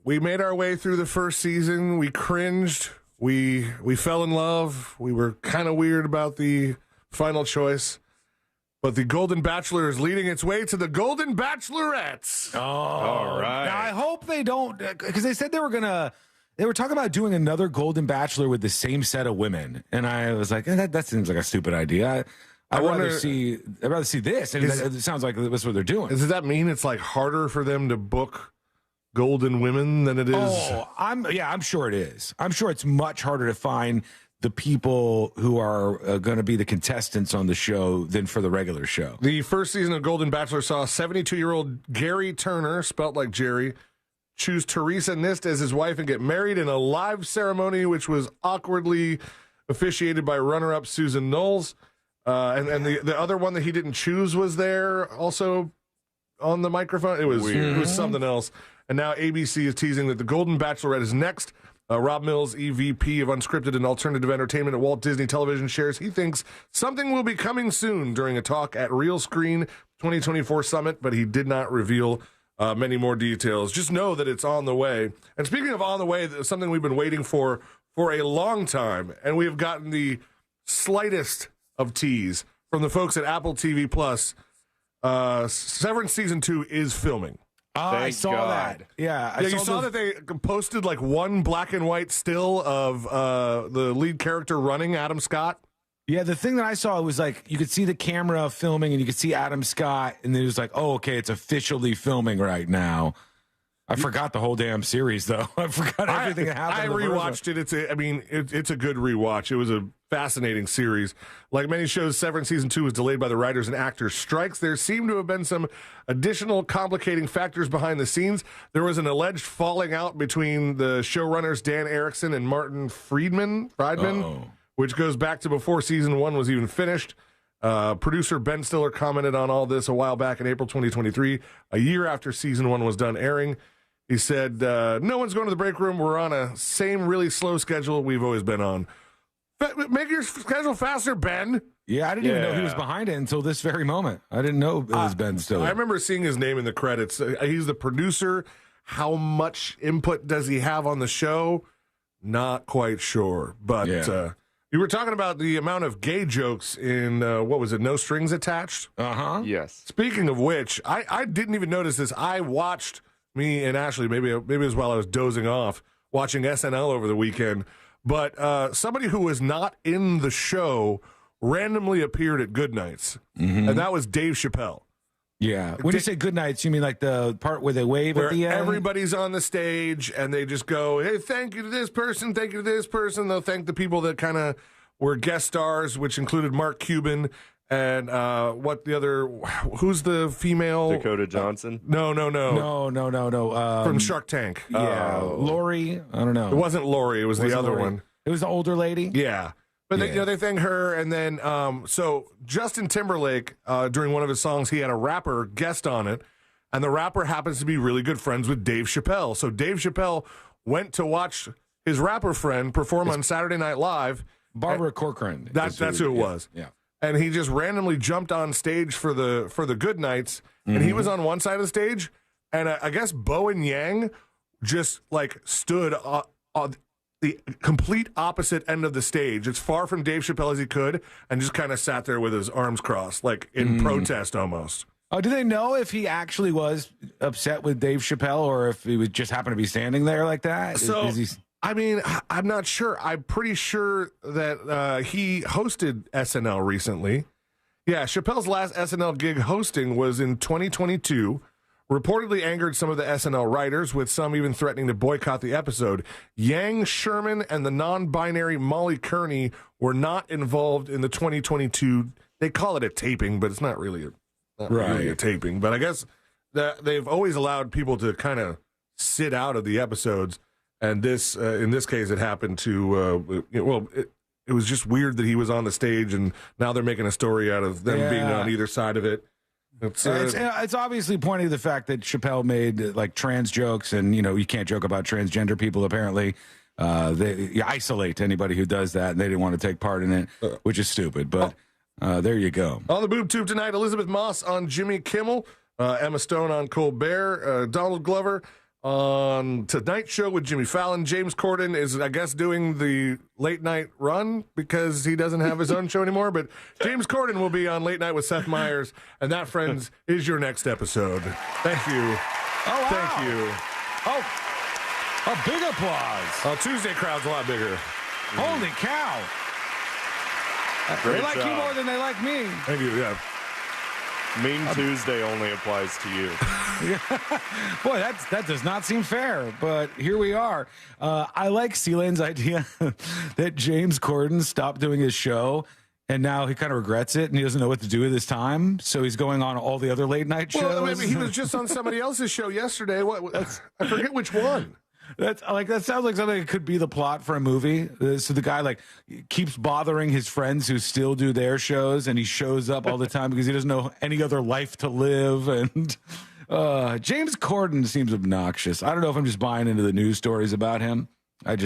We made our way through the first season. We cringed. We fell in love. We were kind of weird about the final choice. But the Golden Bachelor is leading its way to the Golden Bachelorettes. Oh, all right. Now, I hope they don't, because they said they were talking about doing another Golden Bachelor with the same set of women. And I was like, that seems like a stupid idea. I'd rather see this. And it sounds like that's what they're doing. Does that mean it's like harder for them to book golden women than it is? Oh, I'm sure it is. I'm sure it's much harder to find the people who are going to be the contestants on the show than for the regular show. The first season of Golden Bachelor saw 72-year-old Gary Turner, spelt like Jerry, choose Teresa Nist as his wife and get married in a live ceremony, which was awkwardly officiated by runner-up Susan Knowles. And the other one that he didn't choose was there also on the microphone. It was something else. And now ABC is teasing that the Golden Bachelorette is next. Rob Mills, EVP of Unscripted and Alternative Entertainment at Walt Disney Television, shares he thinks something will be coming soon during a talk at Real Screen 2024 Summit, but he did not reveal many more details. Just know that it's on the way. And speaking of on the way, something we've been waiting for a long time, and we have gotten the slightest of tease from the folks at Apple TV Plus. Severance Season 2 is filming. I saw that. Yeah, you saw that they posted like one black and white still of the lead character running, Adam Scott. Yeah, the thing that I saw was like you could see the camera filming and you could see Adam Scott, and then it was like, oh, okay, it's officially filming right now. I forgot the whole damn series, though. I forgot everything that happened. I rewatched it. It's a good rewatch. It was a fascinating series. Like many shows, Severance Season 2 was delayed by the writers and actors' strikes. There seem to have been some additional complicating factors behind the scenes. There was an alleged falling out between the showrunners Dan Erickson and Martin Friedman, which goes back to before Season 1 was even finished. Producer Ben Stiller commented on all this a while back in April 2023, a year after Season 1 was done airing. He said, no one's going to the break room. We're on a same really slow schedule we've always been on. Make your schedule faster, Ben. Yeah, I didn't even know he was behind it until this very moment. I didn't know it was Ben Stiller. I remember seeing his name in the credits. He's the producer. How much input does he have on the show? Not quite sure. But you were talking about the amount of gay jokes in, what was it, No Strings Attached? Uh-huh. Yes. Speaking of which, I didn't even notice this. I watched, me and Ashley, maybe it was while I was dozing off, watching SNL over the weekend. But somebody who was not in the show randomly appeared at Goodnights. And that was Dave Chappelle. Yeah. When you say good nights, you mean like the part where they wave at the end? Everybody's on the stage and they just go, hey, thank you to this person, thank you to this person. They'll thank the people that kind of were guest stars, which included Mark Cuban and who's the female? Dakota Johnson? No. From Shark Tank. Yeah. Lori? I don't know. It wasn't Lori, it was the other one. It was the older lady? Yeah. But they thank her, and then so Justin Timberlake, during one of his songs, he had a rapper guest on it, and the rapper happens to be really good friends with Dave Chappelle. So Dave Chappelle went to watch his rapper friend perform on Saturday Night Live. Barbara Corcoran. That's who it was. Yeah. And he just randomly jumped on stage for the Good Nights, and he was on one side of the stage, and I guess Bowen Yang just like stood on the complete opposite end of the stage, as far from Dave Chappelle as he could, and just kind of sat there with his arms crossed, like in protest almost. Oh, do they know if he actually was upset with Dave Chappelle or if he was just happened to be standing there like that? So, I mean, I'm not sure. I'm pretty sure that he hosted SNL recently. Yeah, Chappelle's last SNL gig hosting was in 2022. Reportedly angered some of the SNL writers, with some even threatening to boycott the episode. Yang Sherman and the non-binary Molly Kearney were not involved in the 2022. They call it a taping, but it's not really a taping. But I guess that they've always allowed people to kind of sit out of the episodes, and this in this case, it happened to. It was just weird that he was on the stage, and now they're making a story out of them being on either side of it. It's obviously pointing to the fact that Chappelle made like trans jokes, and you can't joke about transgender people. Apparently, you isolate anybody who does that, and they didn't want to take part in it, which is stupid. But there you go. On the boob tube tonight, Elizabeth Moss on Jimmy Kimmel, Emma Stone on Colbert, Donald Glover on Tonight Show with Jimmy Fallon. James Corden is, I guess, doing the late night run because he doesn't have his own show anymore. But James Corden will be on Late Night with Seth Meyers. And that, friends, is your next episode. Thank you. Oh, wow. Thank you. Oh, a big applause. Tuesday crowd's a lot bigger. Holy cow. They like you more than they like me. Thank you, yeah. Mean Tuesday only applies to you. Boy, that does not seem fair, but here we are. I like Sealand's idea that James Corden stopped doing his show, and now he kind of regrets it, and he doesn't know what to do with his time, so he's going on all the other late night shows. Well, he was just on somebody else's show yesterday. I forget which one. That sounds like something that could be the plot for a movie. So the guy keeps bothering his friends who still do their shows, and he shows up all the time because he doesn't know any other life to live. And James Corden seems obnoxious. I don't know if I'm just buying into the news stories about him. I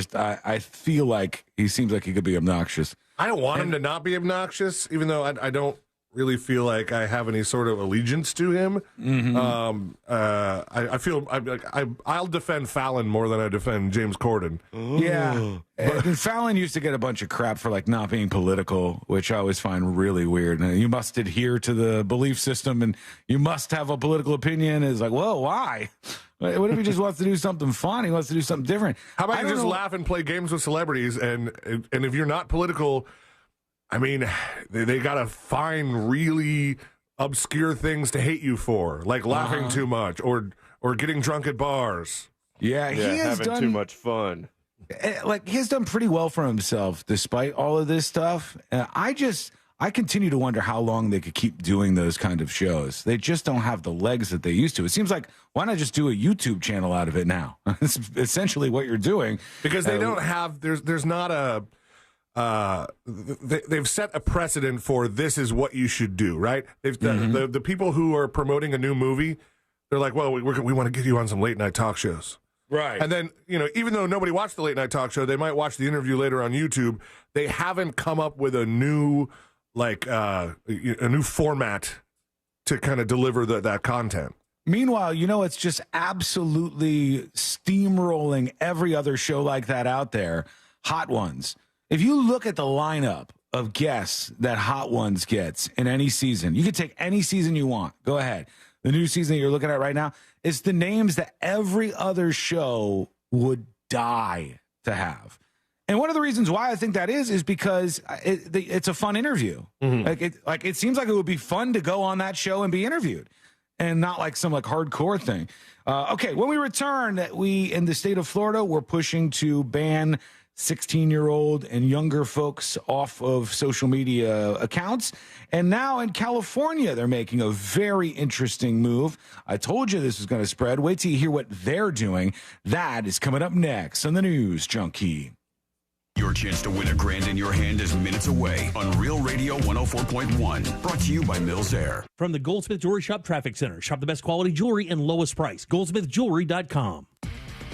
feel like he seems like he could be obnoxious. I don't want him to not be obnoxious, even though I don't really feel like I have any sort of allegiance to him. I feel I'll defend Fallon more than I defend James Corden. Yeah, and Fallon used to get a bunch of crap for not being political, which I always find really weird. You must adhere to the belief system, and you must have a political opinion. It's like, well, why? What if he just wants to do something fun? He wants to do something different. How about you just laugh and play games with celebrities, and if you're not political, I mean, they got to find really obscure things to hate you for, like laughing too much or getting drunk at bars. Yeah, he has having too much fun. He has done pretty well for himself despite all of this stuff. I continue to wonder how long they could keep doing those kind of shows. They just don't have the legs that they used to. It seems like, why not just do a YouTube channel out of it now? It's essentially what you're doing. Because they don't have, there's not a, they've set a precedent for this is what you should do, right? The people who are promoting a new movie, they're like, well, we want to get you on some late night talk shows. Right. And then, even though nobody watched the late night talk show, they might watch the interview later on YouTube. They haven't come up with a new like a new format to kind of deliver that content. Meanwhile, it's just absolutely steamrolling every other show like that out there. Hot Ones. If you look at the lineup of guests that Hot Ones gets in any season, you can take any season you want. Go ahead. The new season that you're looking at right now, it's the names that every other show would die to have. And one of the reasons why I think that is because it's a fun interview. Mm-hmm. It seems like it would be fun to go on that show and be interviewed, and not like some hardcore thing. Okay, when we return, we in the state of Florida, we're pushing to ban 16-year-old and younger folks off of social media accounts. And now in California, they're making a very interesting move. I told you this was going to spread. Wait till you hear what they're doing. That is coming up next on the News Junkie. Your chance to win $1,000 in your hand is minutes away on Real Radio 104.1. Brought to you by Mills Air. From the Goldsmith Jewelry Shop Traffic Center. Shop the best quality jewelry and lowest price. GoldsmithJewelry.com.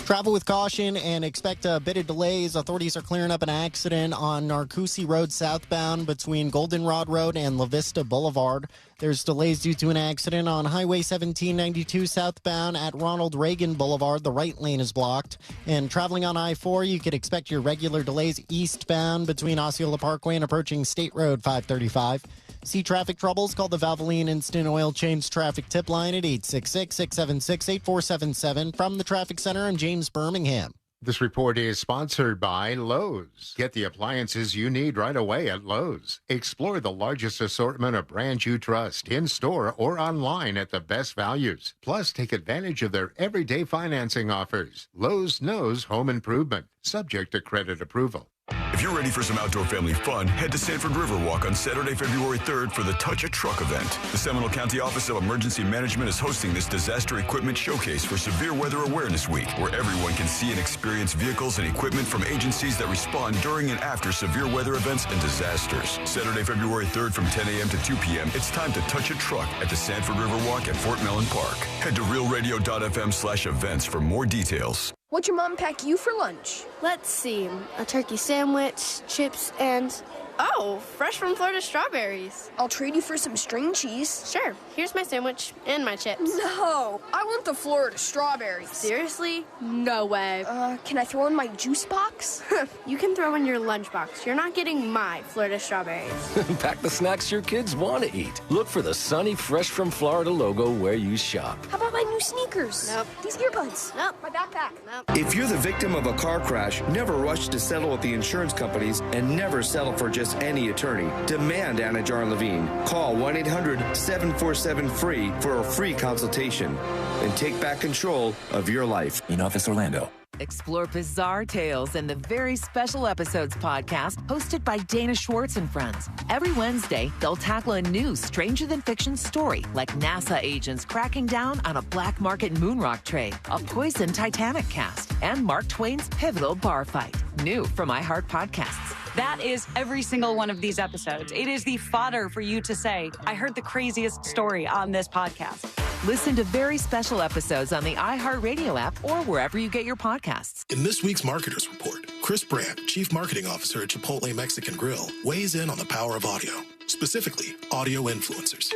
Travel with caution and expect a bit of delays. Authorities are clearing up an accident on Narcoossee Road southbound between Goldenrod Road and La Vista Boulevard. There's delays due to an accident on Highway 1792 southbound at Ronald Reagan Boulevard. The right lane is blocked. And traveling on I-4, you could expect your regular delays eastbound between Osceola Parkway and approaching State Road 535. See traffic troubles? Call the Valvoline Instant Oil Change Traffic Tip Line at 866-676-8477. From the Traffic Center, I'm James Birmingham. This report is sponsored by Lowe's. Get the appliances you need right away at Lowe's. Explore the largest assortment of brands you trust in-store or online at the best values. Plus, take advantage of their everyday financing offers. Lowe's knows home improvement, subject to credit approval. If you're ready for some outdoor family fun, head to Sanford Riverwalk on Saturday, February 3rd for the Touch a Truck event. The Seminole County Office of Emergency Management is hosting this disaster equipment showcase for Severe Weather Awareness Week, where everyone can see and experience vehicles and equipment from agencies that respond during and after severe weather events and disasters. Saturday, February 3rd from 10 a.m. to 2 p.m., it's time to touch a truck at the Sanford Riverwalk at Fort Mellon Park. Head to realradio.fm/events for more details. What'd your mom pack you for lunch? Let's see, a turkey sandwich, chips, and... Oh, fresh from Florida strawberries. I'll trade you for some string cheese. Sure, here's my sandwich and my chips. No, I want the Florida strawberries. Seriously? No way. Can I throw in my juice box? You can throw in your lunchbox. You're not getting my Florida strawberries. Pack the snacks your kids want to eat. Look for the sunny, fresh from Florida logo where you shop. How about my new sneakers? Nope. These earbuds? Nope. My backpack? Nope. If you're the victim of a car crash, never rush to settle with the insurance companies and never settle for just any attorney. Demand Anna Jar Levine. Call 1-800-747-FREE for a free consultation and take back control of your life. In Office Orlando. Explore bizarre tales in the Very Special Episodes podcast hosted by Dana Schwartz and friends. Every Wednesday, they'll tackle a new stranger-than-fiction story, like NASA agents cracking down on a black market moonrock trade, a poison Titanic cast, and Mark Twain's pivotal bar fight. New from iHeart Podcasts. That is every single one of these episodes. It is the fodder for you to say, I heard the craziest story on this podcast. Listen to Very Special Episodes on the iHeartRadio app or wherever you get your podcasts. In this week's Marketers Report, Chris Brandt, Chief Marketing Officer at Chipotle Mexican Grill, weighs in on the power of audio, specifically audio influencers.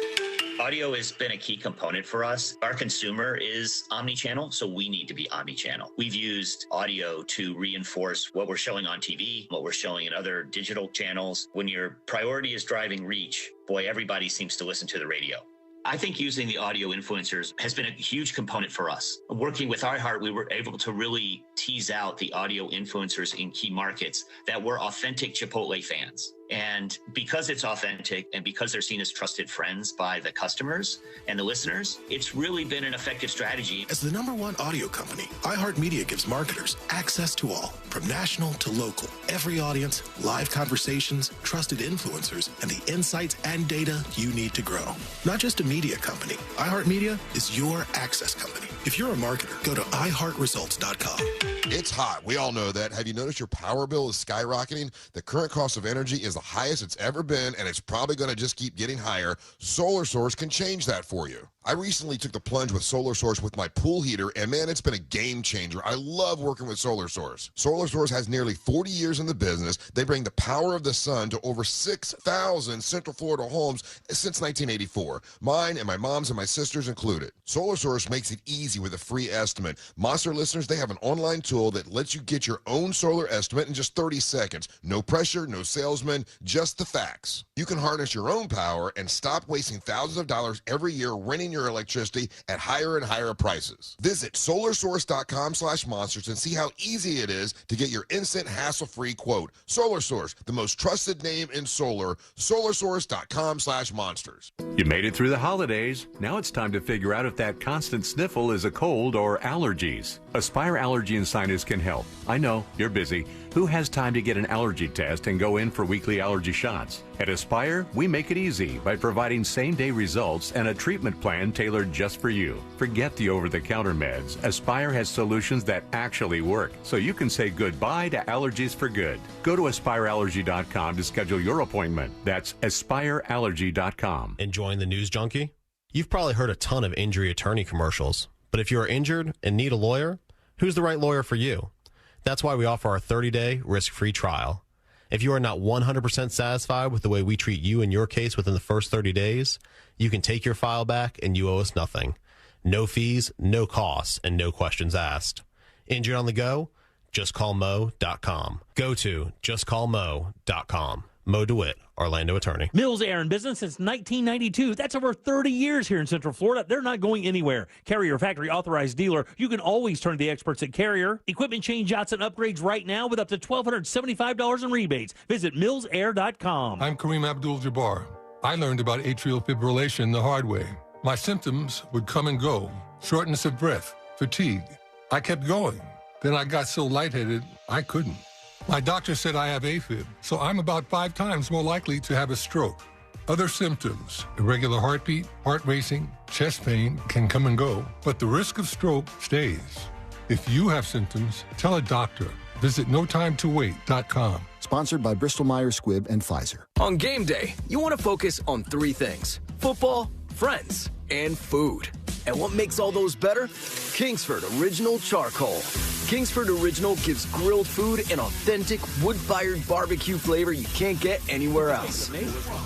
Audio has been a key component for us. Our consumer is omni-channel, so we need to be omni-channel. We've used audio to reinforce what we're showing on TV, what we're showing in other digital channels. When your priority is driving reach, boy, everybody seems to listen to the radio. I think using the audio influencers has been a huge component for us. Working with iHeart, we were able to really tease out the audio influencers in key markets that were authentic Chipotle fans. And because it's authentic and because they're seen as trusted friends by the customers and the listeners, it's really been an effective strategy. As the #1 audio company, iHeartMedia gives marketers access to all, from national to local. Every audience, live conversations, trusted influencers, and the insights and data you need to grow. Not just a media company, iHeartMedia is your access company. If you're a marketer, go to iHeartResults.com. It's hot. We all know that. Have you noticed your power bill is skyrocketing? The current cost of energy is the highest it's ever been, and it's probably going to just keep getting higher. Solar Source can change that for you. I recently took the plunge with Solar Source with my pool heater, and man, it's been a game changer. I love working with Solar Source. Solar Source has nearly 40 years in the business. They bring the power of the sun to over 6,000 Central Florida homes since 1984. Mine and my mom's and my sister's included. Solar Source makes it easy with a free estimate. Monster listeners, they have an online tool that lets you get your own solar estimate in just 30 seconds. No pressure, no salesman, just the facts. You can harness your own power and stop wasting thousands of dollars every year renting your electricity at higher and higher prices. Visit solarsource.com/monsters and see how easy it is to get your instant hassle-free quote. Solar Source, the most trusted name in solar. solarsource.com/monsters. You made it through the holidays. Now it's time to figure out if that constant sniffle is a cold or allergies. Aspire Allergy and Sinus can help. I know, you're busy. Who has time to get an allergy test and go in for weekly allergy shots? At Aspire, we make it easy by providing same-day results and a treatment plan tailored just for you. Forget the over-the-counter meds. Aspire has solutions that actually work, so you can say goodbye to allergies for good. Go to aspireallergy.com to schedule your appointment. That's aspireallergy.com. Enjoying the news junkie? You've probably heard a ton of injury attorney commercials, but if you are injured and need a lawyer, who's the right lawyer for you? That's why we offer our 30-day risk-free trial. If you are not 100% satisfied with the way we treat you and your case within the first 30 days, you can take your file back and you owe us nothing. No fees, no costs, and no questions asked. Injured on the go? JustCallMo.com. Go to JustCallMo.com. Mo DeWitt, Orlando attorney. Mills Air in business since 1992. That's over 30 years here in Central Florida. They're not going anywhere. Carrier factory authorized dealer. You can always turn to the experts at Carrier. Equipment change outs and upgrades right now with up to $1,275 in rebates. Visit millsair.com. I'm Kareem Abdul-Jabbar. I learned about atrial fibrillation the hard way. My symptoms would come and go. Shortness of breath, fatigue. I kept going. Then I got so lightheaded, I couldn't. My doctor said I have AFib, so I'm about 5 times more likely to have a stroke. Other symptoms, irregular heartbeat, heart racing, chest pain can come and go, but the risk of stroke stays. If you have symptoms, tell a doctor. Visit notimetowait.com. Sponsored by Bristol-Myers Squibb and Pfizer. On game day, you want to focus on 3 things: football, friends, and food. And what makes all those better? Kingsford Original Charcoal. Kingsford Original gives grilled food an authentic wood-fired barbecue flavor you can't get anywhere else.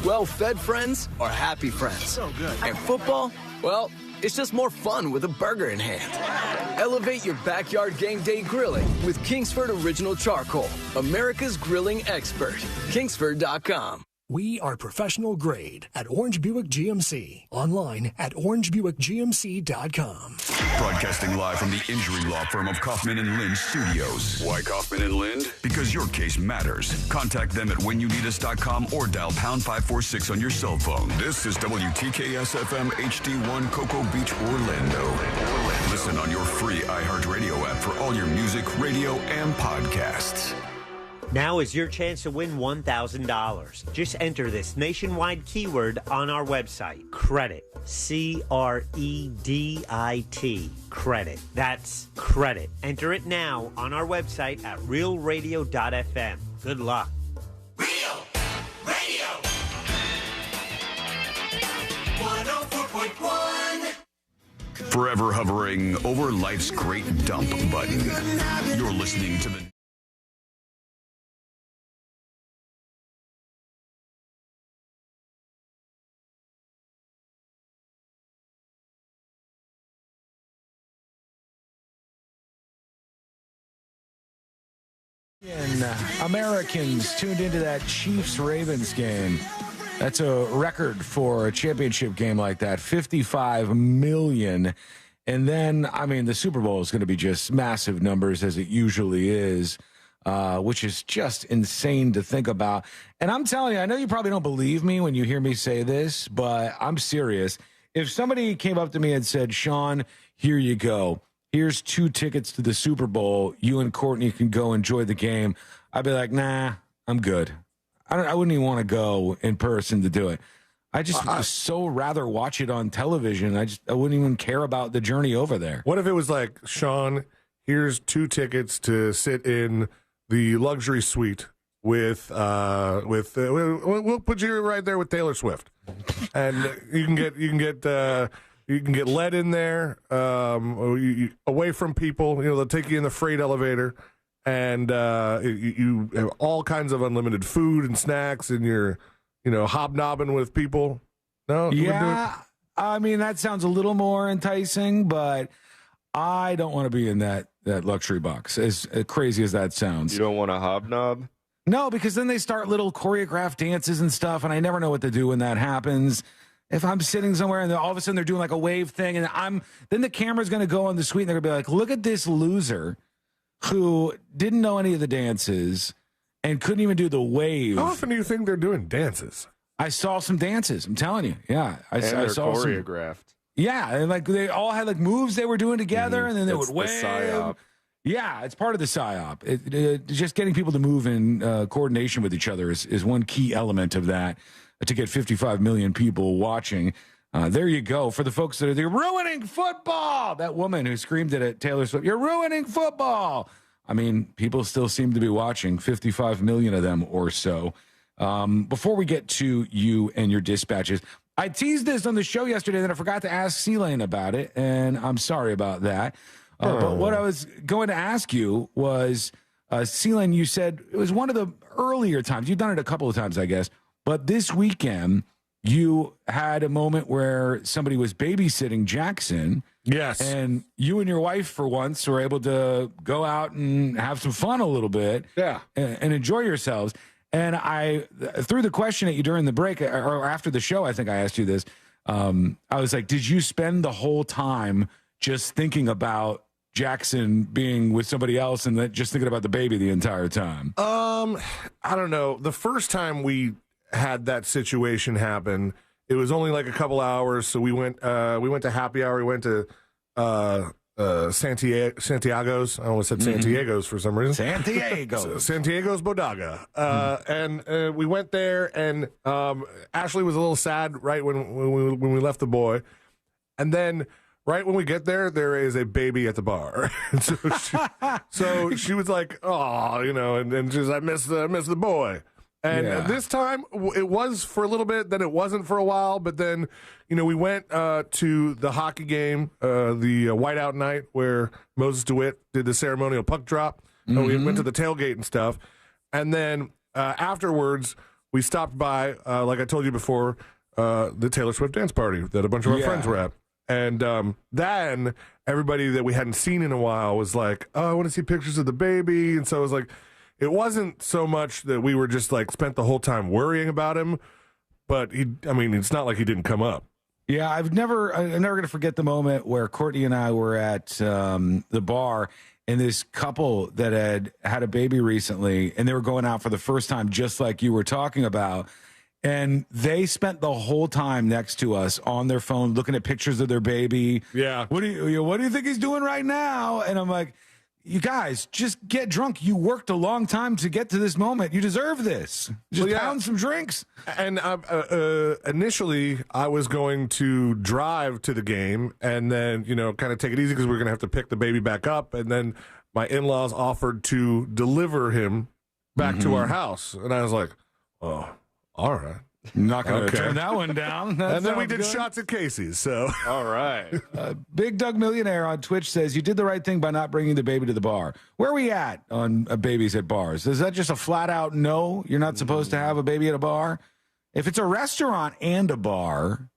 Well-fed friends are happy friends. So good. And football? Well, it's just more fun with a burger in hand. Elevate your backyard game day grilling with Kingsford Original Charcoal, America's grilling expert. Kingsford.com. We are professional grade at Orange Buick GMC. Online at orangebuickgmc.com. Broadcasting live from the injury law firm of Kaufman and Lind Studios. Why Kaufman and Lind? Because your case matters. Contact them at whenyouneedus.com or dial pound 546 on your cell phone. This is WTKS FM HD1 Cocoa Beach, Orlando. Listen on your free iHeartRadio app for all your music, radio, and podcasts. Now is your chance to win $1,000. Just enter this nationwide keyword on our website, credit, C-R-E-D-I-T, credit. That's credit. Enter it now on our website at realradio.fm. Good luck. Real Radio 104.1. Forever hovering over life's great dump button. You're listening to the Americans tuned into that Chiefs-Ravens game. That's a record for a championship game like that, 55 million. And then, I mean, the Super Bowl is going to be just massive numbers as it usually is, which is just insane to think about. And I'm telling you, I know you probably don't believe me when you hear me say this, but I'm serious. If somebody came up to me and said, Sean, here you go. Here's 2 tickets to the Super Bowl. You and Courtney can go enjoy the game. I'd be like, nah, I'm good. I wouldn't even want to go in person to do it. I just would so rather watch it on television. I wouldn't even care about the journey over there. What if it was like, Sean, here's 2 tickets to sit in the luxury suite with we'll put you right there with Taylor Swift, and you can get You can get led in there, away from people. You know, they'll take you in the freight elevator, and you have all kinds of unlimited food and snacks, and you're, hobnobbing with people. No, yeah. I mean, that sounds a little more enticing, but I don't want to be in that luxury box. As crazy as that sounds, you don't want to hobnob. No, because then they start little choreographed dances and stuff, and I never know what to do when that happens. If I'm sitting somewhere and all of a sudden they're doing like a wave thing, and then the camera's going to go on the suite and they're going to be like, look at this loser who didn't know any of the dances and couldn't even do the wave. How often do you think they're doing dances? I saw some dances. I'm telling you. Yeah. I saw choreographed. Yeah. And like they all had like moves they were doing together, and then they would wave. PSYOP. Yeah, it's part of the PSYOP. Just getting people to move in coordination with each other is one key element of that. To get 55 million people watching. There you go. For the folks that are there, ruining football. That woman who screamed it at Taylor Swift, you're ruining football. I mean, people still seem to be watching, 55 million of them or so. Before we get to you and your dispatches, I teased this on the show yesterday, then I forgot to ask C-Lane about it, and I'm sorry about that. But what I was going to ask you was, C-Lane, you said it was one of the earlier times. You've done it a couple of times, I guess. But this weekend, you had a moment where somebody was babysitting Jackson. Yes. And you and your wife, for once, were able to go out and have some fun a little bit. Yeah. And enjoy yourselves. And I threw the question at you during the break, or after the show, I think I asked you this. I was like, did you spend the whole time just thinking about Jackson being with somebody else and just thinking about the baby the entire time? I don't know. The first time we had that situation happen, it was only like a couple hours, so we went to happy hour. We went to Santiago's. I almost said Santiago's for some reason. Santiago's Bodega. And we went there, and Ashley was a little sad right when we left the boy, and then right when we get there, there is a baby at the bar. so she was like, "Oh, and she's, I miss the boy." And this time, it was for a little bit, then it wasn't for a while. But then, we went to the hockey game, the whiteout night, where Moses DeWitt did the ceremonial puck drop. Mm-hmm. We went to the tailgate and stuff. And then afterwards, we stopped by, like I told you before, the Taylor Swift dance party that a bunch of our friends were at. And then everybody that we hadn't seen in a while was like, "Oh, I want to see pictures of the baby." And so it was like, it wasn't so much that we were just like spent the whole time worrying about him, but it's not like he didn't come up. Yeah, I'm never going to forget the moment where Courtney and I were at the bar, and this couple that had a baby recently, and they were going out for the first time, just like you were talking about. And they spent the whole time next to us on their phone, looking at pictures of their baby. Yeah. What do you think he's doing right now? And I'm like, you guys, just get drunk. You worked a long time to get to this moment. You deserve this. Just pound some drinks. And initially, I was going to drive to the game and then, kind of take it easy because we were going to have to pick the baby back up. And then my in-laws offered to deliver him back to our house. And I was like, oh, all right. Not going to turn that one down. And then we did shots at Casey's. So all right. Big Doug Millionaire on Twitch says, you did the right thing by not bringing the baby to the bar. Where are we at on babies at bars? Is that just a flat out no? You're not supposed to have a baby at a bar? If it's a restaurant and a bar,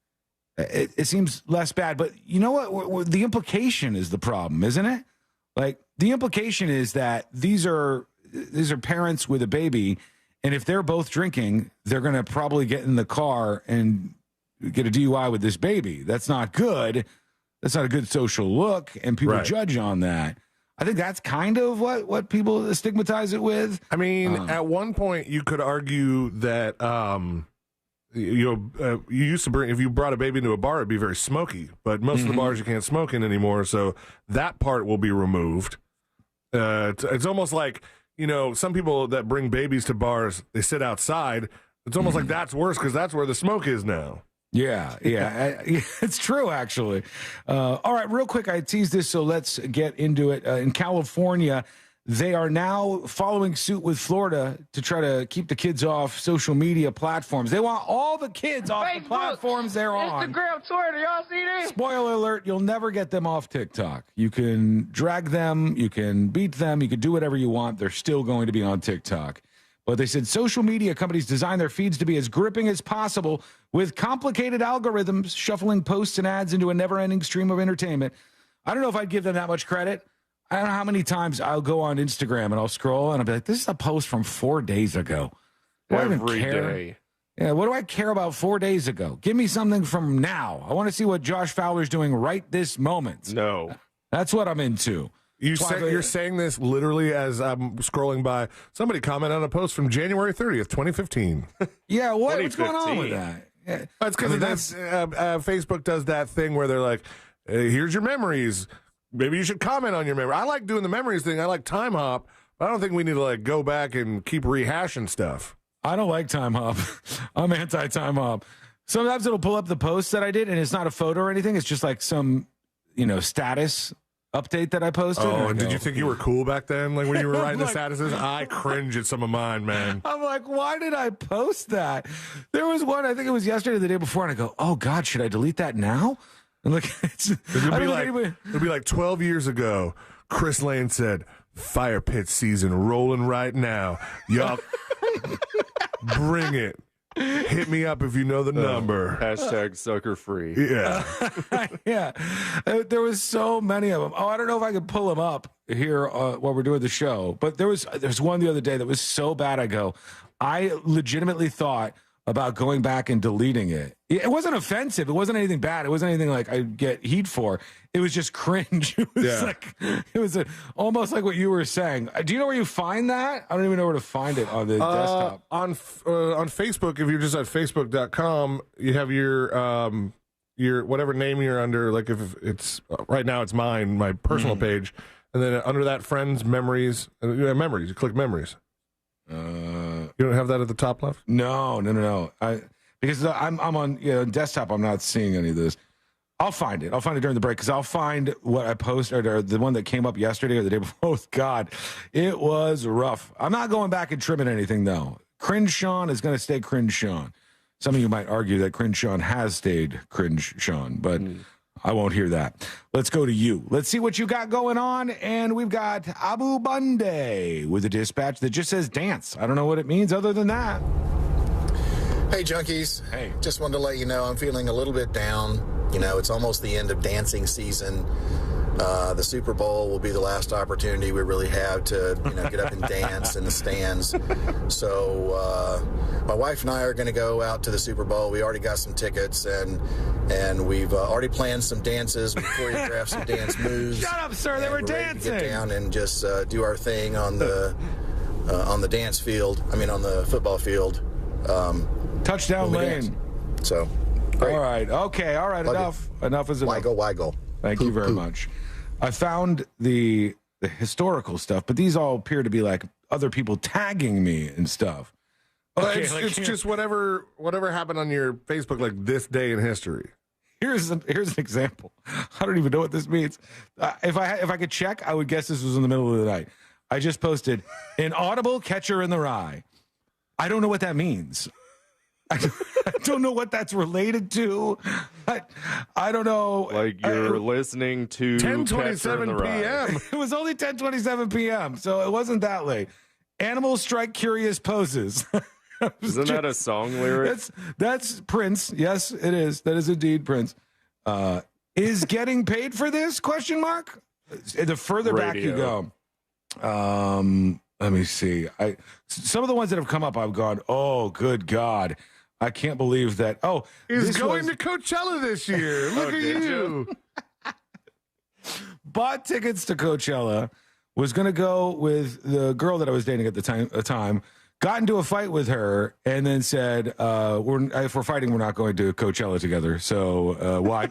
it seems less bad. But you know what? The implication is the problem, isn't it? Like, the implication is that these are parents with a baby. And if they're both drinking, they're going to probably get in the car and get a DUI with this baby. That's not good. That's not a good social look, and people judge on that. I think that's kind of what people stigmatize it with. I mean, at one point, you could argue that, you used to bring, if you brought a baby into a bar, it'd be very smoky. But most of the bars you can't smoke in anymore, so that part will be removed. It's almost like, some people that bring babies to bars, they sit outside. It's almost like that's worse because that's where the smoke is now. Yeah, it's true, actually. All right, real quick, I teased this, so let's get into it. In California, they are now following suit with Florida to try to keep the kids off social media platforms. They want all the kids off the platforms they're on. Instagram, Twitter, y'all see this? Spoiler alert, you'll never get them off TikTok. You can drag them, you can beat them, you can do whatever you want. They're still going to be on TikTok. But they said social media companies design their feeds to be as gripping as possible with complicated algorithms shuffling posts and ads into a never-ending stream of entertainment. I don't know if I'd give them that much credit. I don't know how many times I'll go on Instagram and I'll scroll and I'll be like, this is a post from 4 days ago. Every day. Yeah, what do I care about 4 days ago? Give me something from now. I want to see what Josh Fowler's doing right this moment. No. That's what I'm into. You're saying this literally as I'm scrolling by. Somebody commented on a post from January 30th, 2015. Yeah, what's going on with that? Yeah. That's because Facebook does that thing where they're like, here's your memories. Maybe you should comment on your memory. I like doing the memories thing. I like Time Hop. But I don't think we need to go back and keep rehashing stuff. I don't like Time Hop. I'm anti-Time Hop. Sometimes it'll pull up the post that I did, and it's not a photo or anything. It's just like some, status update that I posted. Oh, and did you think you were cool back then? Like when you were writing the statuses? I cringe at some of mine, man. I'm like, why did I post that? There was one, I think it was yesterday or the day before, and I go, oh, God, should I delete that now? And look, it'll be like 12 years ago. Chris Lane said, "Fire pit season rolling right now. Y'all bring it. Hit me up if you know the number." Hashtag sucker free. Yeah. Yeah. There was so many of them. Oh, I don't know if I could pull them up here while we're doing the show. But there's one the other day that was so bad. I legitimately thought about going back and deleting it. It wasn't offensive. It wasn't anything bad. It wasn't anything like I'd get heat for. It was just cringe. It was almost like what you were saying. Do you know where you find that? I don't even know where to find it on the desktop. On Facebook, if you're just at facebook.com, you have your whatever name you're under. Like if it's right now, it's mine, my personal page, and then under that, friends, memories, memories. You click memories. You don't have that at the top left? No. Because I'm on desktop. I'm not seeing any of this. I'll find it. I'll find it during the break because I'll find what I posted or the one that came up yesterday or the day before. Oh, God, it was rough. I'm not going back and trimming anything, though. Cringe Sean is going to stay Cringe Sean. Some of you might argue that Cringe Sean has stayed Cringe Sean, but I won't hear that. Let's go to you. Let's see what you got going on. And we've got Abu Bunde with a dispatch that just says dance. I don't know what it means other than that. Hey, junkies. Hey. Just wanted to let you know I'm feeling a little bit down. It's almost the end of dancing season. The Super Bowl will be the last opportunity we really have to, get up and dance in the stands. So my wife and I are going to go out to the Super Bowl. We already got some tickets, and we've already planned some dances. We choreographed some dance moves. Shut up, sir! They were dancing. Get down and just do our thing on the dance field. On the football field. Touchdown lane. So, great. All right. Okay. All right. Enough is enough. Weigel. Thank you very much. I found the historical stuff, but these all appear to be like other people tagging me and stuff. Okay, it's just whatever happened on your Facebook, like this day in history. Here's an example. I don't even know what this means. If I could check, I would guess this was in the middle of the night. I just posted an audible catcher in the rye. I don't know what that means. I don't know what that's related to. I don't know. Like you're listening to 10:27 p.m. It was only 10:27 p.m., so it wasn't that late. Animals strike curious poses. Isn't that a song lyric? That's Prince. Yes, it is. That is indeed Prince. Is getting paid for this? Question mark. The further back you go. Let me see. Some of the ones that have come up, I've gone, oh, good God. I can't believe that. Oh, he's going to Coachella this year. Look at you. Bought tickets to Coachella. Was going to go with the girl that I was dating at the time. got into a fight with her and then said, if we're fighting, we're not going to Coachella together. So why?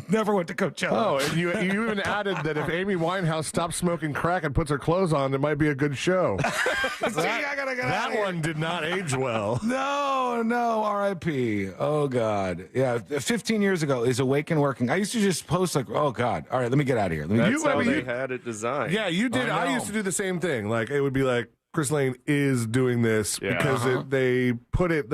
Never went to Coachella. Oh, and you even added that if Amy Winehouse stops smoking crack and puts her clothes on, it might be a good show. that one did not age well. No, R.I.P. Oh, God. Yeah, 15 years ago is Awake and Working. I used to just post like, oh, God. All right, let me get out of here. That's how they had it designed. Yeah, you did. I used to do the same thing. Like, it would be like, Chris Lane is doing this because they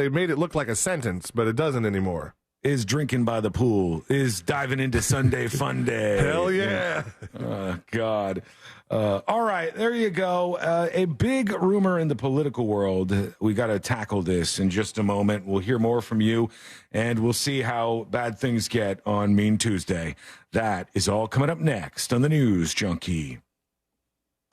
made it look like a sentence, but it doesn't anymore. Is drinking by the pool, is diving into Sunday Fun Day. Hell yeah. Oh, God. All right, there you go. A big rumor in the political world. We got to tackle this in just a moment. We'll hear more from you, and we'll see how bad things get on Mean Tuesday. That is all coming up next on the News Junkie.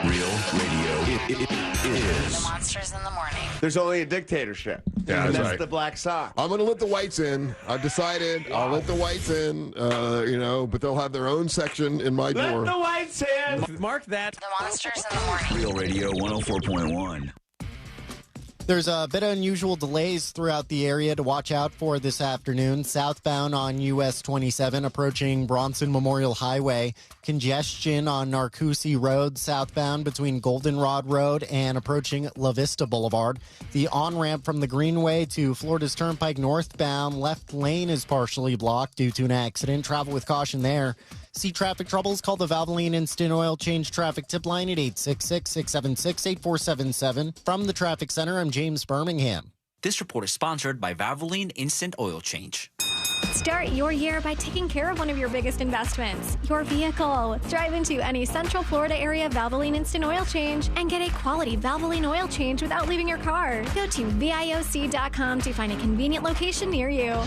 Real Radio. It is. The Monsters in the Morning. There's only a dictatorship. Yeah, and that's that's right. the Black Sox. I'm going to let the whites in. I've decided I'll let the whites in, but they'll have their own section in my door. Let the whites in. Mark that. The Monsters in the Morning. Real Radio 104.1. There's a bit of unusual delays throughout the area to watch out for this afternoon. Southbound on US 27 approaching Bronson Memorial Highway. Congestion on Narcoossee Road southbound between Goldenrod Road and approaching La Vista Boulevard. The on-ramp from the Greenway to Florida's Turnpike northbound left lane is partially blocked due to an accident. Travel with caution there. See traffic troubles? Call the Valvoline Instant Oil Change Traffic Tip Line at 866-676-8477. From the Traffic Center, I'm James Birmingham. This report is sponsored by Valvoline Instant Oil Change. Start your year by taking care of one of your biggest investments, your vehicle. Drive into any Central Florida area Valvoline Instant Oil Change and get a quality Valvoline oil change without leaving your car. Go to VIOC.com to find a convenient location near you.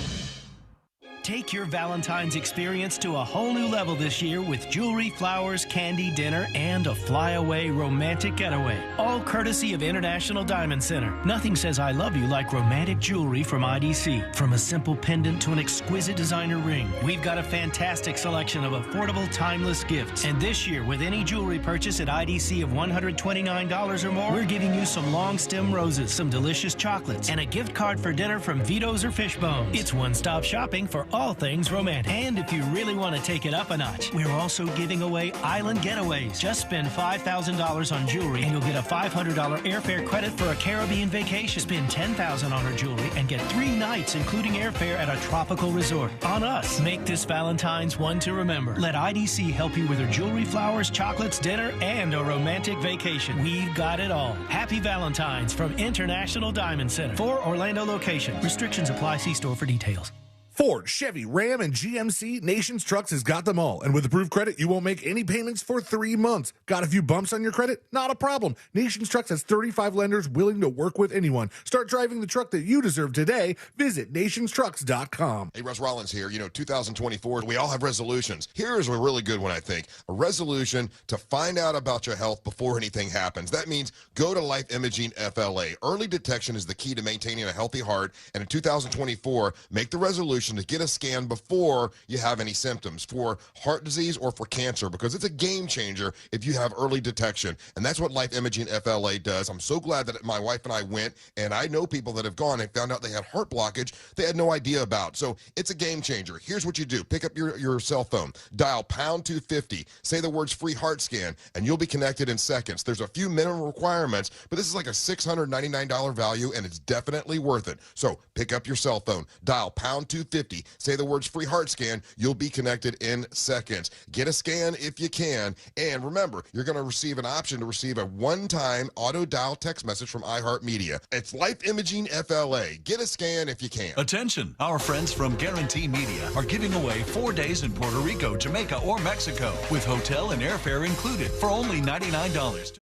Take your Valentine's experience to a whole new level this year with jewelry, flowers, candy, dinner, and a flyaway romantic getaway. All courtesy of International Diamond Center. Nothing says I love you like romantic jewelry from IDC. From a simple pendant to an exquisite designer ring, we've got a fantastic selection of affordable, timeless gifts. And this year, with any jewelry purchase at IDC of $129 or more, we're giving you some long stem roses, some delicious chocolates, and a gift card for dinner from Vito's or Fishbones. It's one-stop shopping for all things romantic. And if you really want to take it up a notch, we're also giving away island getaways. Just spend $5,000 on jewelry and you'll get a $500 airfare credit for a Caribbean vacation. Spend $10,000 on our jewelry and get 3 nights, including airfare at a tropical resort. On us. Make this Valentine's one to remember. Let IDC help you with your jewelry, flowers, chocolates, dinner, and a romantic vacation. We've got it all. Happy Valentine's from International Diamond Center. 4 Orlando locations. Restrictions apply. See store for details. Ford, Chevy, Ram, and GMC, Nations Trucks has got them all. And with approved credit, you won't make any payments for 3 months. Got a few bumps on your credit? Not a problem. Nations Trucks has 35 lenders willing to work with anyone. Start driving the truck that you deserve today. Visit nationstrucks.com. Hey, Russ Rollins here. 2024, we all have resolutions. Here's a really good one, I think. A resolution to find out about your health before anything happens. That means go to Life Imaging FLA. Early detection is the key to maintaining a healthy heart. And in 2024, make the resolution to get a scan before you have any symptoms for heart disease or for cancer, because it's a game changer if you have early detection. And that's what Life Imaging FLA does. I'm so glad that my wife and I went, and I know people that have gone and found out they had heart blockage they had no idea about. So it's a game changer. Here's what you do. Pick up your cell phone, dial pound 250, say the words free heart scan, and you'll be connected in seconds. There's a few minimum requirements, but this is like a $699 value, and it's definitely worth it. So pick up your cell phone, dial pound 250, say the words free heart scan, you'll be connected in seconds. Get a scan if you can, and remember, you're going to receive an option to receive a one-time auto dial text message from iHeartMedia. It's Life Imaging FLA. Get a scan if you can. Attention, our friends from Guarantee Media are giving away 4 days in Puerto Rico, Jamaica, or Mexico with hotel and airfare included for only $99.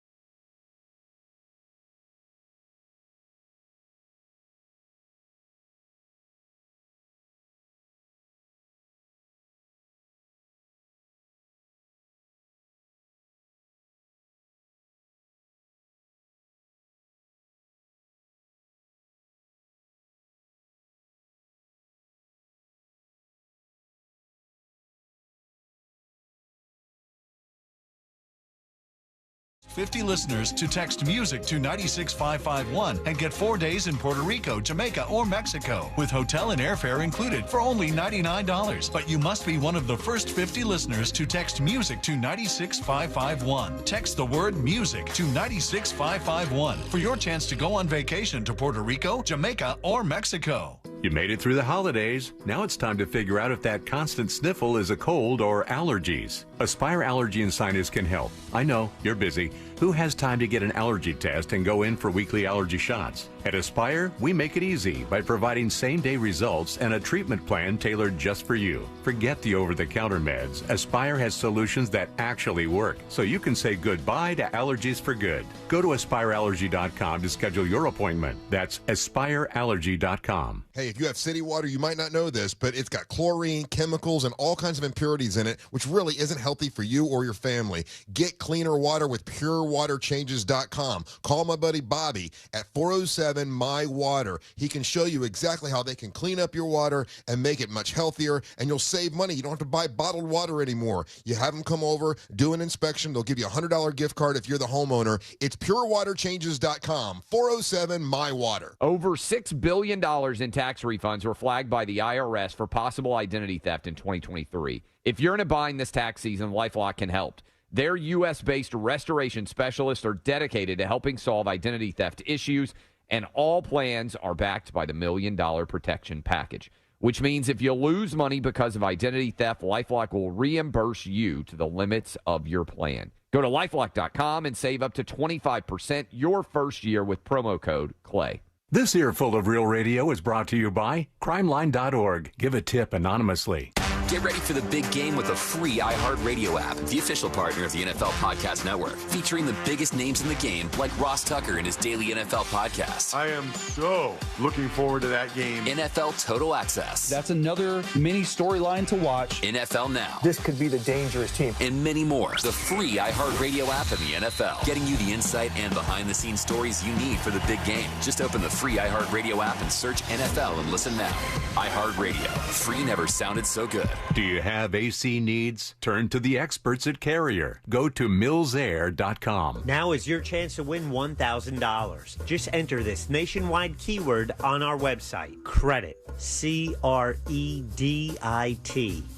50 listeners to text music to 96551 and get 4 days in Puerto Rico, Jamaica, or Mexico with hotel and airfare included for only $99. But you must be one of the first 50 listeners to text music to 96551. Text the word music to 96551 for your chance to go on vacation to Puerto Rico, Jamaica, or Mexico. You made it through the holidays. Now it's time to figure out if that constant sniffle is a cold or allergies. Aspire Allergy and Sinus can help. I know, you're busy. Who has time to get an allergy test and go in for weekly allergy shots? At Aspire, we make it easy by providing same-day results and a treatment plan tailored just for you. Forget the over-the-counter meds. Aspire has solutions that actually work, so you can say goodbye to allergies for good. Go to aspireallergy.com to schedule your appointment. That's aspireallergy.com. Hey, if you have city water, you might not know this, but it's got chlorine, chemicals, and all kinds of impurities in it, which really isn't healthy for you or your family. Get cleaner water with purewaterchanges.com. Call my buddy Bobby at 407-MY-WATER. He can show you exactly how they can clean up your water and make it much healthier, and you'll save money. You don't have to buy bottled water anymore. You have them come over, do an inspection. They'll give you a $100 gift card if you're the homeowner. It's purewaterchanges.com. 407-MY-WATER. Over $6 billion in tax refunds were flagged by the IRS for possible identity theft in 2023. If you're in a bind this tax season, LifeLock can help. Their U.S.-based restoration specialists are dedicated to helping solve identity theft issues, and all plans are backed by the $1 Million Protection Package, which means if you lose money because of identity theft, LifeLock will reimburse you to the limits of your plan. Go to LifeLock.com and save up to 25% your first year with promo code CLAY. This earful of Real Radio is brought to you by crimeline.org. Give a tip anonymously. Get ready for the big game with a free iHeartRadio app, the official partner of the NFL Podcast Network, featuring the biggest names in the game like Ross Tucker and his daily NFL podcast. I am so looking forward to that game. NFL Total Access. That's another mini storyline to watch. NFL Now. This could be the dangerous team. And many more. The free iHeartRadio app and the NFL, getting you the insight and behind-the-scenes stories you need for the big game. Just open the free iHeartRadio app and search NFL and listen now. iHeartRadio. Free never sounded so good. Do you have AC needs? Turn to the experts at Carrier. Go to millsair.com. Now is your chance to win $1,000. Just enter this nationwide keyword on our website. Credit. C-R-E-D-I-T.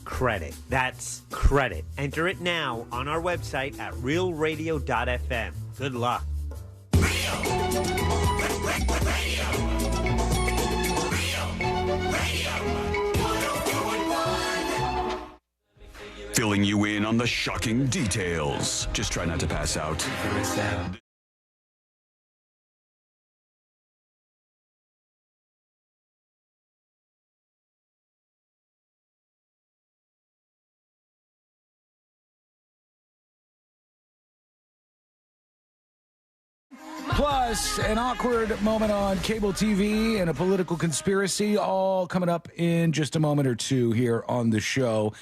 Credit. That's credit. Enter it now on our website at realradio.fm. Good luck. Filling you in on the shocking details. Just try not to pass out. Plus, an awkward moment on cable TV and a political conspiracy, all coming up in just a moment or two here on the show.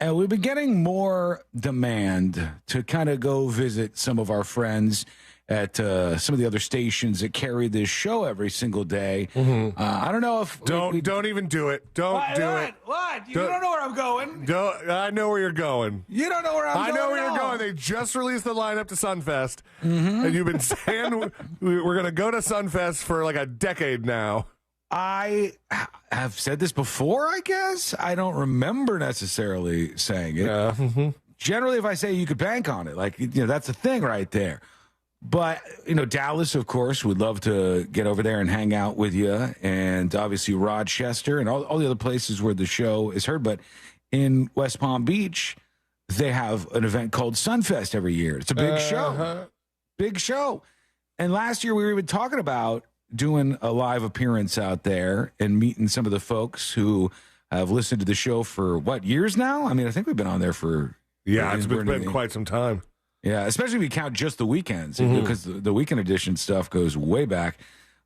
And we've been getting more demand to kind of go visit some of our friends at some of the other stations that carry this show every single day. Mm-hmm. I don't know if... Don't even do it. Don't do it. What? You don't know where I'm going. I know where you're going. You don't know where I'm going. I know where you're going. They just released the lineup to Sunfest. Mm-hmm. And you've been saying we're going to go to Sunfest for like a decade now. I have said this before, I guess. I don't remember necessarily saying it. Yeah. Mm-hmm. Generally, if I say you could bank on it, like, that's a thing right there. But, Dallas, of course, would love to get over there and hang out with you. And obviously Rochester and all the other places where the show is heard. But in West Palm Beach, they have an event called Sunfest every year. It's a big show. Big show. And last year we were even talking about doing a live appearance out there and meeting some of the folks who have listened to the show for, years now? I mean, I think we've been on there for... Yeah, it's been quite some time. Yeah, especially if you count just the weekends, because the weekend edition stuff goes way back.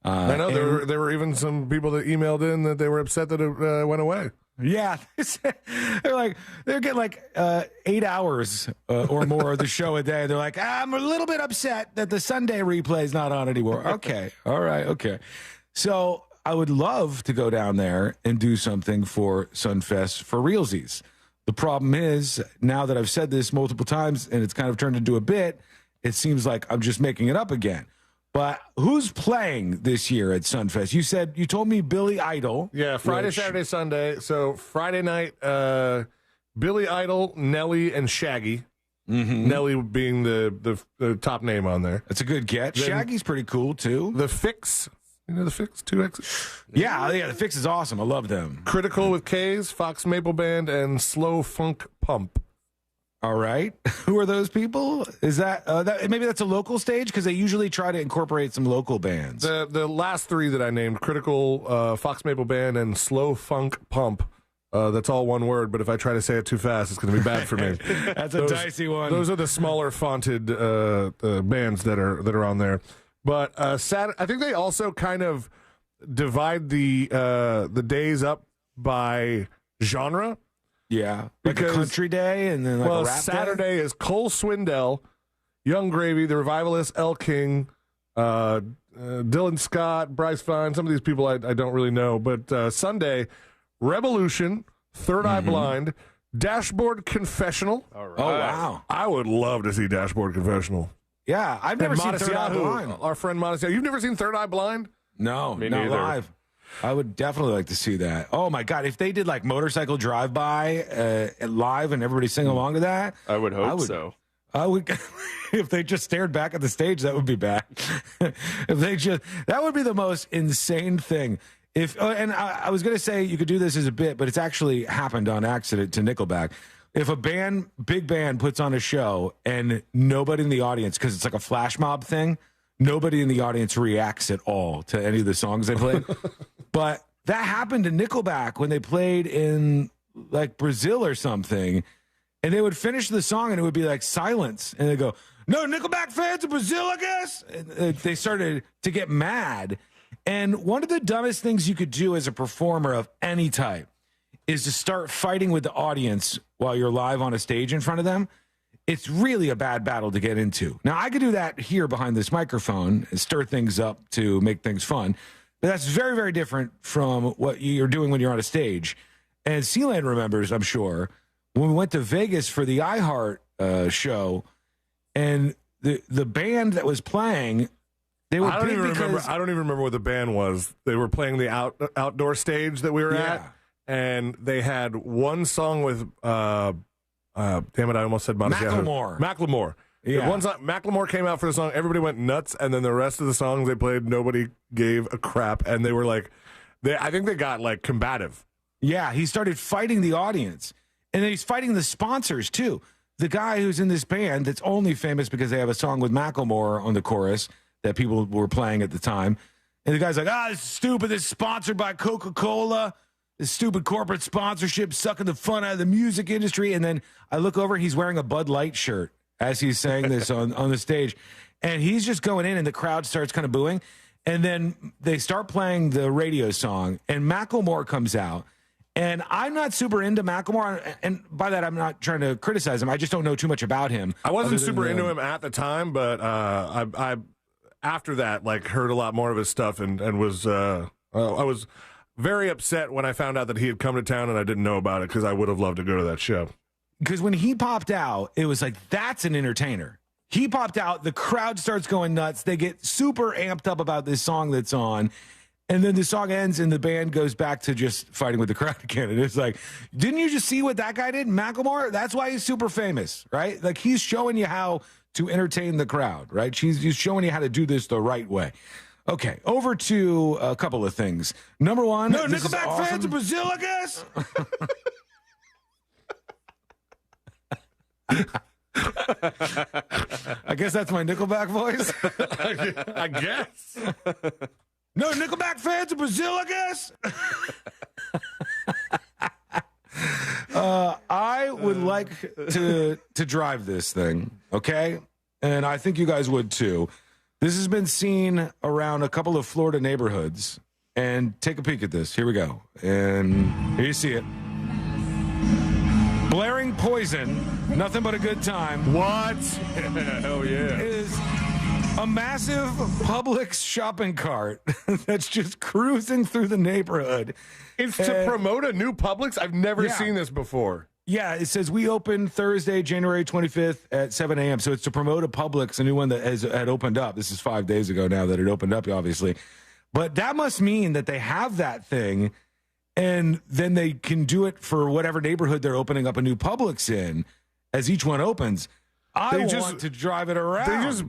I know there were even some people that emailed in that they were upset that it went away. Yeah, they're getting 8 hours or more of the show a day. They're like, I'm a little bit upset that the Sunday replay is not on anymore. Okay, all right, okay. So I would love to go down there and do something for Sunfest for realsies. The problem is, now that I've said this multiple times and it's kind of turned into a bit, it seems like I'm just making it up again. But who's playing this year at Sunfest? You told me Billy Idol. Yeah, Friday, Saturday, Sunday. So Friday night, Billy Idol, Nelly, and Shaggy. Mm-hmm. Nelly being the top name on there. That's a good get. Then Shaggy's pretty cool too. The Fix. You know the Fix? 2X? Yeah, the Fix is awesome. I love them. Critical with K's, Fox Maple Band, and Slow Funk Pump. All right. Who are those people? Is that maybe that's a local stage? Because they usually try to incorporate some local bands. The last three that I named, Critical, Fox Maple Band, and Slow Funk Pump. That's all one word, but if I try to say it too fast, it's going to be bad for me. That's a dicey one. Those are the smaller fonted bands that are on there. But I think they also kind of divide the days up by genre. Yeah, like a country day and then like a rap Saturday day? is Cole Swindell, Young Gravy, The Revivalists, El King, Dylan Scott, Bryce Vine. Some of these people I don't really know. But Sunday, Revolution, Third Eye Blind, Dashboard Confessional. All right. Oh, wow. I would love to see Dashboard Confessional. Yeah, I've never seen Third Eye Blind. Our friend Modest Yahoo. You've never seen Third Eye Blind? No, Me not neither. live. I would definitely like to see that. Oh my God, if they did like Motorcycle Drive-By live and everybody sing along to that, I would hope so. I would. If they just stared back at the stage, that would be bad. That would be the most insane thing. I was going to say you could do this as a bit, but it's actually happened on accident to Nickelback. If a big band puts on a show and nobody in the audience, because it's like a flash mob thing, nobody in the audience reacts at all to any of the songs they played. But that happened to Nickelback when they played in like Brazil or something, and they would finish the song and it would be like silence, and they go, "No Nickelback fans in Brazil, I guess." And they started to get mad. And one of the dumbest things you could do as a performer of any type is to start fighting with the audience while you're live on a stage in front of them. It's really a bad battle to get into. Now, I could do that here behind this microphone and stir things up to make things fun, but that's very, very different from what you're doing when you're on a stage. And Sealand remembers, I'm sure, when we went to Vegas for the iHeart show, and the band that was playing, they were I don't even remember what the band was. They were playing the outdoor stage that we were at, and they had one song with damn it, I almost said Macklemore. Yeah. One song, Macklemore came out for the song. Everybody went nuts, and then the rest of the songs they played, nobody gave a crap, and they were like, I think they got like combative. Yeah, he started fighting the audience, and then he's fighting the sponsors too. The guy who's in this band that's only famous because they have a song with Macklemore on the chorus that people were playing at the time, and the guy's like, "This is stupid. This is sponsored by Coca-Cola. This stupid corporate sponsorship sucking the fun out of the music industry." And then I look over, he's wearing a Bud Light shirt as he's saying this on the stage. And he's just going in, and the crowd starts kind of booing. And then they start playing the radio song, and Macklemore comes out. And I'm not super into Macklemore. And by that, I'm not trying to criticize him. I just don't know too much about him. I wasn't super into him at the time, but I after that, like, heard a lot more of his stuff and was I was very upset when I found out that he had come to town and I didn't know about it, because I would have loved to go to that show. Because when he popped out, it was like, that's an entertainer. He popped out, the crowd starts going nuts. They get super amped up about this song that's on. And then the song ends and the band goes back to just fighting with the crowd again. And it's like, didn't you just see what that guy did? Macklemore? That's why he's super famous, right? Like, he's showing you how to entertain the crowd, right? He's showing you how to do this the right way. Okay, over to a couple of things. Number one. No, Nickelback fans in Brazil, I guess. I guess that's my Nickelback voice. I guess. No, Nickelback fans in Brazil, I guess. I would like to drive this thing, okay? And I think you guys would too. This has been seen around a couple of Florida neighborhoods. And take a peek at this. Here we go. And here you see it. Blaring Poison, Nothing But a Good Time. What? Hell yeah. Is a massive Publix shopping cart that's just cruising through the neighborhood. It's to promote a new Publix? I've never seen this before. Yeah, it says we open Thursday, January 25th at 7 a.m. So it's to promote a Publix, a new one that had opened up. This is 5 days ago now that it opened up, obviously. But that must mean that they have that thing, and then they can do it for whatever neighborhood they're opening up a new Publix in as each one opens. I want to drive it around. They just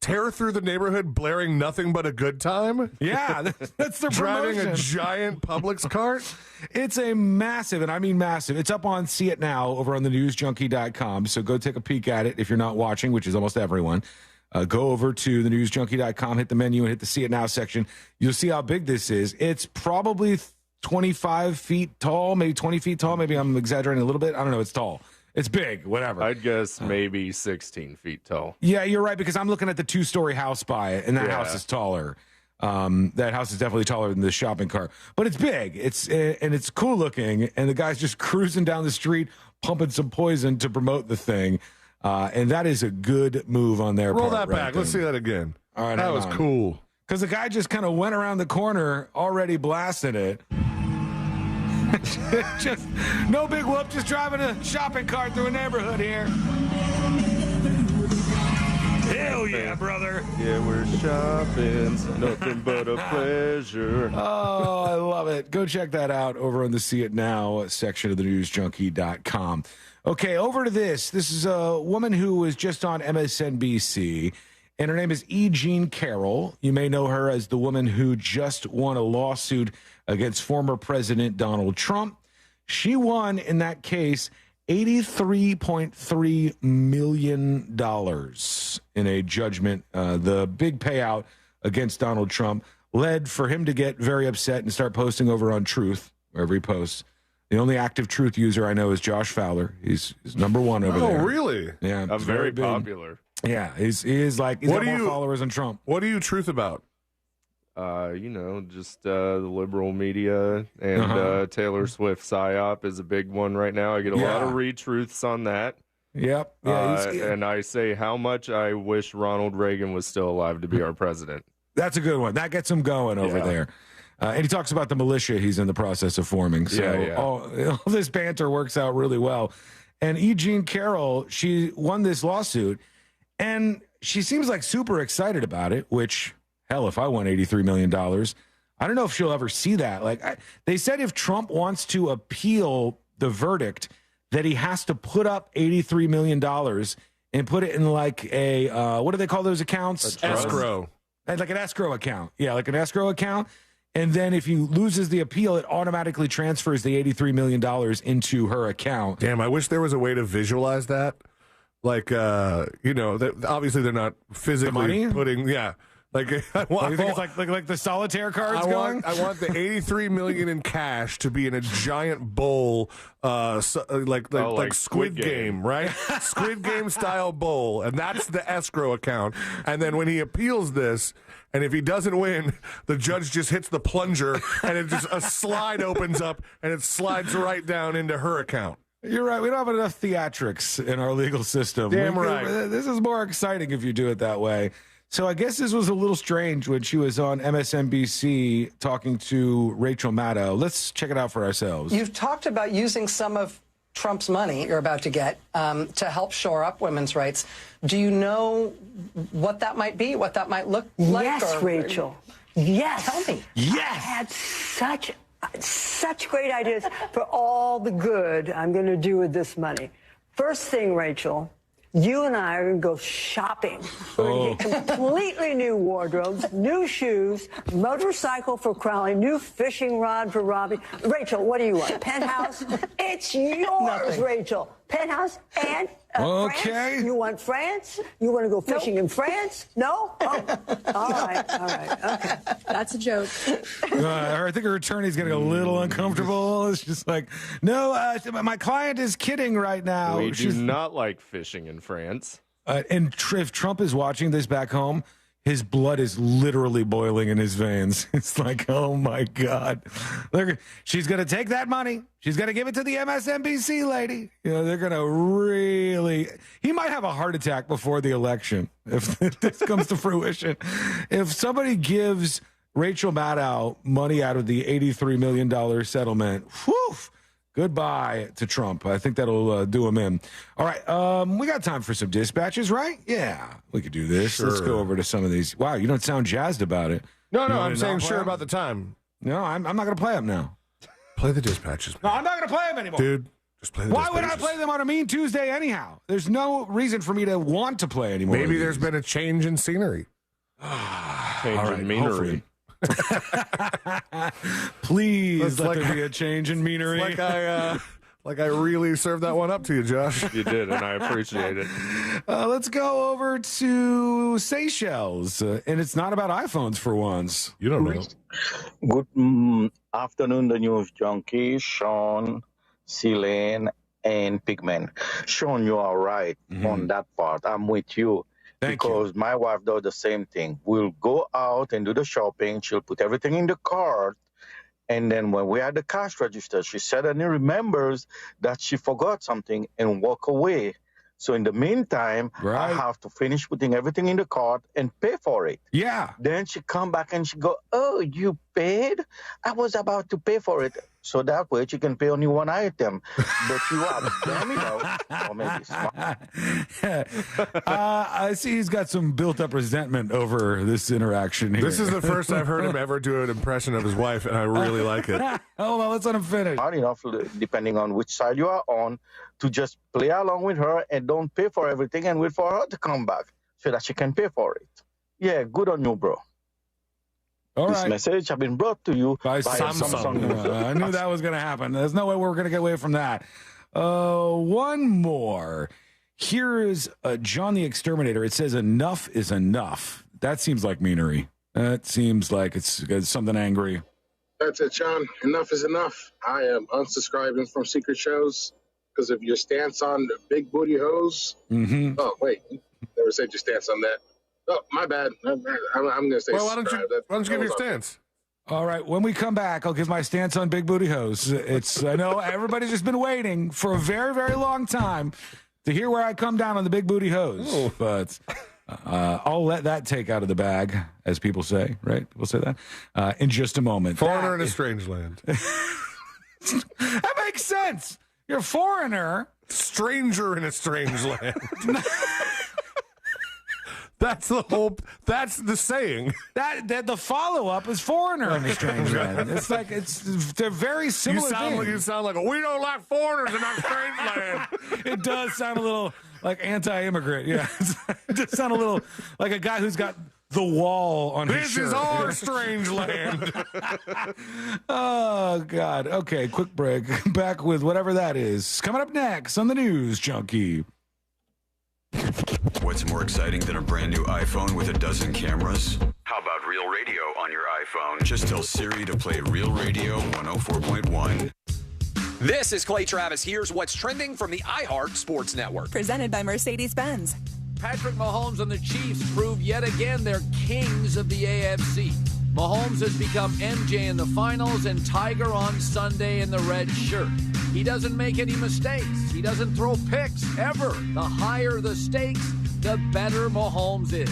tear through the neighborhood blaring nothing but a good time? Yeah, that's their driving promotion. a giant Publix cart? It's a massive, and I mean massive. It's up on See It Now over on the newsjunkie.com. So go take a peek at it if you're not watching, which is almost everyone. Go over to the newsjunkie.com, hit the menu, and hit the See It Now section. You'll see how big this is. It's probably 25 feet tall, maybe 20 feet tall. Maybe I'm exaggerating a little bit. I don't know. It's tall. It's big, whatever. I'd guess maybe 16 feet tall. Yeah, you're right, because I'm looking at the 2-story house by it, and that house is taller. That house is definitely taller than the shopping cart. But it's big. It's cool looking, and the guy's just cruising down the street, pumping some poison to promote the thing. And that is a good move on their part. Roll that back. Let's see that again. All right, that was cool. Because the guy just kind of went around the corner already blasting it. Just no big whoop, just driving a shopping cart through a neighborhood here. Hell yeah, brother. Yeah, we're shopping. Nothing but a pleasure. Oh, I love it. Go check that out over on the See It Now section of the newsjunkie.com. Okay, over to this. This is a woman who was just on MSNBC, and her name is E. Jean Carroll. You may know her as the woman who just won a lawsuit against former President Donald Trump. She won in that case $83.3 million in a judgment. The big payout against Donald Trump led for him to get very upset and start posting over on Truth, wherever he posts. The only active Truth user I know is Josh Fowler. He's number one over there. Oh, really? Yeah. I'm very popular. Yeah, he's got more followers than Trump. What do you truth about? Just the liberal media and Taylor Swift psyop is a big one right now. I get a lot of retruths on that. Yep. And I say how much I wish Ronald Reagan was still alive to be our president. That's a good one. That gets him going over there. And he talks about the militia he's in the process of forming. So all this banter works out really well. And E. Jean Carroll, she won this lawsuit, and she seems like super excited about it, which, hell, if I won $83 million, I don't know if she'll ever see that. They said if Trump wants to appeal the verdict, that he has to put up $83 million and put it in like a, what do they call those accounts? Escrow. Like an escrow account. Yeah, like an escrow account. And then if he loses the appeal, it automatically transfers the $83 million into her account. Damn, I wish there was a way to visualize that. Like, obviously they're not physically putting, Like, I want, you think it's like the solitaire cards going? I want the $83 million in cash to be in a giant bowl, like Squid Game, right? Squid Game style bowl, and that's the escrow account. And then when he appeals this, and if he doesn't win, the judge just hits the plunger, and it just a slide opens up, and it slides right down into her account. You're right. We don't have enough theatrics in our legal system. Damn right. This is more exciting if you do it that way. So I guess this was a little strange when she was on MSNBC talking to Rachel Maddow. Let's check it out for ourselves. You've talked about using some of Trump's money you're about to get to help shore up women's rights. Do you know what that might be, what that might look like? Yes, Rachel. Yes. Tell me. Yes. I had such great ideas for all the good I'm going to do with this money. First thing, Rachel, you and I are going to go shopping. We're going to get completely new wardrobes, new shoes, motorcycle for Crowley, new fishing rod for Robbie. Rachel, what do you want? Penthouse? It's yours, Rachel. Penthouse and France? You want France? You want to go fishing in France? No? Oh, all right, okay. That's a joke. I think her attorney's getting a little uncomfortable. It's just like, no, my client is kidding right now. We do not like fishing in France. And if Trump is watching this back home, his blood is literally boiling in his veins. It's like, oh, my God. She's going to take that money. She's going to give it to the MSNBC lady. They're going to really... He might have a heart attack before the election if this comes to fruition. If somebody gives Rachel Maddow money out of the $83 million settlement, whew, Goodbye to Trump. I think that'll do him in. All right. We got time for some dispatches, right? Yeah, we could do this. Sure. Let's go over to some of these. Wow, you don't sound jazzed about it. No, You want I'm me to saying not play sure 'em? about the time. No, I'm not going to play them now. Play the dispatches, No, I'm not going to play them anymore. dude. Just play the Why dispatches. would I play them on a Mean Tuesday anyhow? There's no reason for me to want to play anymore. Maybe there's been a change in scenery. Change All right, in meanery. hopefully. Please That's let like there be a change in meanery. Like I really served that one up to you, Josh. You did, and I appreciate it. Let's go over to Seychelles, and it's not about iPhones for once. You don't know. Good afternoon, the news junkie, Sean, Celine, and Pigman. Sean, you are right on that part. I'm with you. Because my wife does the same thing. We'll go out and do the shopping. She'll put everything in the cart. And then when we're at the cash register, she suddenly remembers that she forgot something and walk away. So in the meantime, I have to finish putting everything in the cart and pay for it. Yeah. Then she come back and she go, "Oh, you paid? I was about to pay for it." So that way she can pay only one item. But you are damn it out. Or maybe smart. I see he's got some built-up resentment over this interaction here. This is the first I've heard him ever do an impression of his wife, and I really like it. Hold on, let's let him finish. Hard enough, depending on which side you are on, to just play along with her and don't pay for everything and wait for her to come back so that she can pay for it. Yeah, good on you, bro. All This right. message has been brought to you by Samsung. I knew that was going to happen. There's no way we're going to get away from that. One more. Here is John the Exterminator. It says enough is enough. That seems like meanery. That seems like it's something angry. That's it, John. Enough is enough. I am unsubscribing from secret shows because of your stance on big booty hoes. Mm-hmm. Oh, wait. You never said your stance on that. Oh, my bad. I'm going to say Well, why don't you give your stance? All right. When we come back, I'll give my stance on big booty hoes. I know everybody's just been waiting for a very, very long time to hear where I come down on the big booty hose. But I'll let that take out of the bag, as people say, right? People say that in just a moment. Foreigner in a strange land. That makes sense. You're a foreigner. Stranger in a strange land. That's the saying. That the follow-up is foreigner in a strange land. It's like they're very similar things. You sound like we don't like foreigners in our strange land. It does sound a little like anti-immigrant. Yeah, it does sound a little like a guy who's got the wall on his shirt. This is our strange land. Oh God. Okay, quick break. Back with whatever that is. Coming up next on the News Junkie. What's more exciting than a brand new iPhone with a dozen cameras? How about Real Radio on your iPhone? Just tell Siri to play Real Radio 104.1. This is Clay Travis. Here's what's trending from the iHeart Sports Network. Presented by Mercedes-Benz. Patrick Mahomes and the Chiefs prove yet again they're kings of the AFC. Mahomes has become MJ in the finals and Tiger on Sunday in the red shirt. He doesn't make any mistakes. He doesn't throw picks, ever. The higher the stakes, the better Mahomes is.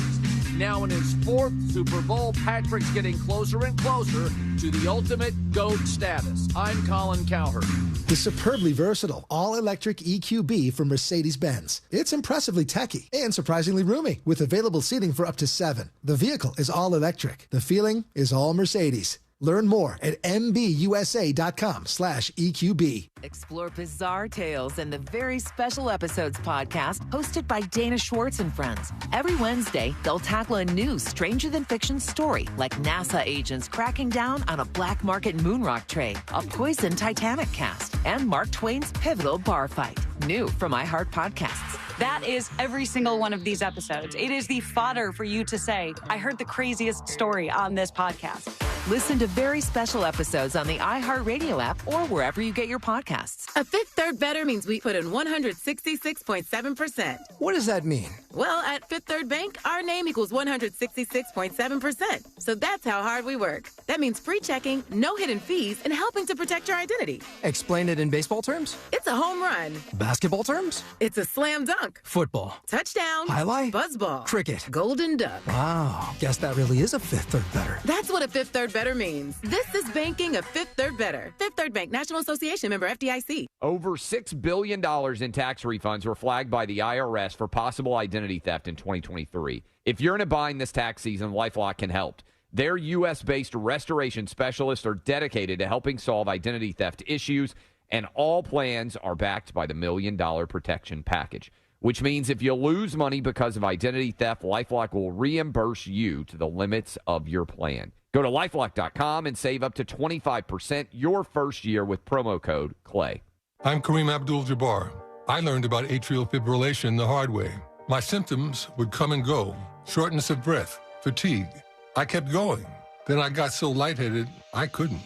Now in his fourth Super Bowl, Patrick's getting closer and closer to the ultimate GOAT status. I'm Colin Cowherd. The superbly versatile all-electric EQB from Mercedes-Benz. It's impressively techy and surprisingly roomy, with available seating for up to 7. The vehicle is all-electric. The feeling is all Mercedes. Learn more at mbusa.com/EQB. Explore bizarre tales in the Very Special Episodes podcast hosted by Dana Schwartz and friends. Every Wednesday, they'll tackle a new stranger-than-fiction story, like NASA agents cracking down on a black market moonrock trade, a poison Titanic cast, and Mark Twain's pivotal bar fight. New from iHeart Podcasts. That is every single one of these episodes. It is the fodder for you to say, I heard the craziest story on this podcast. Listen to Very Special Episodes on the iHeartRadio app or wherever you get your podcasts. A Fifth Third Better means we put in 166.7%. What does that mean? Well, at Fifth Third Bank, our name equals 166.7%. So that's how hard we work. That means free checking, no hidden fees, and helping to protect your identity. Explain it in baseball terms? It's a home run. Basketball terms? It's a slam dunk. Honk. Football. Touchdown. Highlight. Buzzball. Cricket. Golden duck. Wow. Guess that really is a Fifth Third better. That's what a Fifth Third better means. This is banking a Fifth Third better. Fifth Third Bank, National Association, member FDIC. Over $6 billion in tax refunds were flagged by the IRS for possible identity theft in 2023. If you're in a bind this tax season, LifeLock can help. Their U.S.-based restoration specialists are dedicated to helping solve identity theft issues, and all plans are backed by the $1 Million Protection Package, which means if you lose money because of identity theft, LifeLock will reimburse you to the limits of your plan. Go to LifeLock.com and save up to 25% your first year with promo code CLAY. I'm Kareem Abdul-Jabbar. I learned about atrial fibrillation the hard way. My symptoms would come and go, shortness of breath, fatigue. I kept going. Then I got so lightheaded, I couldn't.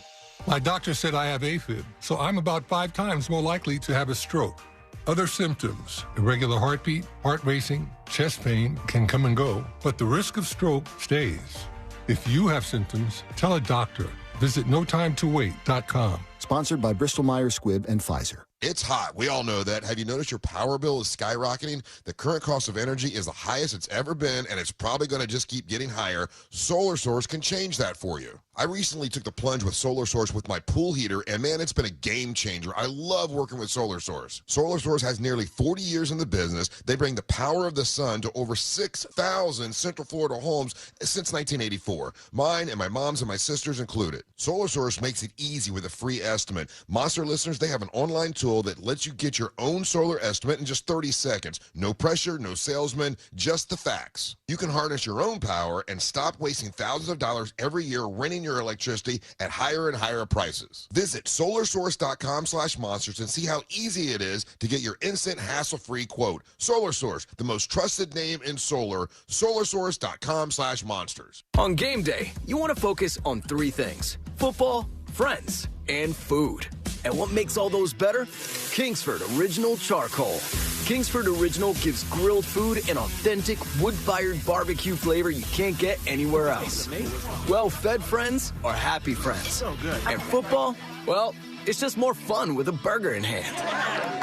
My doctor said I have AFib, so I'm about 5 times more likely to have a stroke. Other symptoms, irregular heartbeat, heart racing, chest pain can come and go, but the risk of stroke stays. If you have symptoms, tell a doctor. Visit notimetowait.com. Sponsored by Bristol-Myers Squibb and Pfizer. It's hot. We all know that. Have you noticed your power bill is skyrocketing? The current cost of energy is the highest it's ever been, and it's probably going to just keep getting higher. Solar Source can change that for you. I recently took the plunge with Solar Source with my pool heater, and man, it's been a game changer. I love working with Solar Source. Solar Source has nearly 40 years in the business. They bring the power of the sun to over 6,000 Central Florida homes since 1984. Mine and my mom's and my sister's included. Solar Source makes it easy with a free estimate. Monster listeners, they have an online tool that lets you get your own solar estimate in just 30 seconds. No pressure, no salesman, just the facts. You can harness your own power and stop wasting thousands of dollars every year renting your electricity at higher and higher prices. Visit solarsource.com/monsters and see how easy it is to get your instant hassle-free quote. Solar Source, the most trusted name in solar. solarsource.com/monsters. On game day, you want to focus on 3 things: football, friends, and food. And what makes all those better? Kingsford Original Charcoal. Kingsford Original gives grilled food an authentic wood-fired barbecue flavor you can't get anywhere else. Well-fed friends are happy friends. So good. And football? Well, it's just more fun with a burger in hand.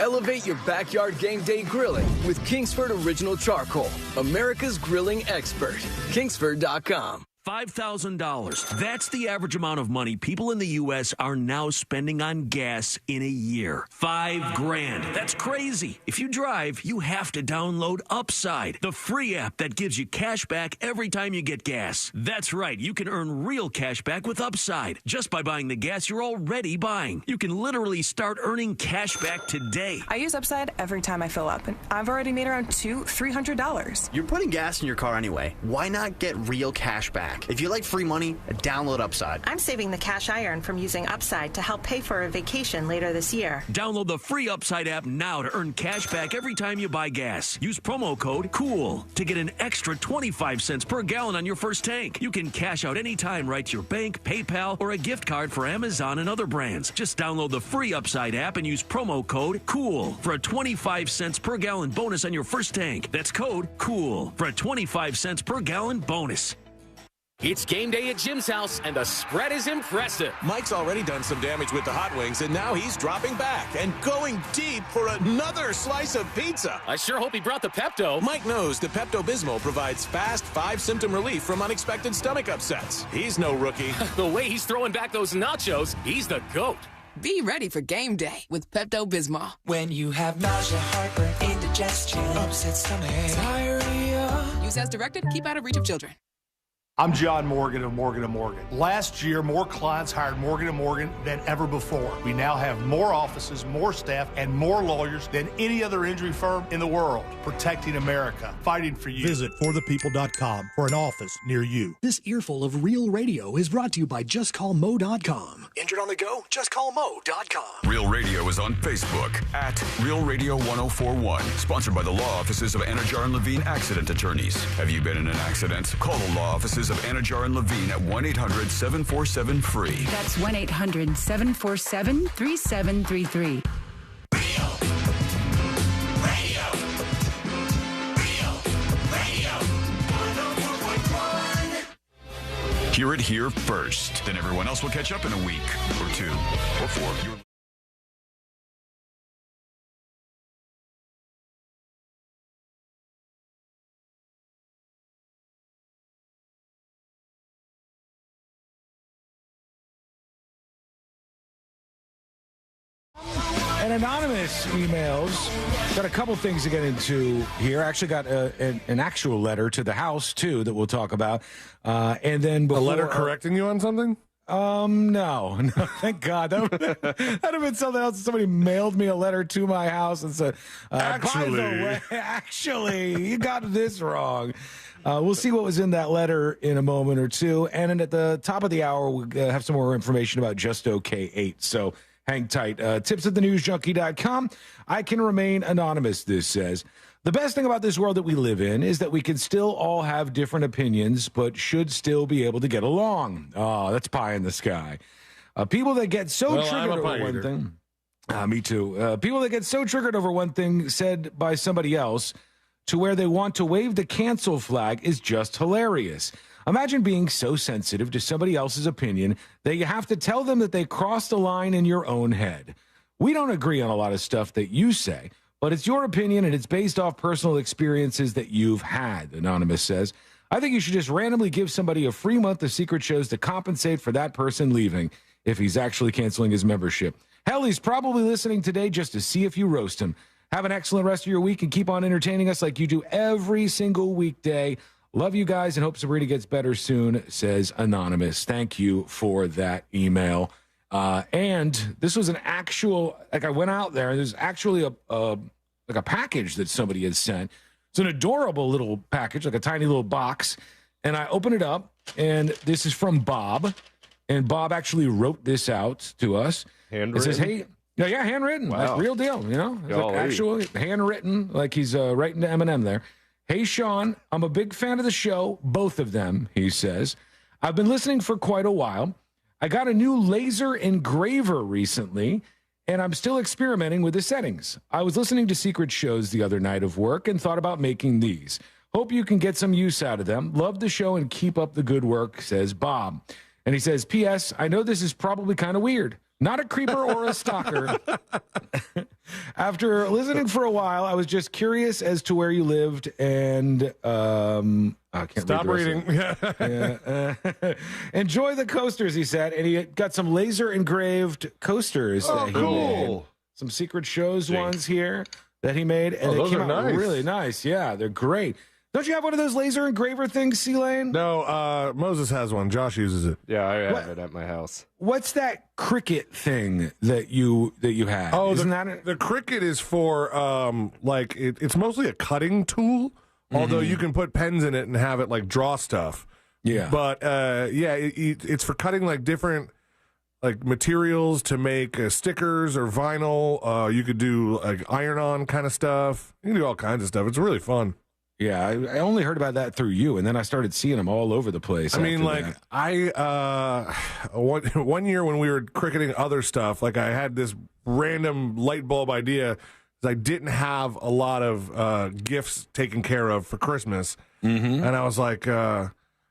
Elevate your backyard game day grilling with Kingsford Original Charcoal, America's grilling expert. Kingsford.com. $5,000. That's the average amount of money people in the U.S. are now spending on gas in a year. $5,000. That's crazy. If you drive, you have to download Upside, the free app that gives you cash back every time you get gas. That's right. You can earn real cash back with Upside just by buying the gas you're already buying. You can literally start earning cash back today. I use Upside every time I fill up, and I've already made around $200-$300. You're putting gas in your car anyway. Why not get real cash back? If you like free money, download Upside. I'm saving the cash I earn from using Upside to help pay for a vacation later this year. Download the free Upside app now to earn cash back every time you buy gas. Use promo code COOL to get an extra 25 cents per gallon on your first tank. You can cash out anytime right to your bank, PayPal, or a gift card for Amazon and other brands. Just download the free Upside app and use promo code COOL for a 25 cents per gallon bonus on your first tank. That's code COOL for a 25 cents per gallon bonus. It's game day at Jim's house, and the spread is impressive. Mike's already done some damage with the hot wings, and now he's dropping back and going deep for another slice of pizza. I sure hope he brought the Pepto. Mike knows the Pepto-Bismol provides fast 5-symptom relief from unexpected stomach upsets. He's no rookie. The way he's throwing back those nachos, he's the GOAT. Be ready for game day with Pepto-Bismol. When you have nausea, heartburn, indigestion, upset stomach, diarrhea. Use as directed. Keep out of reach of children. I'm John Morgan of Morgan & Morgan. Last year, more clients hired Morgan & Morgan than ever before. We now have more offices, more staff, and more lawyers than any other injury firm in the world, protecting America, fighting for you. Visit forthepeople.com for an office near you. This earful of Real Radio is brought to you by JustCallMo.com. Injured on the go? JustCallMo.com. Real Radio is on Facebook at Real Radio 1041. Sponsored by the law offices of Anajar and Levine Accident Attorneys. Have you been in an accident? Call the law offices of Anajar and Levine at 1-800-747-FREE. That's 1-800-747-3733. Hear it here first. Then everyone else will catch up in a week or 2 or 4. And anonymous emails. Got a couple things to get into here. I actually got an actual letter to the house, too, that we'll talk about. And then before, a letter correcting you on something? No, thank God. That'd have been something else. Somebody mailed me a letter to my house and said, by the way, actually, you got this wrong. We'll see what was in that letter in a moment or two. And then at the top of the hour, we'll have some more information about Just OK 8. So hang tight. Tips at thenewsjunkie.com. I can remain anonymous, this says. The best thing about this world that we live in is that we can still all have different opinions, but should still be able to get along. Oh, that's pie in the sky. People that get so triggered over one thing. Me too. People that get so triggered over one thing said by somebody else to where they want to wave the cancel flag is just hilarious. Imagine being so sensitive to somebody else's opinion that you have to tell them that they crossed a line in your own head. We don't agree on a lot of stuff that you say, but it's your opinion and it's based off personal experiences that you've had, Anonymous says. I think you should just randomly give somebody a free month of secret shows to compensate for that person leaving if he's actually canceling his membership. Hell, he's probably listening today just to see if you roast him. Have an excellent rest of your week and keep on entertaining us like you do every single weekday. Love you guys and hope Sabrina gets better soon, says Anonymous. Thank you for that email. And this was an actual, I went out there and there's actually a package that somebody had sent. It's an adorable little package, like a tiny little box. And I open it up and this is from Bob. And Bob actually wrote this out to us. Handwritten? It says, hey, yeah, handwritten. Wow. Like real deal, Like actually handwritten, like he's writing to Eminem there. Hey, Sean, I'm a big fan of the show, both of them, he says. I've been listening for quite a while. I got a new laser engraver recently, and I'm still experimenting with the settings. I was listening to secret shows the other night of work and thought about making these. Hope you can get some use out of them. Love the show and keep up the good work, says Bob. And he says, P.S., I know this is probably kind of weird. Not a creeper or a stalker. After listening for a while, I was just curious as to where you lived, and I can't stop reading. Enjoy the coasters, he said, and he got some laser engraved coasters. Oh, that he cool! made. Some secret shows ones here that he made, and those they came are out nice. really nice. Yeah, they're great. Don't you have one of those laser engraver things, C-Lane? No, Moses has one. Josh uses it. Yeah, I have it at my house. What's that Cricut thing that you have? Oh, Isn't that the Cricut is for it's mostly a cutting tool. Although you can put pens in it and have it like draw stuff. Yeah, but it's for cutting like different like materials to make stickers or vinyl. You could do like iron-on kind of stuff. You can do all kinds of stuff. It's really fun. Yeah, I only heard about that through you, and then I started seeing them all over the place. I mean, like, one year when we were cricketing other stuff, like I had this random light bulb idea. I didn't have a lot of gifts taken care of for Christmas, and I was like, I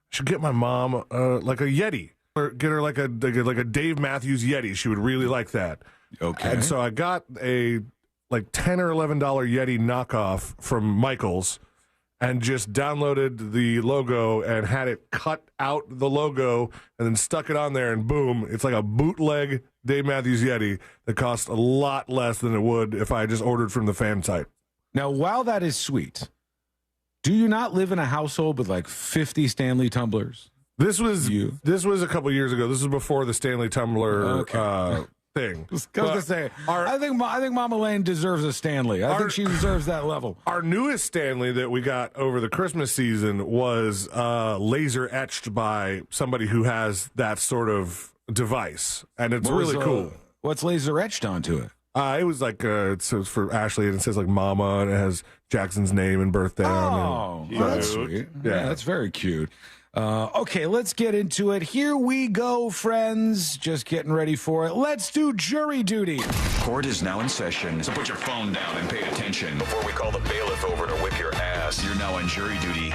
should get my mom like a Yeti, or get her like a Dave Matthews Yeti. She would really like that. Okay, and so I got a like $10 or $11 Yeti knockoff from Michael's. And just downloaded the logo and had it cut out the logo and then stuck it on there, and boom, it's like a bootleg Dave Matthews Yeti that costs a lot less than it would if I just ordered from the fan site. Now, while that is sweet, do you not live in a household with like 50 Stanley tumblers? This was a couple years ago. This was before the Stanley tumbler thing. I was gonna say, I think Mama Lane deserves a Stanley. I think she deserves that level. Our newest Stanley that we got over the Christmas season was laser etched by somebody who has that sort of device, and it's really cool. What's laser etched onto it? It was like it's for Ashley, and it says like Mama, and it has Jackson's name and birthday on it. That's sweet. Yeah, that's very cute. Okay, let's get into it. Here we go, friends. Just getting ready for it. Let's do jury duty. Court is now in session, so put your phone down and pay attention. Before we call the bailiff over to whip your ass, you're now on jury duty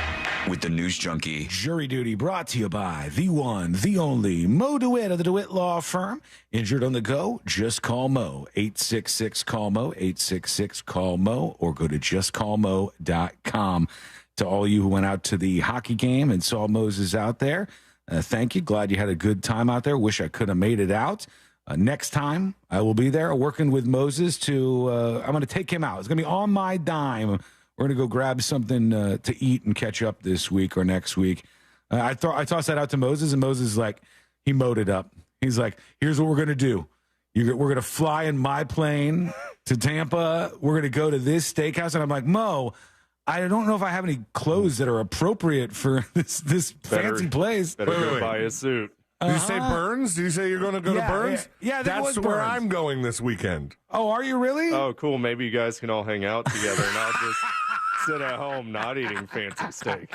with the News Junkie. Jury duty brought to you by the one, the only Mo DeWitt of the DeWitt Law Firm. Injured on the go? Just call Mo. 866-CALL-MO, 866-CALL-MO, or go to justcallmo.com. To all you who went out to the hockey game and saw Moses out there, thank you. Glad you had a good time out there. Wish I could have made it out. Next time, I will be there working with Moses to, I'm going to take him out. It's going to be on my dime. We're going to go grab something to eat and catch up this week or next week. I tossed that out to Moses, and Moses, like, he mowed it up. He's like, here's what we're going to do. We're going to fly in my plane to Tampa. We're going to go to this steakhouse. And I'm like, Mo, I don't know if I have any clothes that are appropriate for this fancy place. Better go buy a suit. Did you say Burns? Did you say you're going to go to Burns? Yeah, that's where I'm going this weekend. Oh, are you really? Oh, cool. Maybe you guys can all hang out together, and I'll just sit at home not eating fancy steak.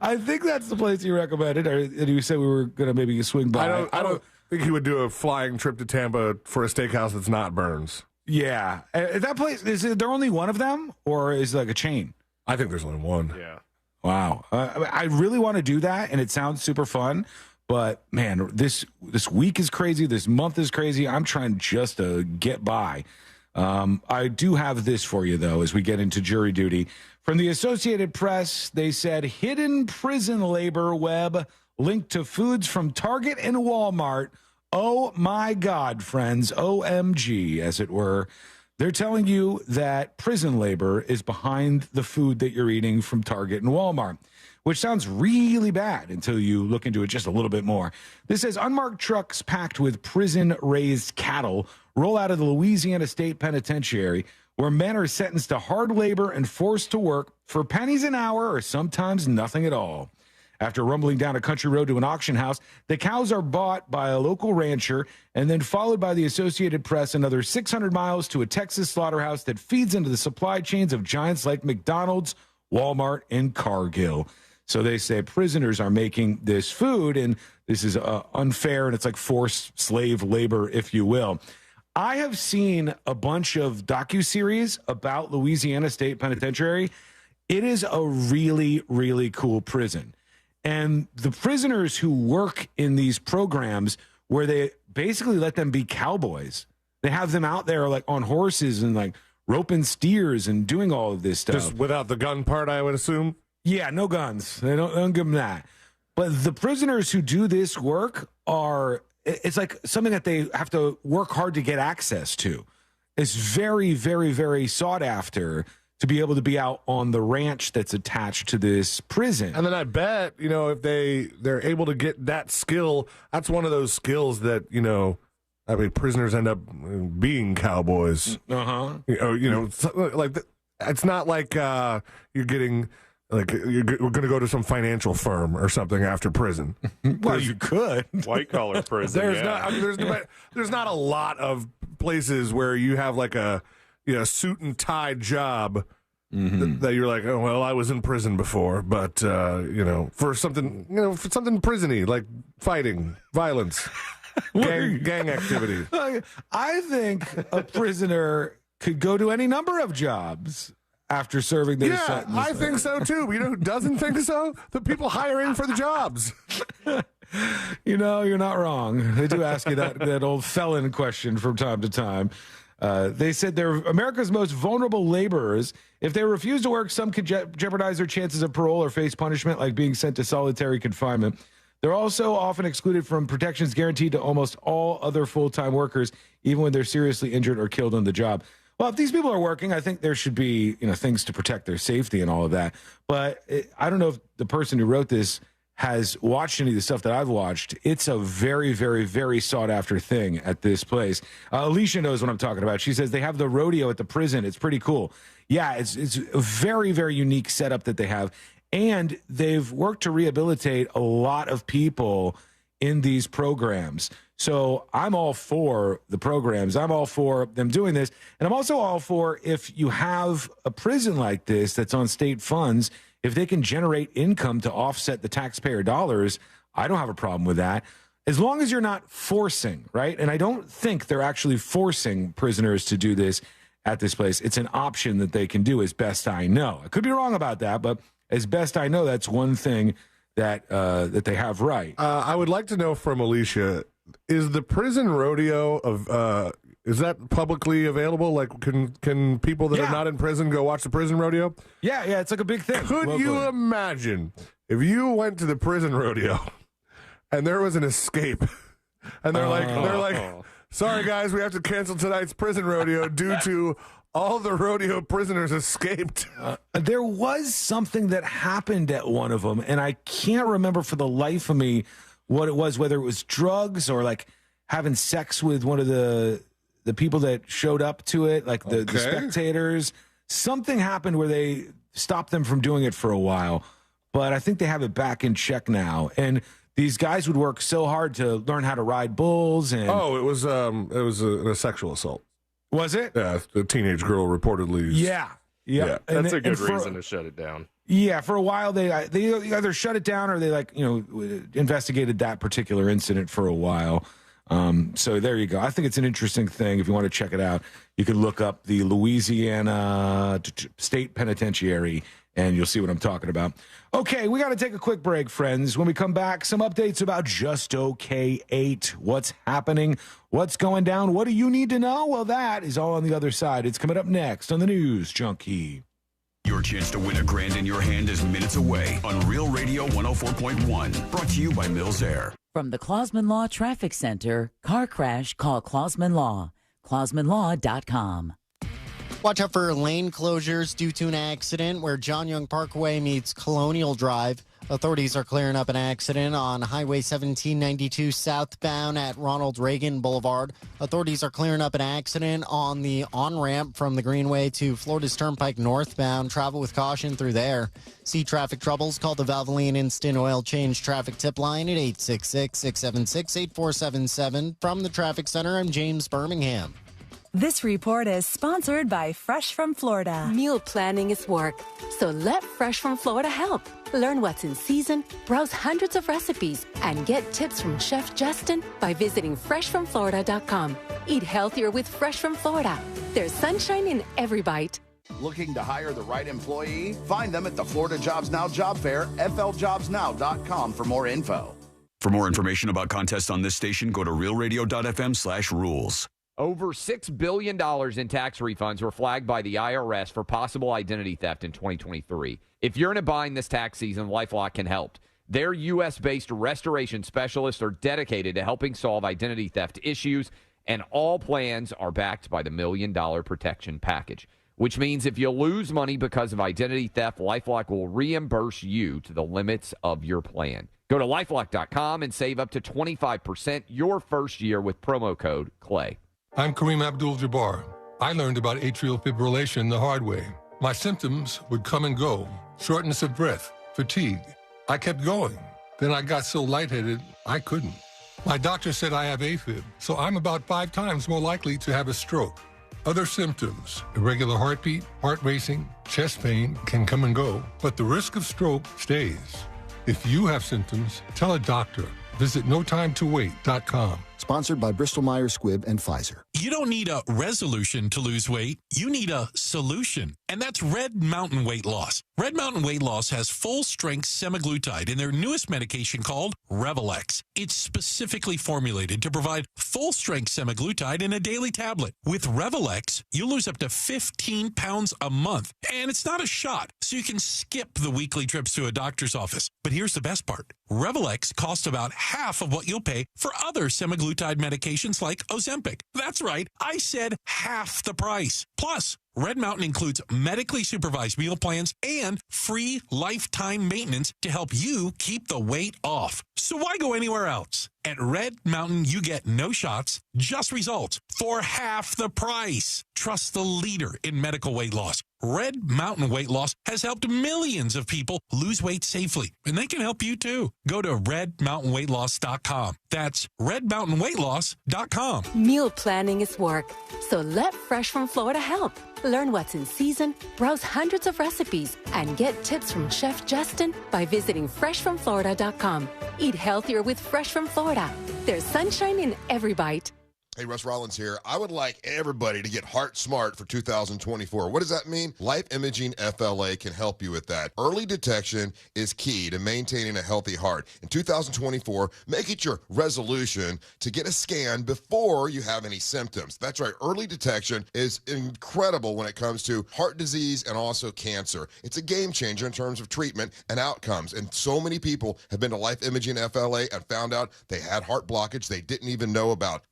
I think that's the place you recommended. Or did you say we were going to maybe swing by? I don't think he would do a flying trip to Tampa for a steakhouse that's not Burns. Yeah. That place, is there only one of them, or is it like a chain? I think there's only one. Yeah. Wow. I really want to do that, and it sounds super fun. But, man, this week is crazy. This month is crazy. I'm trying just to get by. I do have this for you, though, as we get into jury duty. From the Associated Press, they said hidden prison labor web linked to foods from Target and Walmart. Oh, my God, friends. OMG, as it were. They're telling you that prison labor is behind the food that you're eating from Target and Walmart, which sounds really bad until you look into it just a little bit more. This says unmarked trucks packed with prison-raised cattle roll out of the Louisiana State Penitentiary, where men are sentenced to hard labor and forced to work for pennies an hour or sometimes nothing at all. After rumbling down a country road to an auction house, the cows are bought by a local rancher and then followed by the Associated Press another 600 miles to a Texas slaughterhouse that feeds into the supply chains of giants like McDonald's, Walmart, and Cargill. So they say prisoners are making this food, and this is unfair, and it's like forced slave labor, if you will. I have seen a bunch of docuseries about Louisiana State Penitentiary. It is a really, really cool prison. And the prisoners who work in these programs where they basically let them be cowboys, they have them out there like on horses and like roping steers and doing all of this stuff. Just without the gun part, I would assume? Yeah, no guns. They don't give them that. But the prisoners who do this work it's like something that they have to work hard to get access to. It's very, very, very sought after to be able to be out on the ranch that's attached to this prison. And then I bet, if they're able to get that skill, that's one of those skills that, prisoners end up being cowboys. Uh-huh. It's not like you're getting, like, we're going to go to some financial firm or something after prison. Well, you could. White collar prison. There's not a lot of places where you have like a suit and tie job that you're like, oh, well, I was in prison before, but, for something, prison-y, like fighting, violence, gang activity. I think a prisoner could go to any number of jobs after serving their sentence. I think so, too. You know who doesn't think so? The people hiring for the jobs. You're not wrong. They do ask you that old felon question from time to time. They said they're America's most vulnerable laborers. If they refuse to work, some could jeopardize their chances of parole or face punishment, like being sent to solitary confinement. They're also often excluded from protections guaranteed to almost all other full-time workers, even when they're seriously injured or killed on the job. Well, if these people are working, I think there should be things to protect their safety and all of that. But I don't know if the person who wrote this has watched any of the stuff that I've watched. It's a very, very, very sought-after thing at this place. Alicia knows what I'm talking about. She says they have the rodeo at the prison. It's pretty cool. Yeah, it's a very, very unique setup that they have. And they've worked to rehabilitate a lot of people in these programs. So I'm all for the programs. I'm all for them doing this. And I'm also all for, if you have a prison like this that's on state funds, if they can generate income to offset the taxpayer dollars, I don't have a problem with that. As long as you're not forcing, right? And I don't think they're actually forcing prisoners to do this at this place. It's an option that they can do, as best I know. I could be wrong about that, but as best I know, that's one thing that that they have right. I would like to know from Alicia, is the prison rodeo is that publicly available? Like, can people that are not in prison go watch the prison rodeo? Yeah, it's like a big thing. Could you imagine if you went to the prison rodeo and there was an escape And they're like, sorry guys, we have to cancel tonight's prison rodeo due to all the rodeo prisoners escaped. There was something that happened at one of them, and I can't remember for the life of me what it was, whether it was drugs or like having sex with one of the people that showed up to it, like the spectators. Something happened where they stopped them from doing it for a while, but I think they have it back in check now. And these guys would work so hard to learn how to ride bulls. And it was a sexual assault. Was it? Yeah, the teenage girl reportedly. Yeah. That's a good reason to shut it down. Yeah, for a while they either shut it down or they investigated that particular incident for a while. So there you go. I think it's an interesting thing. If you want to check it out, you can look up the Louisiana State Penitentiary, and you'll see what I'm talking about. Okay, we got to take a quick break, friends. When we come back, some updates about Just Okay 8. What's happening? What's going down? What do you need to know? Well, that is all on the other side. It's coming up next on the News Junkie. Your chance to win $1,000 in your hand is minutes away on Real Radio 104.1. Brought to you by Mills Air. From the Clausman Law Traffic Center, car crash, call Clausman Law. ClausmanLaw.com. Watch out for lane closures due to an accident where John Young Parkway meets Colonial Drive. Authorities are clearing up an accident on Highway 1792 southbound at Ronald Reagan Boulevard. Authorities are clearing up an accident on the on-ramp from the Greenway to Florida's Turnpike northbound. Travel with caution through there. See traffic troubles? Call the Valvoline Instant Oil Change Traffic Tip Line at 866-676-8477. From the Traffic Center, I'm James Birmingham. This report is sponsored by Fresh from Florida. Meal planning is work, so let Fresh from Florida help. Learn what's in season, browse hundreds of recipes, and get tips from Chef Justin by visiting freshfromflorida.com. Eat healthier with Fresh from Florida. There's sunshine in every bite. Looking to hire the right employee? Find them at the Florida Jobs Now job fair, fljobsnow.com for more info. For more information about contests on this station, go to realradio.fm/rules. Over $6 billion in tax refunds were flagged by the IRS for possible identity theft in 2023. If you're in a bind this tax season, LifeLock can help. Their U.S.-based restoration specialists are dedicated to helping solve identity theft issues, and all plans are backed by the $1 Million Protection Package, which means if you lose money because of identity theft, LifeLock will reimburse you to the limits of your plan. Go to LifeLock.com and save up to 25% your first year with promo code CLAY. I'm Kareem Abdul-Jabbar. I learned about atrial fibrillation the hard way. My symptoms would come and go. Shortness of breath, fatigue. I kept going. Then I got so lightheaded, I couldn't. My doctor said I have AFib, so I'm about 5 times more likely to have a stroke. Other symptoms, irregular heartbeat, heart racing, chest pain can come and go, but the risk of stroke stays. If you have symptoms, tell a doctor. Visit NoTimeToWait.com. Sponsored by Bristol-Myers Squibb and Pfizer. You don't need a resolution to lose weight. You need a solution. And that's Red Mountain Weight Loss. Red Mountain Weight Loss has full-strength semaglutide in their newest medication called Revelex. It's specifically formulated to provide full-strength semaglutide in a daily tablet. With Revelex, you lose up to 15 pounds a month. And it's not a shot, so you can skip the weekly trips to a doctor's office. But here's the best part. Revelex costs about half of what you'll pay for other semaglutide medications like Ozempic. That's right, I said half the price. Plus, Red Mountain includes medically supervised meal plans and free lifetime maintenance to help you keep the weight off. So why go anywhere else? At Red Mountain, you get no shots, just results for half the price. Trust the leader in medical weight loss. Red Mountain Weight Loss has helped millions of people lose weight safely, and they can help you too. Go to redmountainweightloss.com. That's redmountainweightloss.com. Meal planning is work, so let Fresh from Florida help. Learn what's in season, browse hundreds of recipes, and get tips from Chef Justin by visiting freshfromflorida.com. Eat healthier with Fresh from Florida. There's sunshine in every bite. Hey, Russ Rollins here. I would like everybody to get heart smart for 2024. What does that mean? Life Imaging FLA can help you with that. Early detection is key to maintaining a healthy heart. In 2024, make it your resolution to get a scan before you have any symptoms. That's right. Early detection is incredible when it comes to heart disease and also cancer. It's a game changer in terms of treatment and outcomes. And so many people have been to Life Imaging FLA and found out they had heart blockage they didn't even know about.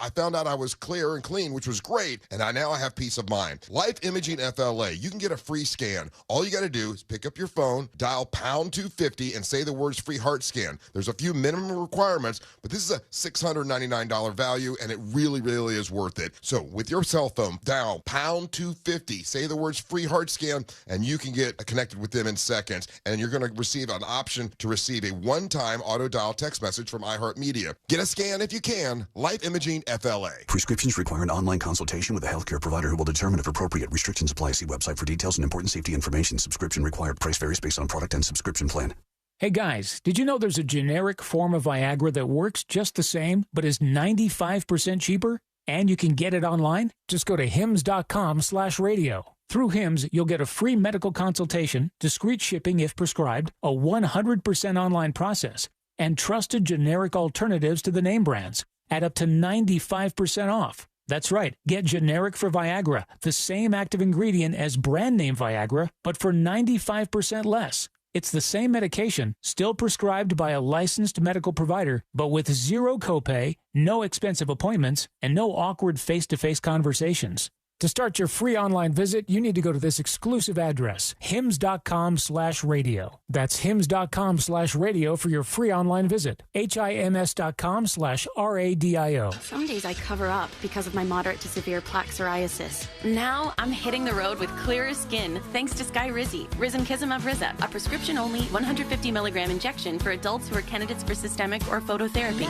I found out I was clear and clean, which was great, and now I have peace of mind. Life Imaging FLA, you can get a free scan. All you got to do is pick up your phone, dial pound 250, and say the words free heart scan. There's a few minimum requirements, but this is a $699 value, and it really, really is worth it. So with your cell phone, dial pound 250, say the words free heart scan, and you can get connected with them in seconds, and you're going to receive an option to receive a one-time auto-dial text message from iHeartMedia. Get a scan if you can. Life Imaging FLA. Prescriptions require an online consultation with a healthcare provider who will determine if appropriate. Restrictions apply. See website for details and important safety information. Subscription required. Price varies based on product and subscription plan. Hey guys, did you know there's a generic form of Viagra that works just the same, but is 95% cheaper? And you can get it online? Just go to hims.com/radio. Through Hims, you'll get a free medical consultation, discreet shipping if prescribed, a 100% online process, and trusted generic alternatives to the name brands at up to 95% off. That's right. Get generic for Viagra, the same active ingredient as brand name Viagra, but for 95% less. It's the same medication, still prescribed by a licensed medical provider, but with zero copay, no expensive appointments, and no awkward face-to-face conversations. To start your free online visit, you need to go to this exclusive address, hims.com/radio. That's hims.com/radio for your free online visit. HIMS.com/RADIO. Some days I cover up because of my moderate to severe plaque psoriasis. Now I'm hitting the road with clearer skin thanks to Skyrizi, risankizumab Riza, a prescription-only 150 milligram injection for adults who are candidates for systemic or phototherapy.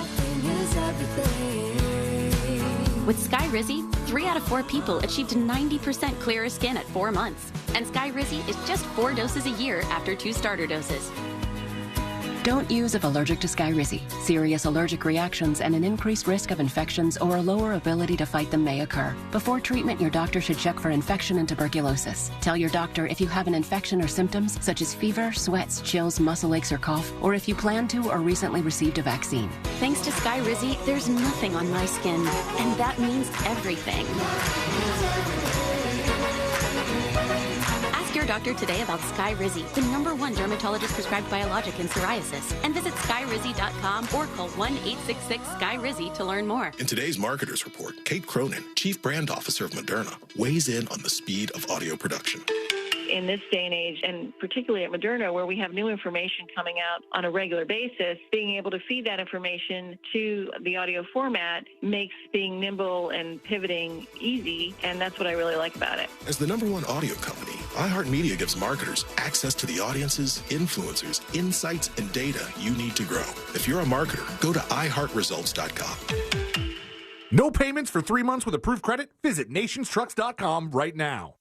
With Skyrizi, 3 out of 4 people achieved 90% clearer skin at 4 months. And Skyrizi is just 4 doses a year after 2 starter doses. Don't use if allergic to Skyrizi. Serious allergic reactions and an increased risk of infections or a lower ability to fight them may occur. Before treatment, your doctor should check for infection and tuberculosis. Tell your doctor if you have an infection or symptoms such as fever, sweats, chills, muscle aches, or cough, or if you plan to or recently received a vaccine. Thanks to Skyrizi, there's nothing on my skin, and that means everything. Your doctor today about Skyrizi, the #1 dermatologist prescribed biologic in psoriasis, and visit skyrizi.com or call 1-866-SKYRIZI to learn more. In today's Marketers Report, Kate Cronin, Chief Brand Officer of Moderna, weighs in on the speed of audio production. In this day and age, and particularly at Moderna, where we have new information coming out on a regular basis, being able to feed that information to the audio format makes being nimble and pivoting easy, and that's what I really like about it. As the #1 audio company, iHeartMedia gives marketers access to the audiences, influencers, insights, and data you need to grow. If you're a marketer, go to iHeartResults.com. No payments for 3 months with approved credit? Visit nationstrucks.com right now.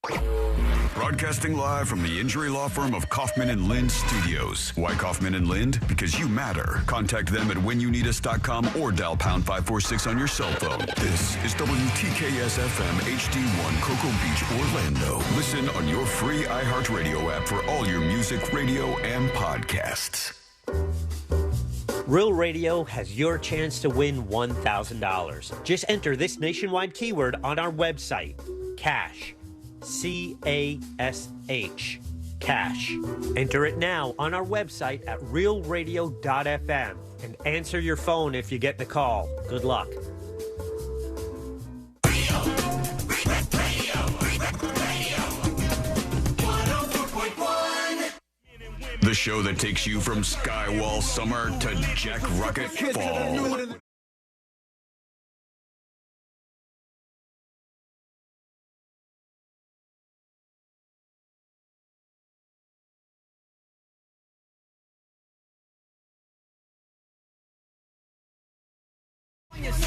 Broadcasting live from the injury law firm of Kaufman and Lind Studios. Why Kaufman and Lind? Because you matter. Contact them at whenyouneedus.com or dial pound 546 on your cell phone. This is WTKS-FM HD1 Cocoa Beach, Orlando. Listen on your free iHeartRadio app for all your music, radio, and podcasts. Real Radio has your chance to win $1,000. Just enter this nationwide keyword on our website, CASH. CASH. Cash. Enter it now on our website at realradio.fm and answer your phone if you get the call. Good luck. The show that takes you from Skywall summer to Jack Rocket fall.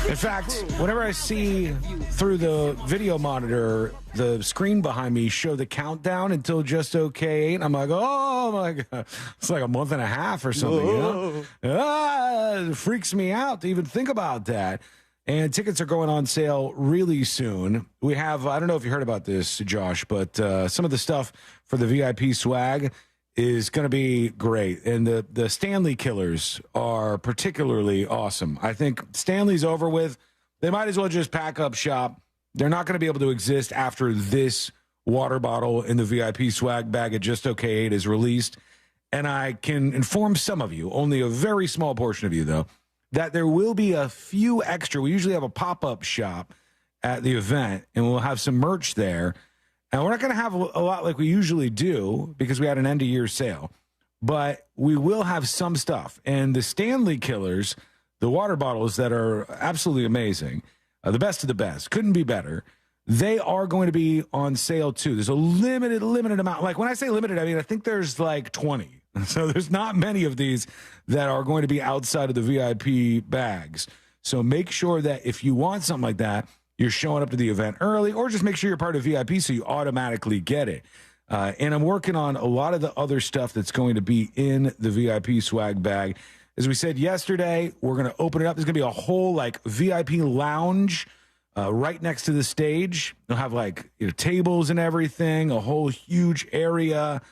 In fact, whenever I see through the video monitor, the screen behind me show the countdown until just okay 8, I'm like, oh my God, it's like a month and a half or something. You know? It freaks me out to even think about that. And tickets are going on sale really soon. We have, I don't know if you heard about this, Josh, but some of the stuff for the VIP swag is going to be great. And the Stanley Killers are particularly awesome. I think Stanley's over with. They might as well just pack up shop. They're not going to be able to exist after this water bottle in the VIP swag bag at Just Okay 8 is released. And I can inform some of you, only a very small portion of you, though, that there will be a few extra. We usually have a pop-up shop at the event, and we'll have some merch there. And we're not going to have a lot like we usually do because we had an end-of-year sale. But we will have some stuff. And the Stanley Killers, the water bottles that are absolutely amazing, the best of the best, couldn't be better, they are going to be on sale, too. There's a limited amount. Like, when I say limited, I mean, I think there's like 20. So there's not many of these that are going to be outside of the VIP bags. So make sure that if you want something like that, you're showing up to the event early, or just make sure you're part of VIP so you automatically get it. And I'm working on a lot of the other stuff that's going to be in the VIP swag bag. As we said yesterday, we're going to open it up. There's going to be a whole like VIP lounge right next to the stage. They'll have like tables and everything, a whole huge area.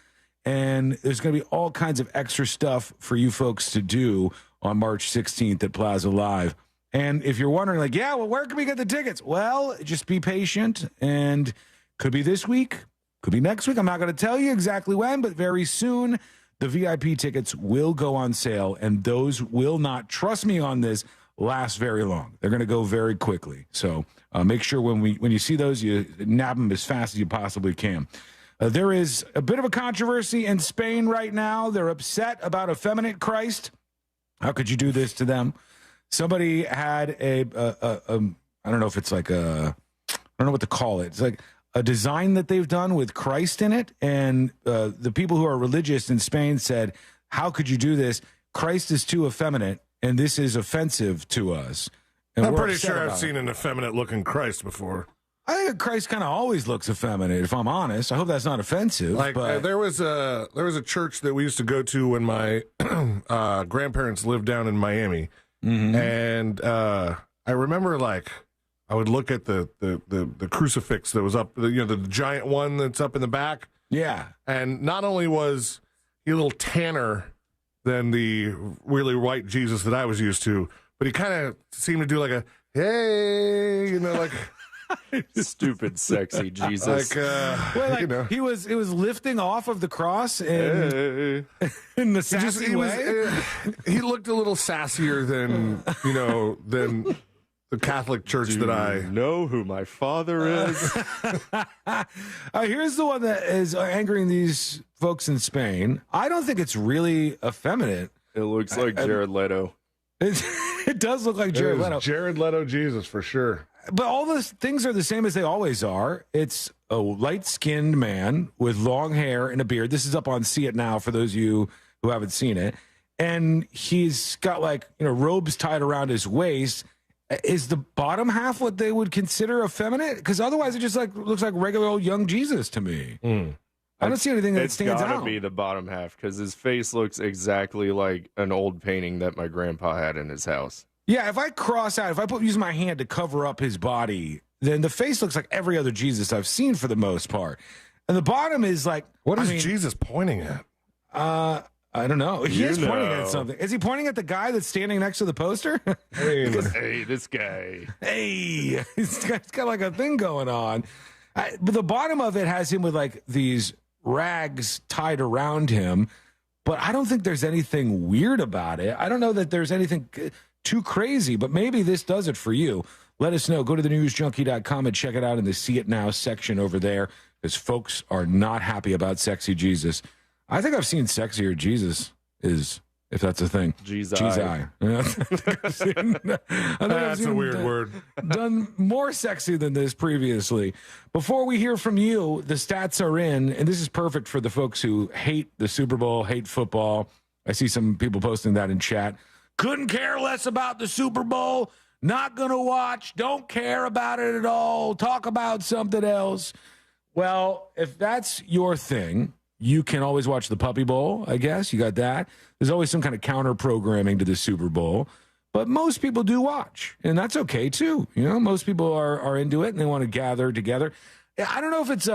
And there's going to be all kinds of extra stuff for you folks to do on March 16th at Plaza Live. And if you're wondering, like, yeah, well, where can we get the tickets? Well, just be patient. And could be this week, could be next week. I'm not going to tell you exactly when, but very soon the VIP tickets will go on sale. And those will not, trust me on this, last very long. They're going to go very quickly. So make sure when you see those, you nab them as fast as you possibly can. There is a bit of a controversy in Spain right now. They're upset about effeminate Christ. How could you do this to them? Somebody had I don't know if it's like I don't know what to call it. It's like a design that they've done with Christ in it. And the people who are religious in Spain said, how could you do this? Christ is too effeminate, and this is offensive to us. And I'm pretty sure I've seen an effeminate-looking Christ before. I think Christ kind of always looks effeminate, if I'm honest. I hope that's not offensive. Like but... there was a church that we used to go to when my grandparents lived down in Miami, and I remember like I would look at the crucifix that was up, the giant one that's up in the back. Yeah, and not only was he a little tanner than the really white Jesus that I was used to, but he kind of seemed to do like a hey, like. Stupid, sexy Jesus. He was lifting off of the cross in the sassy way. He looked a little sassier than than the Catholic Church that I know who my father is. Here's the one that is angering these folks in Spain. I don't think it's really effeminate. It looks like Jared Leto. It does look like Jared Leto. Jared Leto Jesus for sure. But all those things are the same as they always are. It's a light-skinned man with long hair and a beard. This is up on See It Now for those of you who haven't seen it. And he's got robes tied around his waist. Is the bottom half what they would consider effeminate? Because otherwise it just looks like regular old young Jesus to me. I don't see anything that stands out. It's got to be the bottom half because his face looks exactly like an old painting that my grandpa had in his house. Yeah, if I use my hand to cover up his body, then the face looks like every other Jesus I've seen for the most part. And the bottom is like... What is Jesus pointing at? I don't know. He is pointing at something. Is he pointing at the guy that's standing next to the poster? Hey, this guy. Hey, he's got like a thing going on. But the bottom of it has him with like these rags tied around him. But I don't think there's anything weird about it. I don't know that there's anything... too crazy, but maybe this does it for you. Let us know. Go to thenewsjunkie.com and check it out in the See It Now section over there, because folks are not happy about sexy Jesus. I think I've seen sexier Jesus, if that's a thing. Jesus. That's a weird word. Done more sexy than this previously. Before we hear from you, the stats are in, and this is perfect for the folks who hate the Super Bowl, hate football. I see some people posting that in chat. Couldn't care less about the Super Bowl. Not going to watch. Don't care about it at all. Talk about something else. Well, if that's your thing, you can always watch the Puppy Bowl, I guess. You got that. There's always some kind of counter programming to the Super Bowl. But most people do watch, and that's okay too. You know, most people are into it and they want to gather together. I don't know if it's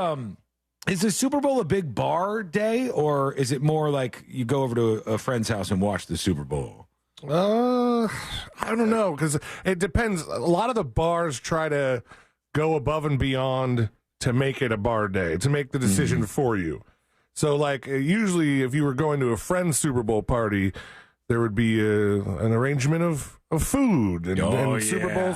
is the Super Bowl a big bar day, or is it more like you go over to a friend's house and watch the Super Bowl? I don't know, because it depends. A lot of the bars try to go above and beyond to make it a bar day, to make the decision for you. So, like, usually if you were going to a friend's Super Bowl party, there would be an arrangement of food and Super Bowl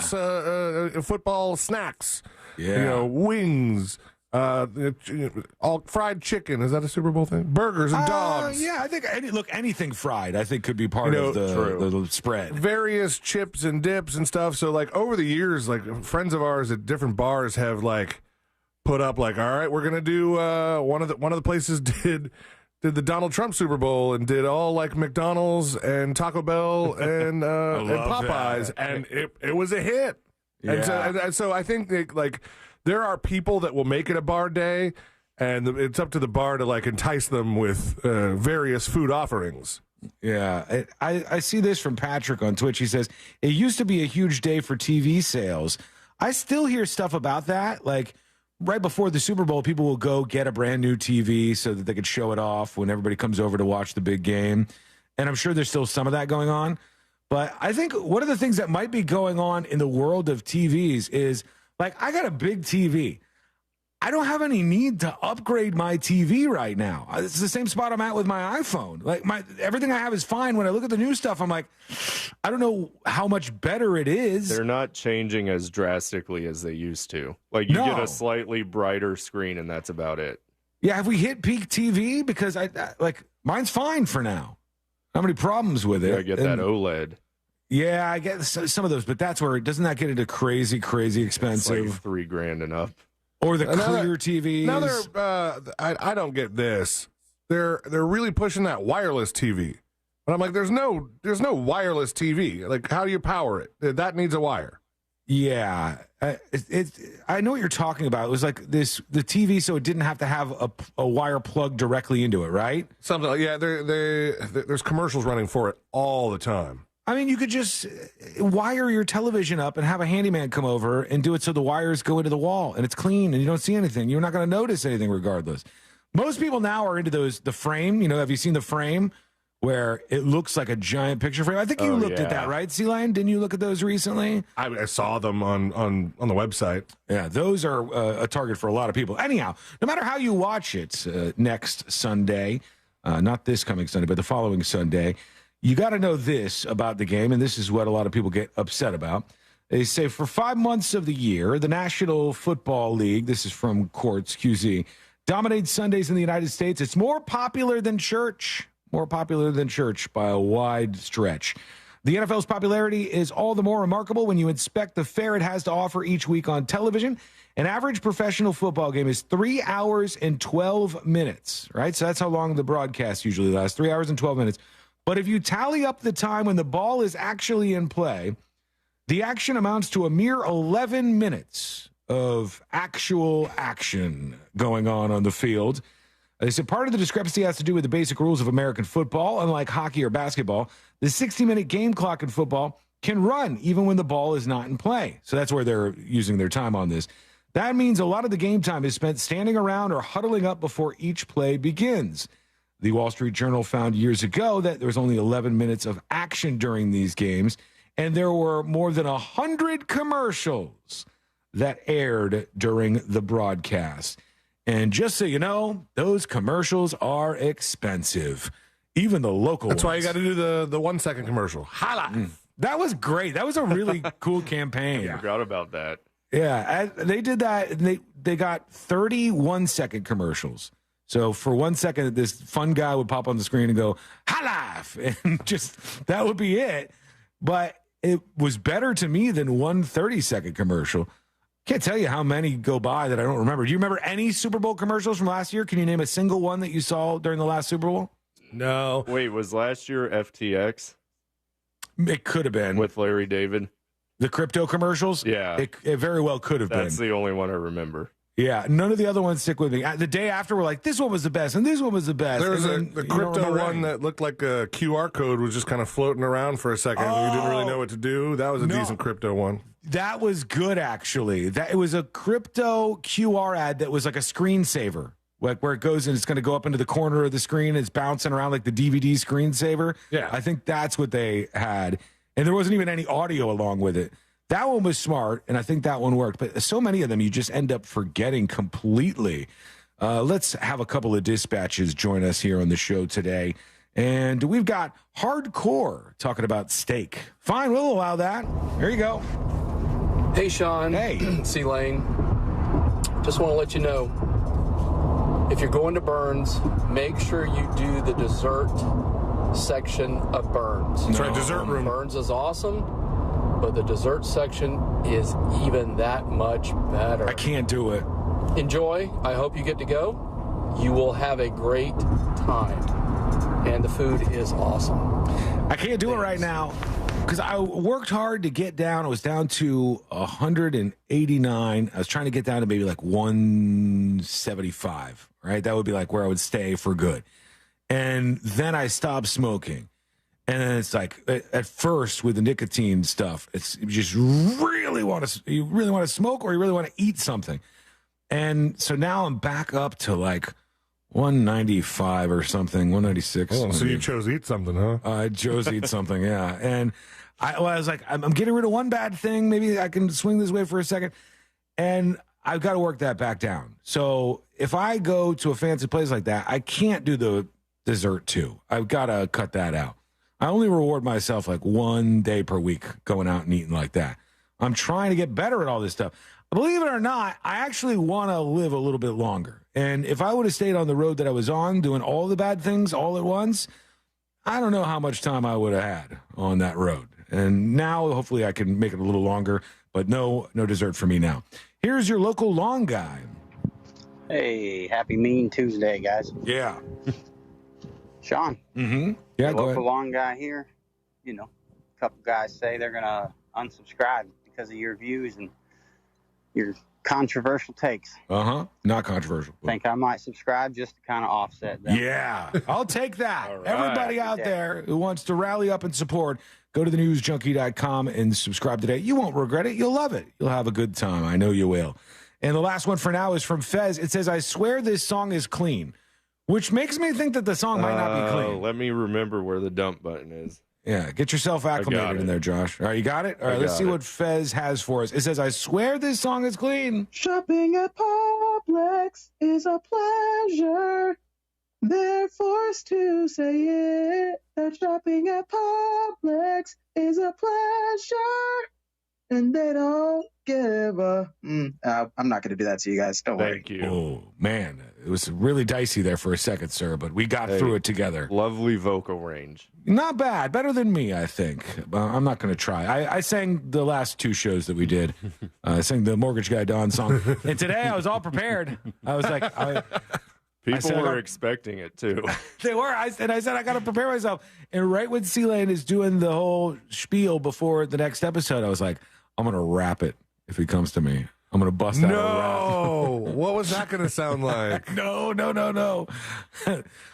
football snacks. Yeah. You know, wings, all fried chicken. Is that a Super Bowl thing? Burgers and dogs. Yeah, I think anything fried, I think could be part of the spread. Various chips and dips and stuff. So, like, over the years, like, friends of ours at different bars have, like, put up, like, all right, we're gonna do one of the places did the Donald Trump Super Bowl and did all, like, McDonald's and Taco Bell and Popeyes, and it was a hit. Yeah. And so I think that, like, there are people that will make it a bar day, and it's up to the bar to, like, entice them with various food offerings. Yeah, I see this from Patrick on Twitch. He says, it used to be a huge day for TV sales. I still hear stuff about that, like, right before the Super Bowl, people will go get a brand new TV so that they could show it off when everybody comes over to watch the big game. And I'm sure there's still some of that going on. But I think one of the things that might be going on in the world of TVs is, like, I got a big TV. I don't have any need to upgrade my TV right now. It's the same spot I'm at with my iPhone. Like, everything I have is fine. When I look at the new stuff, I'm like, I don't know how much better it is. They're not changing as drastically as they used to. Like, you get a slightly brighter screen, and that's about it. Yeah, have we hit peak TV? Because mine's fine for now. How many problems with it? I get that OLED. Yeah, I get some of those, but that's where doesn't that get into crazy expensive? It's like $3,000 and up. Or the clear TVs. Now I don't get this. They're really pushing that wireless TV, but I'm like, there's no wireless TV. Like, how do you power it? That needs a wire. Yeah, I know what you're talking about. It was like the TV, so it didn't have to have a wire plugged directly into it, right? Something like, yeah. There's commercials running for it all the time. I mean, you could just wire your television up and have a handyman come over and do it so the wires go into the wall and it's clean and you don't see anything. You're not going to notice anything regardless. Most people now are into the frame. You know, have you seen the frame where it looks like a giant picture frame? I think you looked at that, right, Sea-Lion? Didn't you look at those recently? I saw them on the website. Yeah, those are a target for a lot of people. Anyhow, no matter how you watch it next Sunday, not this coming Sunday, but the following Sunday, you got to know this about the game, and this is what a lot of people get upset about. They say for 5 months of the year, the National Football League, this is from Courts QZ, dominates Sundays in the United States. It's more popular than church by a wide stretch. The NFL's popularity is all the more remarkable when you inspect the fare it has to offer each week on television. An average professional football game is 3 hours and 12 minutes, right? So that's how long the broadcast usually lasts, 3 hours and 12 minutes. But if you tally up the time when the ball is actually in play, the action amounts to a mere 11 minutes of actual action going on the field. They said part of the discrepancy has to do with the basic rules of American football. Unlike hockey or basketball, the 60-minute game clock in football can run even when the ball is not in play. So that's where they're using their time on this. That means a lot of the game time is spent standing around or huddling up before each play begins. The Wall Street Journal found years ago that there was only 11 minutes of action during these games, and there were more than 100 commercials that aired during the broadcast. And just so you know, those commercials are expensive, even the local ones. That's why you got to do the 1 second commercial. Holla! That was great. That was a really cool campaign. I forgot about that. Yeah, they did that. And they got 31 second commercials. So for 1 second, this fun guy would pop on the screen and go, "Hi life," and just that would be it. But it was better to me than 1 30-second commercial. Can't tell you how many go by that I don't remember. Do you remember any Super Bowl commercials from last year? Can you name a single one that you saw during the last Super Bowl? No. Wait, was last year FTX? It could have been. With Larry David? The crypto commercials? Yeah. It very well could have been. That's the only one I remember. Yeah, none of the other ones stick with me. The day after, we're like, this one was the best, and this one was the best. There was and the crypto one that looked like a QR code was just kind of floating around for a second. Oh, you didn't really know what to do. That was a decent crypto one. That was good, actually. It was a crypto QR ad that was like a screensaver, like where it goes and it's going to go up into the corner of the screen. It's bouncing around like the DVD screensaver. Yeah. I think that's what they had. And there wasn't even any audio along with it. That one was smart, and I think that one worked. But so many of them you just end up forgetting completely. Let's have a couple of dispatches join us here on the show today. And we've got Hardcore talking about steak. Fine, we'll allow that. Here you go. Hey, Sean. Hey. C-Lane. Just want to let you know, if you're going to Burns, make sure you do the dessert section of Burns. That's right, dessert room. Burns is awesome, but the dessert section is even that much better. I can't do it. Enjoy. I hope you get to go. You will have a great time. And the food is awesome. I can't do it right now because I worked hard to get down. I was down to 189. I was trying to get down to maybe like 175, right? That would be like where I would stay for good. And then I stopped smoking. And then it's like at first with the nicotine stuff, it's you just really want to smoke or you really want to eat something. And so now I'm back up to like 195 or something, 196. Oh, so you chose eat something, huh? I chose eat something, yeah. And I was like, I'm getting rid of one bad thing. Maybe I can swing this way for a second. And I've got to work that back down. So if I go to a fancy place like that, I can't do the dessert too. I've got to cut that out. I only reward myself like 1 day per week going out and eating like that. I'm trying to get better at all this stuff. Believe it or not, I actually want to live a little bit longer. And if I would have stayed on the road that I was on, doing all the bad things all at once, I don't know how much time I would have had on that road. And now, hopefully, I can make it a little longer. But no dessert for me now. Here's your local lawn guy. Hey, happy Mean Tuesday, guys. Yeah. Sean. Mm-hmm. Yeah, the go local ahead. lawn guy here. You know, a couple guys say they're going to unsubscribe because of your views and your controversial takes. Not controversial. Think I might subscribe just to kind of offset that. Yeah, I'll take that. All right. Everybody out there who wants to rally up and support, go to thenewsjunkie.com and subscribe today. You won't regret it. You'll love it. You'll have a good time. I know you will. And the last one for now is from Fez. It says, I swear this song is clean, which makes me think that the song might not be clean. Let me remember where the dump button is. Yeah, get yourself acclimated in there, Josh. All right, you got it? All right, let's see what Fez has for us. It says, I swear this song is clean. Shopping at Publix is a pleasure. They're forced to say it. That shopping at Publix is a pleasure. And they don't give a... I'm not going to do that to you guys. Don't worry. Thank you. Oh, man. It was really dicey there for a second, sir, but we got through it together. Lovely vocal range. Not bad. Better than me, I think. I'm not going to try. I sang the last two shows that we did. I sang the Mortgage Guy Don song. And today I was all prepared. I was like... People were expecting it, too. They were. I said, I got to prepare myself. And right when C-Lane is doing the whole spiel before the next episode, I was like, I'm going to rap it if he comes to me. I'm going to bust out a rap. No. What was that going to sound like? No.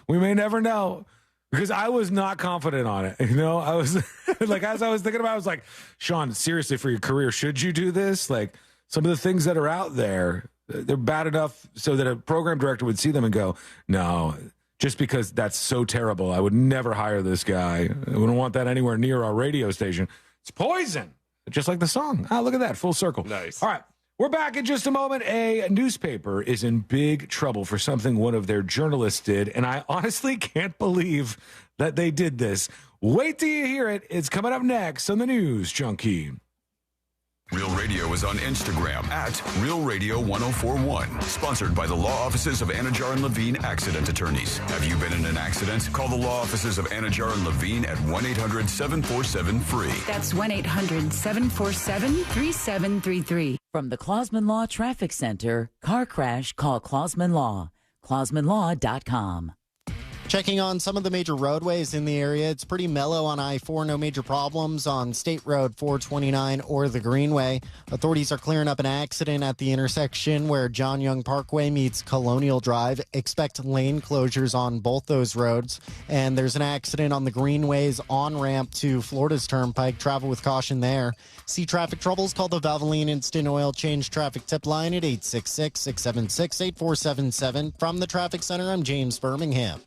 We may never know. Because I was not confident on it. You know, I was like, as I was thinking about it, I was like, Sean, seriously, for your career, should you do this? Like, some of the things that are out there, they're bad enough so that a program director would see them and go, no, just because that's so terrible, I would never hire this guy. I wouldn't want that anywhere near our radio station. It's poison. Just like the song. Oh, look at that. Full circle. Nice. All right. We're back in just a moment. A newspaper is in big trouble for something one of their journalists did, and I honestly can't believe that they did this. Wait till you hear it. It's coming up next on the News Junkie. Real Radio is on Instagram at Real Radio 1041. Sponsored by the law offices of Anajar and Levine Accident Attorneys. Have you been in an accident? Call the law offices of Anajar and Levine at 1-800-747-FREE. That's 1-800-747-3733. From the Clausman Law Traffic Center, car crash, call Clausman Law. ClausmanLaw.com. Checking on some of the major roadways in the area, it's pretty mellow on I-4, no major problems on State Road 429 or the Greenway. Authorities are clearing up an accident at the intersection where John Young Parkway meets Colonial Drive. Expect lane closures on both those roads. And there's an accident on the Greenway's on-ramp to Florida's Turnpike. Travel with caution there. See traffic troubles? Call the Valvoline Instant Oil Change Traffic Tip Line at 866-676-8477. From the Traffic Center, I'm James Birmingham.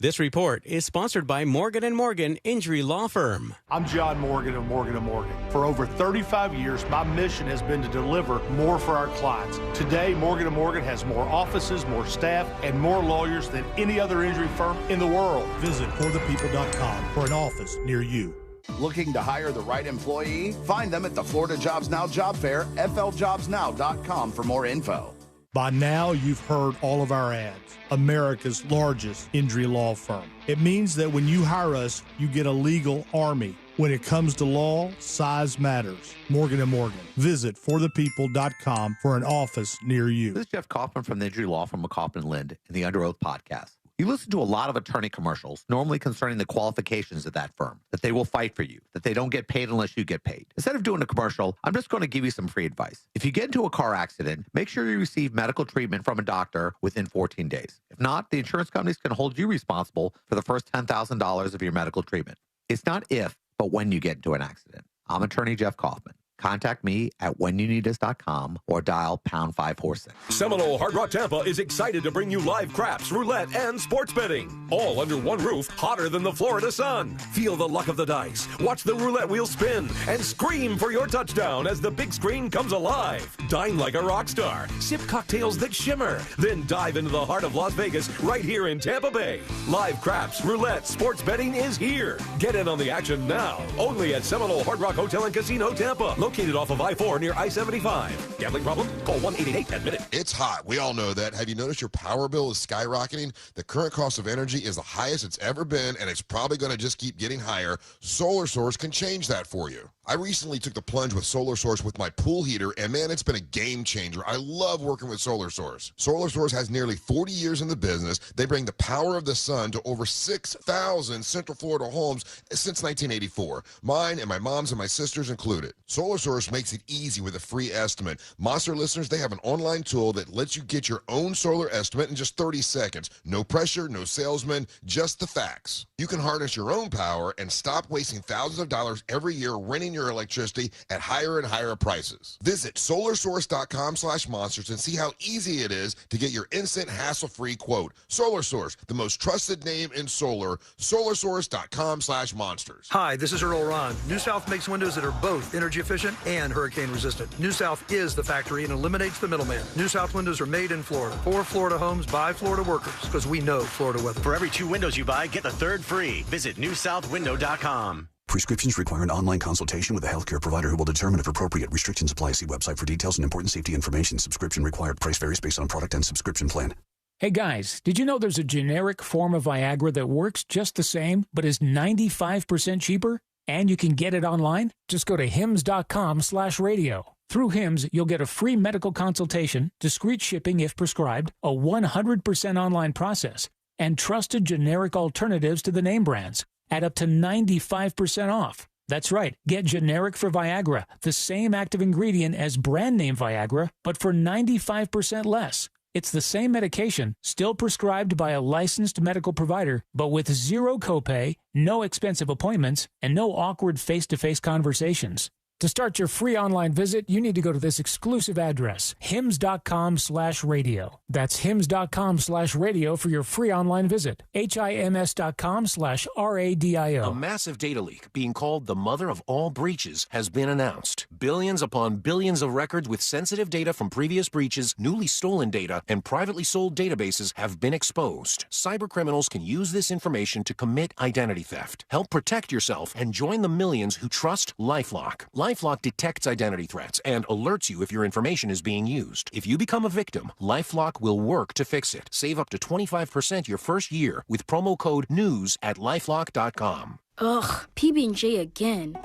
This report is sponsored by Morgan & Morgan Injury Law Firm. I'm John Morgan of Morgan & Morgan. For over 35 years, my mission has been to deliver more for our clients. Today, Morgan & Morgan has more offices, more staff, and more lawyers than any other injury firm in the world. Visit forthepeople.com for an office near you. Looking to hire the right employee? Find them at the Florida Jobs Now job fair, fljobsnow.com for more info. By now, you've heard all of our ads. America's largest injury law firm. It means that when you hire us, you get a legal army. When it comes to law, size matters. Morgan & Morgan. Visit forthepeople.com for an office near you. This is Jeff Kaufman from the injury law firm of Kaufman Lind in the Under Oath podcast. You listen to a lot of attorney commercials, normally concerning the qualifications of that firm, that they will fight for you, that they don't get paid unless you get paid. Instead of doing a commercial, I'm just going to give you some free advice. If you get into a car accident, make sure you receive medical treatment from a doctor within 14 days. If not, the insurance companies can hold you responsible for the first $10,000 of your medical treatment. It's not if, but when you get into an accident. I'm attorney Jeff Kaufman. Contact me at whenyouneedus.com or dial pound 546. Seminole Hard Rock Tampa is excited to bring you live craps, roulette, and sports betting. All under one roof, hotter than the Florida sun. Feel the luck of the dice, watch the roulette wheel spin, and scream for your touchdown as the big screen comes alive. Dine like a rock star, sip cocktails that shimmer, then dive into the heart of Las Vegas right here in Tampa Bay. Live craps, roulette, sports betting is here. Get in on the action now. Only at Seminole Hard Rock Hotel and Casino Tampa. Located off of I-4 near I-75. Gambling problem? Call 1-888-ADMIT-IT. It's hot. We all know that. Have you noticed your power bill is skyrocketing? The current cost of energy is the highest it's ever been, and it's probably going to just keep getting higher. Solar Source can change that for you. I recently took the plunge with Solar Source with my pool heater, and man, it's been a game changer. I love working with Solar Source. Solar Source has nearly 40 years in the business. They bring the power of the sun to over 6,000 Central Florida homes since 1984. Mine and my mom's and my sister's included. Solar Source makes it easy with a free estimate. Monster listeners, they have an online tool that lets you get your own solar estimate in just 30 seconds. No pressure, no salesman, just the facts. You can harness your own power and stop wasting thousands of dollars every year renting your electricity at higher and higher prices. Visit solarsource.com/monsters and see how easy it is to get your instant hassle-free quote. Solar Source, the most trusted name in solar. solarsource.com/monsters. Hi, this is Earl Ron. New South makes windows that are both energy efficient and hurricane resistant. New South is the factory and eliminates the middleman. New South windows are made in Florida for Florida homes by Florida workers because we know Florida weather. For every 2 windows you buy, get the third free. Visit newsouthwindow.com. Prescriptions require an online consultation with a healthcare provider who will determine if appropriate. Restrictions apply. See website for details and important safety information. Subscription required. Price varies based on product and subscription plan. Hey guys, did you know there's a generic form of Viagra that works just the same, but is 95% cheaper? And you can get it online? Just go to hims.com/radio. Through Hims, you'll get a free medical consultation, discreet shipping if prescribed, a 100% online process, and trusted generic alternatives to the name brands at up to 95% off. That's right, get generic for Viagra, the same active ingredient as brand name Viagra, but for 95% less. It's the same medication, still prescribed by a licensed medical provider, but with zero copay, no expensive appointments, and no awkward face-to-face conversations. To start your free online visit, you need to go to this exclusive address, hims.com/radio. That's hims.com/radio for your free online visit. HIMS.com/RADIO. A massive data leak, being called the mother of all breaches, has been announced. Billions upon billions of records with sensitive data from previous breaches, newly stolen data, and privately sold databases have been exposed. Cybercriminals can use this information to commit identity theft. Help protect yourself and join the millions who trust LifeLock. LifeLock detects identity threats and alerts you if your information is being used. If you become a victim, LifeLock will work to fix it. Save up to 25% your first year with promo code NEWS at LifeLock.com. Ugh, PB&J again.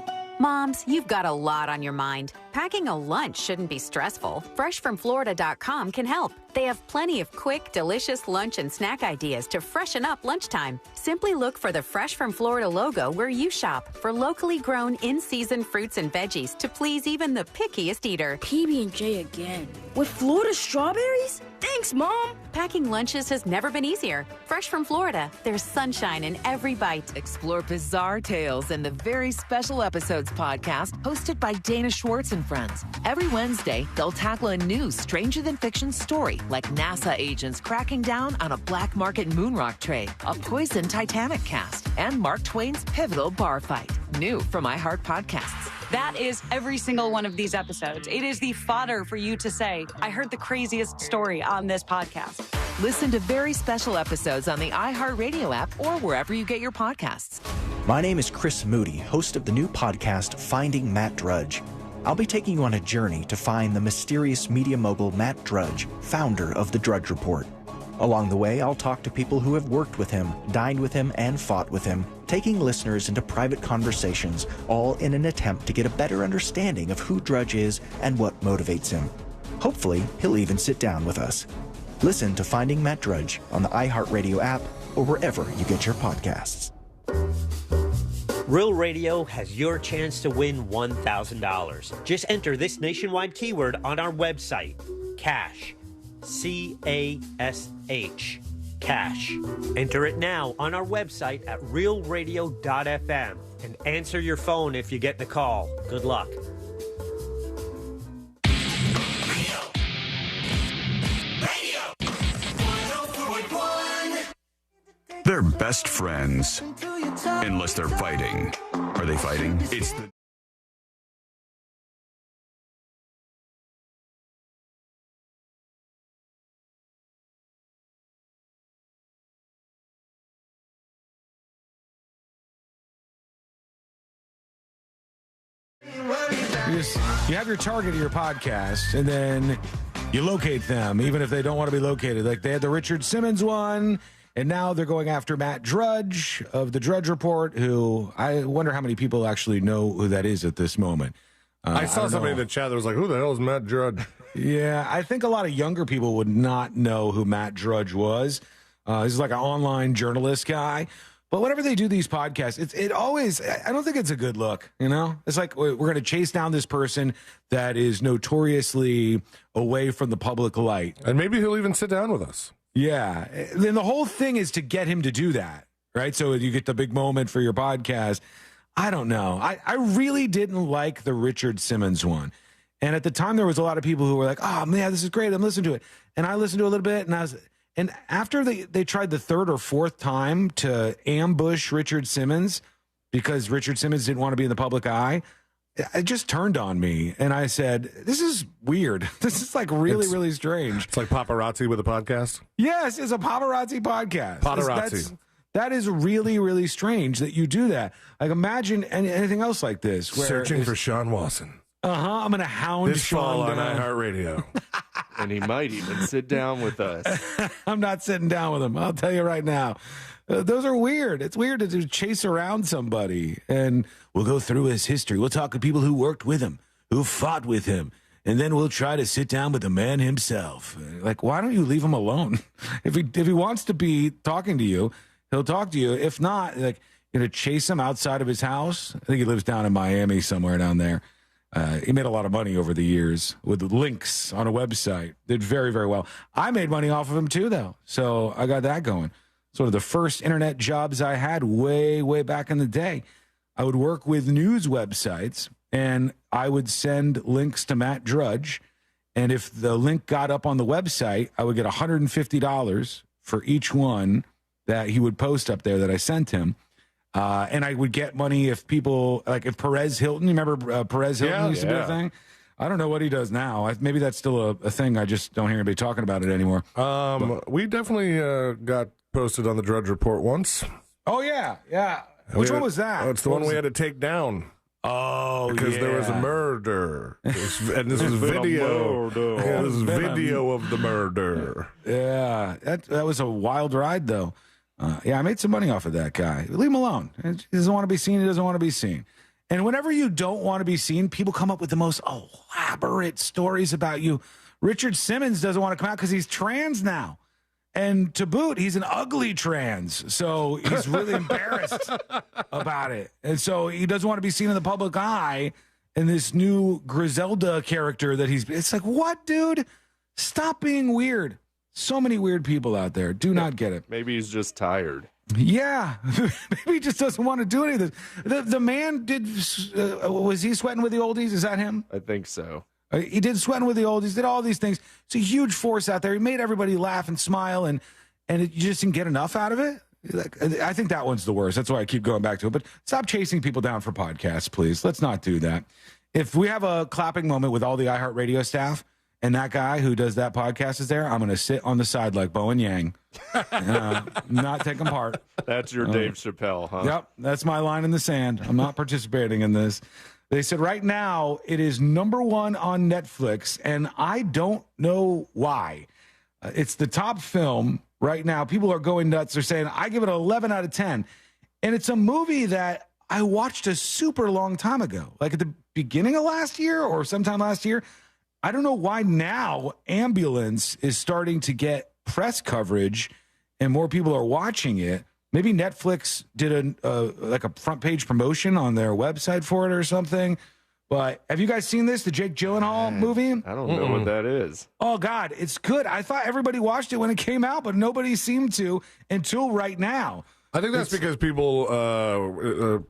Moms, you've got a lot on your mind. Packing a lunch shouldn't be stressful. FreshFromFlorida.com can help. They have plenty of quick, delicious lunch and snack ideas to freshen up lunchtime. Simply look for the Fresh from Florida logo where you shop for locally grown, in-season fruits and veggies to please even the pickiest eater. PB&J again. With Florida strawberries? Thanks, Mom. Packing lunches has never been easier. Fresh from Florida, there's sunshine in every bite. Explore bizarre tales in the Very Special Episodes podcast hosted by Dana Schwartz and friends. Every Wednesday, they'll tackle a new stranger-than-fiction story, like NASA agents cracking down on a black market moonrock trade, a poison Titanic cast, and Mark Twain's pivotal bar fight. New from iHeart Podcasts. That is every single one of these episodes. It is the fodder for you to say, I heard the craziest story on this podcast. Listen to Very Special Episodes on the iHeartRadio app or wherever you get your podcasts. My name is Chris Moody, host of the new podcast, Finding Matt Drudge. I'll be taking you on a journey to find the mysterious media mogul Matt Drudge, founder of The Drudge Report. Along the way, I'll talk to people who have worked with him, dined with him, and fought with him, taking listeners into private conversations, all in an attempt to get a better understanding of who Drudge is and what motivates him. Hopefully, he'll even sit down with us. Listen to Finding Matt Drudge on the iHeartRadio app or wherever you get your podcasts. Real Radio has your chance to win $1,000. Just enter this nationwide keyword on our website, CASH. C-A-S-H. Cash. Enter it now on our website at realradio.fm and answer your phone if you get the call. Good luck. They're best friends. Unless they're fighting. Are they fighting? It's the You have your target of your podcast, and then you locate them, even if they don't want to be located. Like they had the Richard Simmons one, and now they're going after Matt Drudge of the Drudge Report, who I wonder how many people actually know who that is at this moment. I saw somebody in the chat that was like, who the hell is Matt Drudge? Yeah, I think a lot of younger people would not know who Matt Drudge was. He's like an online journalist guy. But whenever they do these podcasts, it always, I don't think it's a good look, you know? It's like we're going to chase down this person that is notoriously away from the public light. And maybe he'll even sit down with us. Yeah. Then the whole thing is to get him to do that, right? So you get the big moment for your podcast. I don't know. I really didn't like the Richard Simmons one. And at the time, there was a lot of people who were like, oh, man, this is great. I'm listening to it. And I listened to it a little bit, and after they tried the third or fourth time to ambush Richard Simmons because Richard Simmons didn't want to be in the public eye, it just turned on me. And I said, this is weird. This is like really strange. It's like paparazzi with a podcast? Yes, it's a paparazzi podcast. Paparazzi. That is really strange that you do that. Like imagine anything else like this. Searching for Sean Watson. I'm going to hound this fall on iHeartRadio. And he might even sit down with us. I'm not sitting down with him. I'll tell you right now. Those are weird. It's weird to chase around somebody. And we'll go through his history. We'll talk to people who worked with him, who fought with him. And then we'll try to sit down with the man himself. Like, why don't you leave him alone? If he wants to be talking to you, he'll talk to you. If not, like, you're going to chase him outside of his house. I think he lives down in Miami somewhere down there. He made a lot of money over the years with links on a website. Did very well. I made money off of him too, though. So I got that going. Sort of the first internet jobs I had way back in the day. I would work with news websites, and I would send links to Matt Drudge. And if the link got up on the website, I would get $150 for each one that he would post up there that I sent him. And I would get money if people, like if Perez Hilton, you remember Perez Hilton used to be a thing? I don't know what he does now. Maybe that's still a thing. I just don't hear anybody talking about it anymore. We definitely got posted on the Drudge Report once. Oh, yeah. Which one was that? It's the one we had to take down. Oh, because there was a murder. And this was video. This is video of the murder. Yeah, that was a wild ride, though. I made some money off of that guy. Leave him alone. He doesn't want to be seen. He doesn't want to be seen. And whenever you don't want to be seen, people come up with the most elaborate stories about you. Richard Simmons doesn't want to come out because he's trans now. And to boot, he's an ugly trans. So he's really embarrassed about it. And so he doesn't want to be seen in the public eye in this new Griselda character that it's like, what, dude? Stop being weird. So many weird people out there. Do not get it. Maybe he's just tired. Yeah. Maybe he just doesn't want to do any of this. The man did, was he sweating with the oldies? Is that him? I think so. He did Sweating with the Oldies, did all these things. It's a huge force out there. He made everybody laugh and smile, and you just didn't get enough out of it. I think that one's the worst. That's why I keep going back to it. But stop chasing people down for podcasts, please. Let's not do that. If we have a clapping moment with all the iHeartRadio staff and that guy who does that podcast is there, I'm going to sit on the side like Bo and Yang, not taking part. That's your Dave Chappelle, huh? Yep, that's my line in the sand. I'm not participating in this. They said right now it is #1 on Netflix, and I don't know why. It's the top film right now. People are going nuts. They're saying, I give it an 11 out of 10. And it's a movie that I watched a super long time ago, like at the beginning of last year or sometime last year. I don't know why now Ambulance is starting to get press coverage and more people are watching it. Maybe Netflix did like a front page promotion on their website for it or something. But have you guys seen this, the Jake Gyllenhaal movie? I don't know what that is. Oh, God, it's good. I thought everybody watched it when it came out, but nobody seemed to until right now. I think that's because people,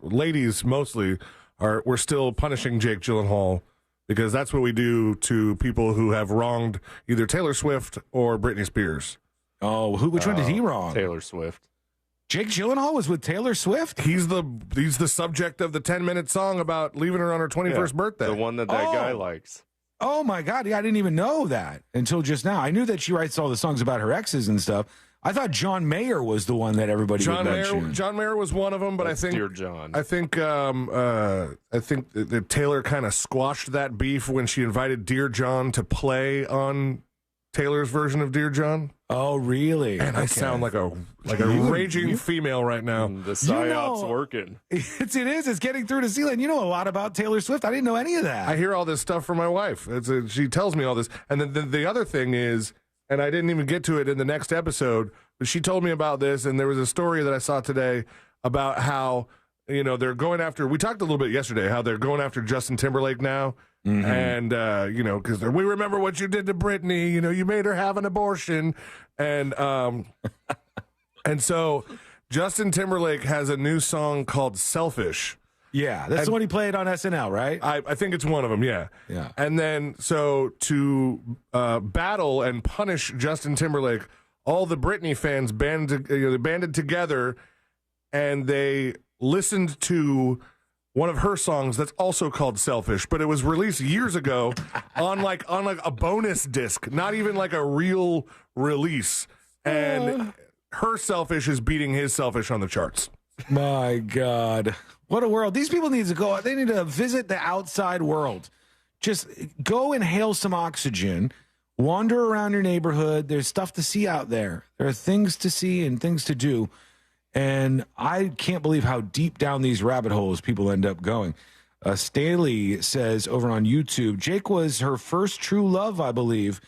ladies mostly, we're still punishing Jake Gyllenhaal because that's what we do to people who have wronged either Taylor Swift or Britney Spears. Oh, which one did he wrong? Taylor Swift. Jake Gyllenhaal was with Taylor Swift? He's the subject of the 10-minute song about leaving her on her 21st birthday. The one that guy likes. Oh, my God. Yeah, I didn't even know that until just now. I knew that she writes all the songs about her exes and stuff. I thought John Mayer was the one that everybody would mention. John Mayer was one of them, but That's I think Dear John. I think that Taylor kind of squashed that beef when she invited Dear John to play on Taylor's version of Dear John. Oh, really? And I sound like a raging female right now. The psyop's working. It is. It's getting through to Zealand. You know a lot about Taylor Swift. I didn't know any of that. I hear all this stuff from my wife. She tells me all this. And then the other thing is, and I didn't even get to it in the next episode, but she told me about this, and there was a story that I saw today about how, they're going after, we talked a little bit yesterday, how they're going after Justin Timberlake now. Mm-hmm. And, because we remember what you did to Britney, you made her have an abortion. And so Justin Timberlake has a new song called Selfish. Yeah, that's the one he played on SNL, right? I think it's one of them, yeah. Yeah. And then, so to battle and punish Justin Timberlake, all the Britney fans banded together, and they listened to one of her songs that's also called Selfish, but it was released years ago on like a bonus disc, not even like a real release. And her Selfish is beating his Selfish on the charts. My God. What a world. These people need to go. They need to visit the outside world. Just go inhale some oxygen, wander around your neighborhood. There's stuff to see out there. There are things to see and things to do. And I can't believe how deep down these rabbit holes people end up going. Staley says over on YouTube, Jake was her first true love, I believe.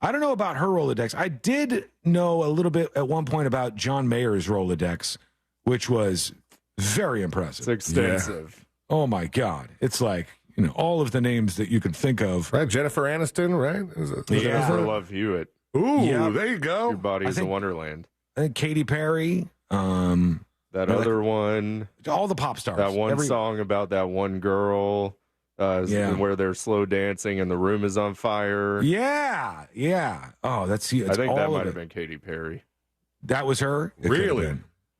I don't know about her Rolodex. I did know a little bit at one point about John Mayer's Rolodex, which was very impressive. It's extensive. Yeah. Oh, my God. It's like, all of the names that you can think of. Right, Jennifer Aniston, right? Jennifer Love Hewitt. Ooh, yeah. There you go. Your Body is a Wonderland. I think Katy Perry. That other one. All the pop stars. That one song about that one girl where they're slow dancing and the room is on fire. Yeah, yeah. Oh, I think that might have been Katy Perry. That was her? Really?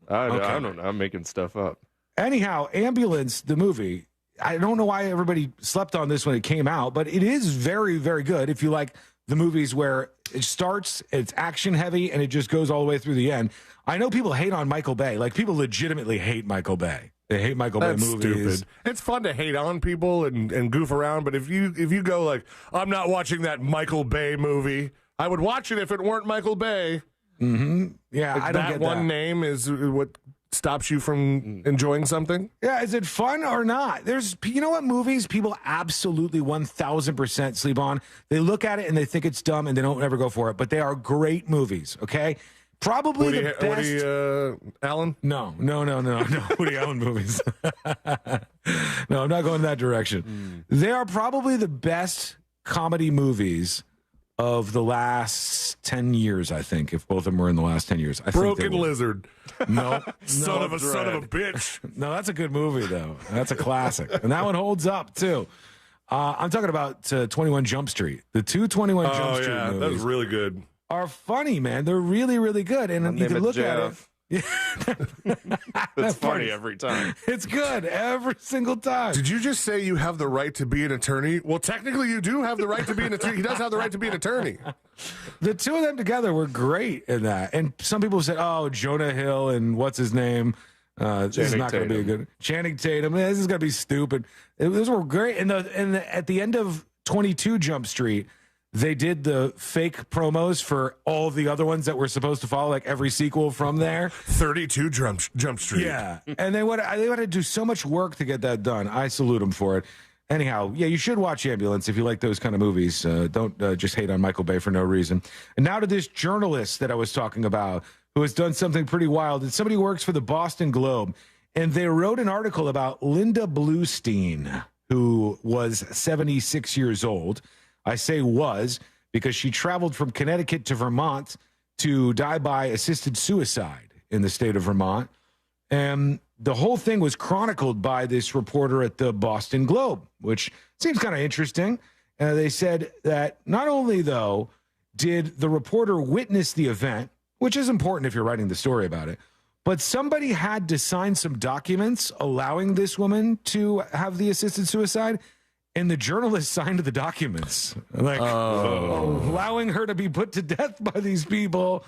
I don't know. I'm making stuff up. Anyhow, Ambulance, the movie, I don't know why everybody slept on this when it came out, but it is very, very good if you like the movies where it starts, it's action heavy, and it just goes all the way through the end. I know people hate on Michael Bay. Like, people legitimately hate Michael Bay. They hate Michael Bay movies. Stupid. It's fun to hate on people and goof around, but if you go like, I'm not watching that Michael Bay movie, I would watch it if it weren't Michael Bay. Mm-hmm. Yeah, like I don't get that. That one name is what stops you from enjoying something? Yeah, is it fun or not? You know what movies people absolutely 1,000% sleep on? They look at it and they think it's dumb and they don't ever go for it, but they are great movies, okay? Probably the best. Woody Allen? No. Woody Allen movies. No, I'm not going that direction. They are probably the best comedy movies of the last 10 years, I think, if both of them were in the last 10 years. Broken Lizard. No. Son of a bitch. No, that's a good movie, though. That's a classic. And that one holds up, too. I'm talking about 21 Jump Street. The two 21 Jump Street movies. That was really good. Are funny, man. They're really, really good. And you can look at it. It's funny every time. It's good every single time. Did you just say you have the right to be an attorney? Well, technically, you do have the right to be an attorney. He does have the right to be an attorney. The two of them together were great in that. And some people said, "Oh, Jonah Hill and what's his name? This is not going to be a good Channing Tatum. This is going to be stupid." Those were great. And at the end of 22 Jump Street, they did the fake promos for all the other ones that were supposed to follow, like every sequel from there. 32 Jump Street. Yeah, and they would to do so much work to get that done. I salute them for it. Anyhow, yeah, you should watch Ambulance if you like those kind of movies. Don't just hate on Michael Bay for no reason. And now to this journalist that I was talking about who has done something pretty wild. And somebody who works for the Boston Globe, and they wrote an article about Linda Bluestein, who was 76 years old. I say was because she traveled from Connecticut to Vermont to die by assisted suicide in the state of Vermont. And the whole thing was chronicled by this reporter at the Boston Globe, which seems kind of interesting. They said that not only, though, did the reporter witness the event, which is important if you're writing the story about it, but somebody had to sign some documents allowing this woman to have the assisted suicide. And the journalist signed the documents, allowing her to be put to death by these people.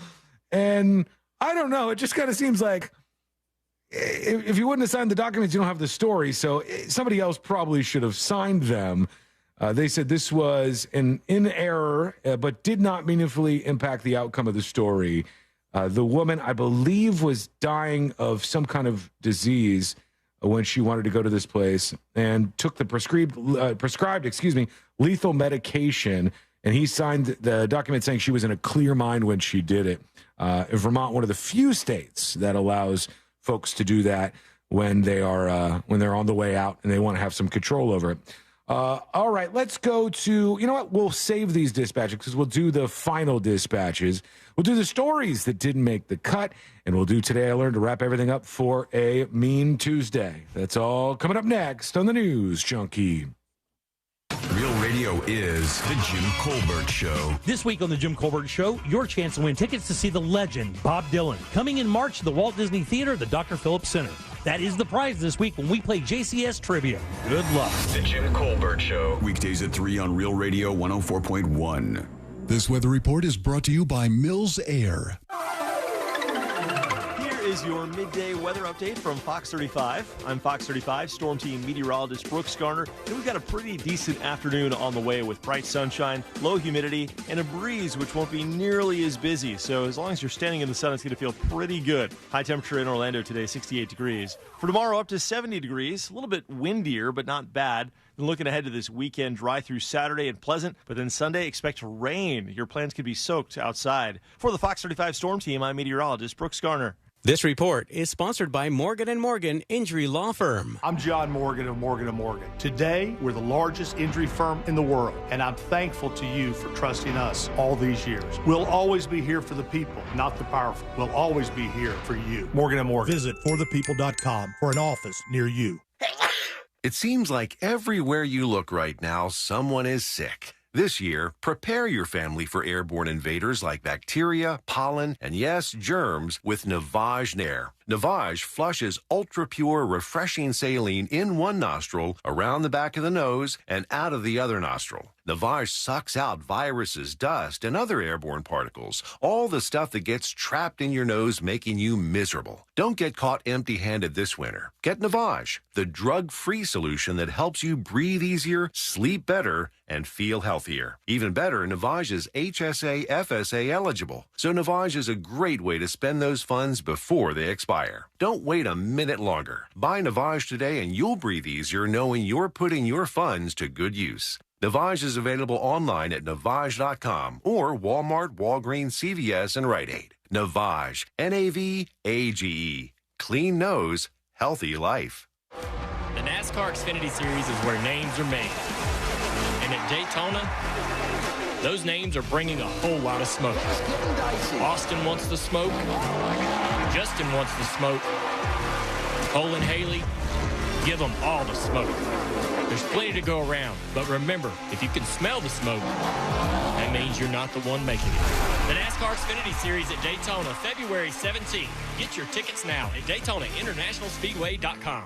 And I don't know. It just kind of seems like if you wouldn't have signed the documents, you don't have the story. So somebody else probably should have signed them. They said this was in error, but did not meaningfully impact the outcome of the story. The woman, I believe, was dying of some kind of disease when she wanted to go to this place and took the prescribed lethal medication. And he signed the document saying she was in a clear mind when she did it. In Vermont, one of the few states that allows folks to do that when they're on the way out and they want to have some control over it. All right, let's go to, you know what? We'll save these dispatches because we'll do the final dispatches. We'll do the stories that didn't make the cut, and we'll do Today I Learned to wrap everything up for a Mean Tuesday. That's all coming up next on the News Junkie. Real Radio is the Jim Colbert Show. This week on the Jim Colbert Show, your chance to win tickets to see the legend Bob Dylan coming in March to the Walt Disney Theater at the Dr. Phillips Center. That is the prize this week when we play JCS Trivia. Good luck. The Jim Colbert Show. Weekdays at 3 on Real Radio 104.1. This weather report is brought to you by Mills Air. Is your midday weather update from Fox 35. I'm Fox 35 Storm Team meteorologist Brooks Garner, and we've got a pretty decent afternoon on the way with bright sunshine, low humidity, and a breeze which won't be nearly as busy. So as long as you're standing in the sun, it's going to feel pretty good. High temperature in Orlando today, 68 degrees. For tomorrow, up to 70 degrees, a little bit windier, but not bad. And looking ahead to this weekend, dry through Saturday and pleasant, but then Sunday, expect rain. Your plans could be soaked outside. For the Fox 35 Storm Team, I'm meteorologist Brooks Garner. This report is sponsored by Morgan & Morgan Injury Law Firm. I'm John Morgan of Morgan & Morgan. Today, we're the largest injury firm in the world, and I'm thankful to you for trusting us all these years. We'll always be here for the people, not the powerful. We'll always be here for you. Morgan & Morgan. Visit forthepeople.com for an office near you. It seems like everywhere you look right now, someone is sick. This year, prepare your family for airborne invaders like bacteria, pollen, and yes, germs with Navage Nair. Navage flushes ultra-pure, refreshing saline in one nostril, around the back of the nose, and out of the other nostril. Navage sucks out viruses, dust, and other airborne particles, all the stuff that gets trapped in your nose, making you miserable. Don't get caught empty-handed this winter. Get Navage, the drug-free solution that helps you breathe easier, sleep better, and feel healthier. healthier. Even better, Navage is HSA, FSA eligible. So Navage is a great way to spend those funds before they expire. Don't wait a minute longer. Buy Navage today and you'll breathe easier knowing you're putting your funds to good use. Navage is available online at Navage.com or Walmart, Walgreens, CVS, and Rite Aid. Navage, Navage. Clean nose, healthy life. The NASCAR Xfinity Series is where names are made. And at Daytona, those names are bringing a whole lot of smoke. Austin wants the smoke. Justin wants the smoke. Cole and Haley, give them all the smoke. There's plenty to go around, but remember, if you can smell the smoke, that means you're not the one making it. The NASCAR Xfinity Series at Daytona, February 17th. Get your tickets now at DaytonaInternationalSpeedway.com.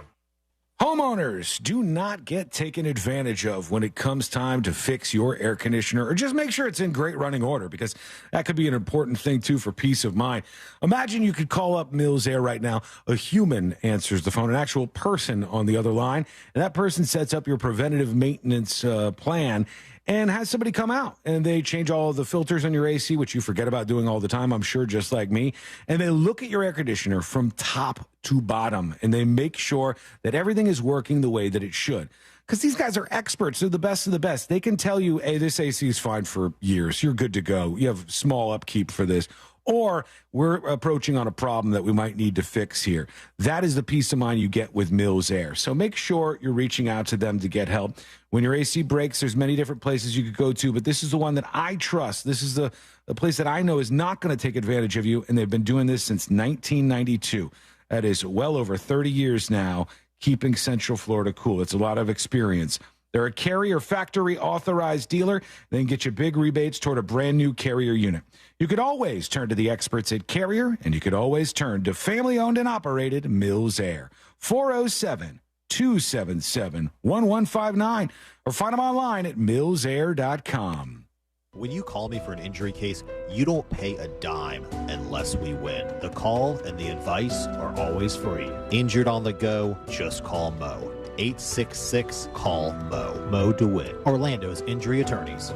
Homeowners, do not get taken advantage of when it comes time to fix your air conditioner, or just make sure it's in great running order, because that could be an important thing, too, for peace of mind. Imagine you could call up Mills Air right now. A human answers the phone, an actual person on the other line, and that person sets up your preventative maintenance plan and has somebody come out, and they change all of the filters on your AC, which you forget about doing all the time, I'm sure, just like me. And they look at your air conditioner from top to bottom, and they make sure that everything is working the way that it should. Because these guys are experts. They're the best of the best. They can tell you, hey, this AC is fine for years. You're good to go. You have small upkeep for this. Or we're approaching on a problem that we might need to fix here. That is the peace of mind you get with Mills Air. So make sure you're reaching out to them to get help. When your AC breaks, there's many different places you could go to, but this is the one that I trust. This is the place that I know is not going to take advantage of you, and they've been doing this since 1992. That is well over 30 years now, keeping Central Florida cool. It's a lot of experience. They're a Carrier factory authorized dealer. They can get you big rebates toward a brand new Carrier unit. You could always turn to the experts at Carrier, and you could always turn to family-owned and operated Mills Air. 407-277-1159, or find them online at millsair.com. When you call me for an injury case, you don't pay a dime unless we win. The call and the advice are always free. Injured on the go, just call Mo. 866-CALL-MO. Mo DeWitt, Orlando's injury attorneys.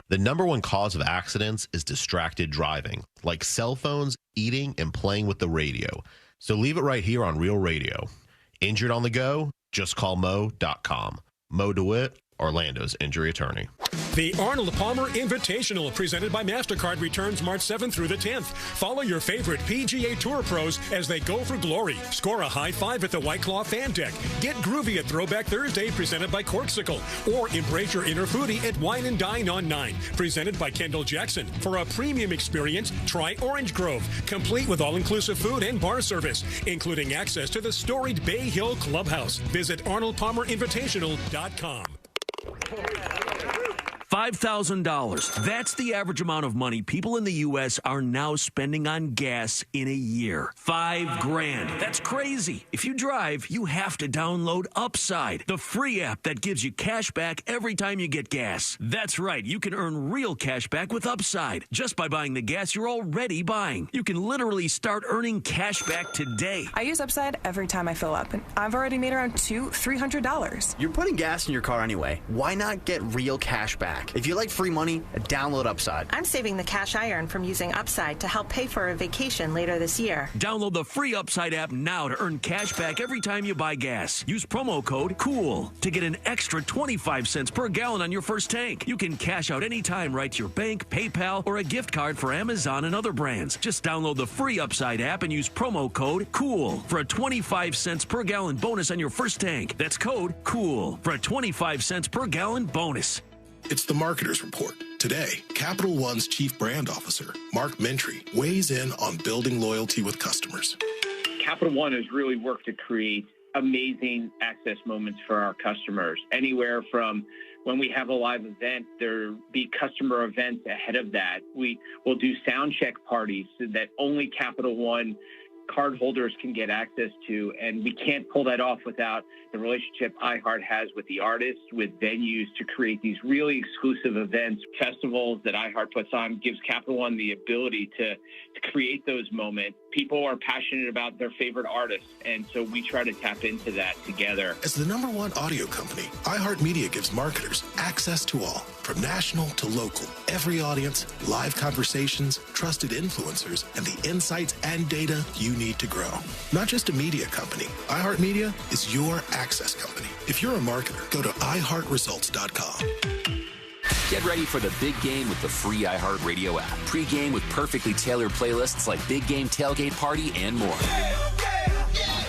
The number one cause of accidents is distracted driving, like cell phones, eating, and playing with the radio. So leave it right here on Real Radio. Injured on the go? Just call Mo.com. Mo DeWitt, Orlando's injury attorney. The Arnold Palmer Invitational, presented by MasterCard, returns March 7th through the 10th. Follow your favorite PGA Tour pros as they go for glory. Score a high five at the White Claw Fan Deck. Get groovy at Throwback Thursday, presented by Corksicle. Or embrace your inner foodie at Wine and Dine on 9, presented by Kendall Jackson. For a premium experience, try Orange Grove, complete with all-inclusive food and bar service, including access to the storied Bay Hill Clubhouse. Visit ArnoldPalmerInvitational.com. $5,000. That's the average amount of money people in the U.S. are now spending on gas in a year. $5,000. That's crazy. If you drive, you have to download Upside, the free app that gives you cash back every time you get gas. That's right. You can earn real cash back with Upside just by buying the gas you're already buying. You can literally start earning cash back today. I use Upside every time I fill up, and I've already made around $300. You're putting gas in your car anyway. Why not get real cash back? If you like free money, download Upside. I'm saving the cash I earn from using Upside to help pay for a vacation later this year. Download the free Upside app now to earn cash back every time you buy gas. Use promo code COOL to get an extra 25 cents per gallon on your first tank. You can cash out anytime right to your bank, PayPal, or a gift card for Amazon and other brands. Just download the free Upside app and use promo code COOL for a 25 cents per gallon bonus on your first tank. That's code COOL for a 25 cents per gallon bonus. It's the Marketer's Report. Today, Capital One's Chief Brand Officer, Mark Mentry, weighs in on building loyalty with customers. Capital One has really worked to create amazing access moments for our customers. Anywhere from when we have a live event, there'll be customer events ahead of that. We will do sound check parties so that only Capital One cardholders can get access to, and we can't pull that off without the relationship iHeart has with the artists, with venues to create these really exclusive events, festivals that iHeart puts on, gives Capital One the ability to create those moments. People are passionate about their favorite artists, and so we try to tap into that together. As the #1 audio company, iHeartMedia gives marketers access to all, from national to local, every audience, live conversations, trusted influencers, and the insights and data you need to grow. Not just a media company, iHeartMedia is your access company. If you're a marketer, go to iHeartResults.com. Get ready for the big game with the free iHeartRadio app. Pre-game with perfectly tailored playlists like Big Game Tailgate Party and more.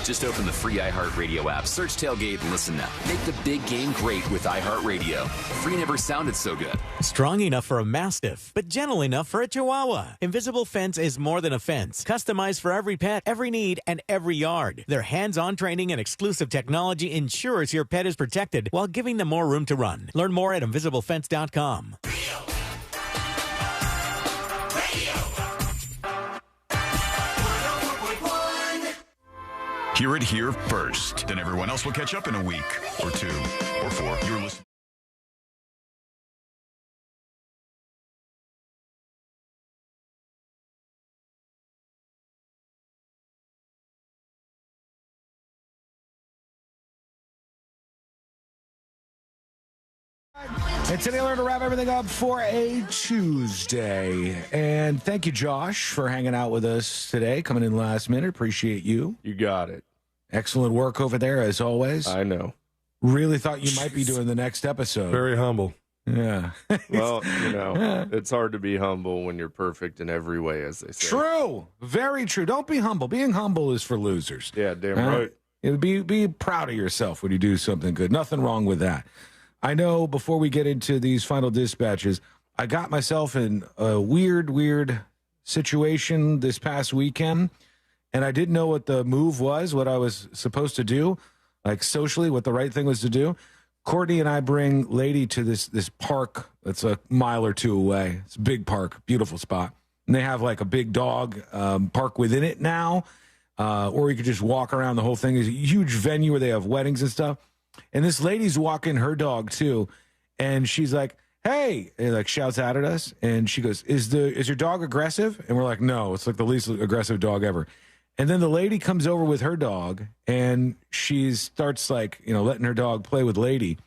Just open the free iHeartRadio app, search Tailgate, and listen now. Make the big game great with iHeartRadio. Free never sounded so good. Strong enough for a Mastiff, but gentle enough for a Chihuahua. Invisible Fence is more than a fence. Customized for every pet, every need, and every yard. Their hands-on training and exclusive technology ensures your pet is protected while giving them more room to run. Learn more at invisiblefence.com. Hear it here first. Then everyone else will catch up in a week or 2 or 4. You're listening. It's an alert to wrap everything up for a Tuesday. And thank you, Josh, for hanging out with us today, coming in last minute. Appreciate you. You got it. Excellent work over there, as always. I know. Really thought you might be doing the next episode. Very humble. Yeah. Well, it's hard to be humble when you're perfect in every way, as they say. True. Very true. Don't be humble. Being humble is for losers. Yeah, damn right. Be proud of yourself when you do something good. Nothing wrong with that. I know before we get into these final dispatches, I got myself in a weird situation this past weekend, and I didn't know what the move was, what I was supposed to do, like socially, what the right thing was to do. Courtney and I bring Lady to this park that's a mile or two away. It's a big park, beautiful spot. And they have like a big dog park within it now, or you could just walk around the whole thing. It's a huge venue where they have weddings and stuff. And this lady's walking her dog too, and she's like, "Hey!" and like shouts out at us, and she goes, "Is your dog aggressive?" And we're like, "No, it's like the least aggressive dog ever." And then the lady comes over with her dog, and she starts like letting her dog play with Lady.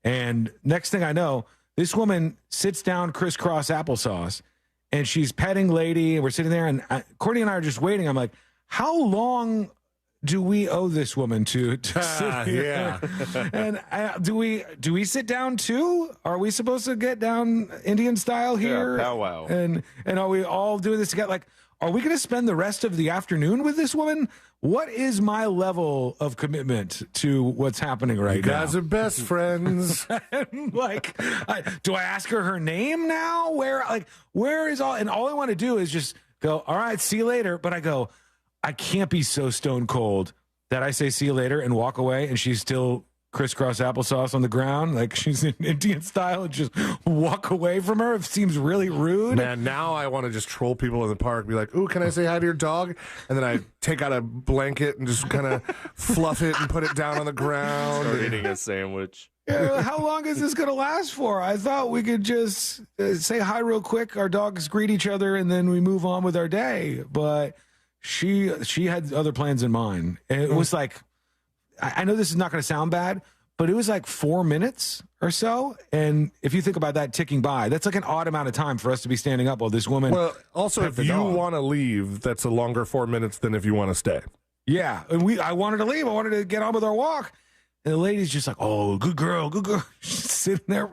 And next thing I know, this woman sits down crisscross applesauce, and she's petting Lady, and we're sitting there, and Courtney and I are just waiting. I'm like, "How long do we owe this woman to sit here?" Yeah. And do we sit down too? Are we supposed to get down Indian style here? Yeah, powwow. And are we all doing this together? Like, are we going to spend the rest of the afternoon with this woman? What is my level of commitment to what's happening right now? You guys are best friends. Like, do I ask her name now? Where is all? And all I want to do is just go, "All right, see you later." But I go, I can't be so stone cold that I say "see you later" and walk away, and she's still crisscross applesauce on the ground, like she's in Indian style, and just walk away from her. It seems really rude. Man, now I want to just troll people in the park, be like, "Ooh, can I say hi to your dog?" And then I take out a blanket and just kind of fluff it and put it down on the ground. Start eating a sandwich. Yeah, how long is this going to last for? I thought we could just say hi real quick, our dogs greet each other, and then we move on with our day. But she had other plans in mind. And it was like, I know this is not going to sound bad, but it was like 4 minutes or so. And if you think about that ticking by, that's like an odd amount of time for us to be standing up while this woman. Well, also, if you want to leave, that's a longer 4 minutes than if you want to stay. Yeah. And I wanted to leave. I wanted to get on with our walk. And the lady's just like, "Oh, good girl, good girl." She's sitting there.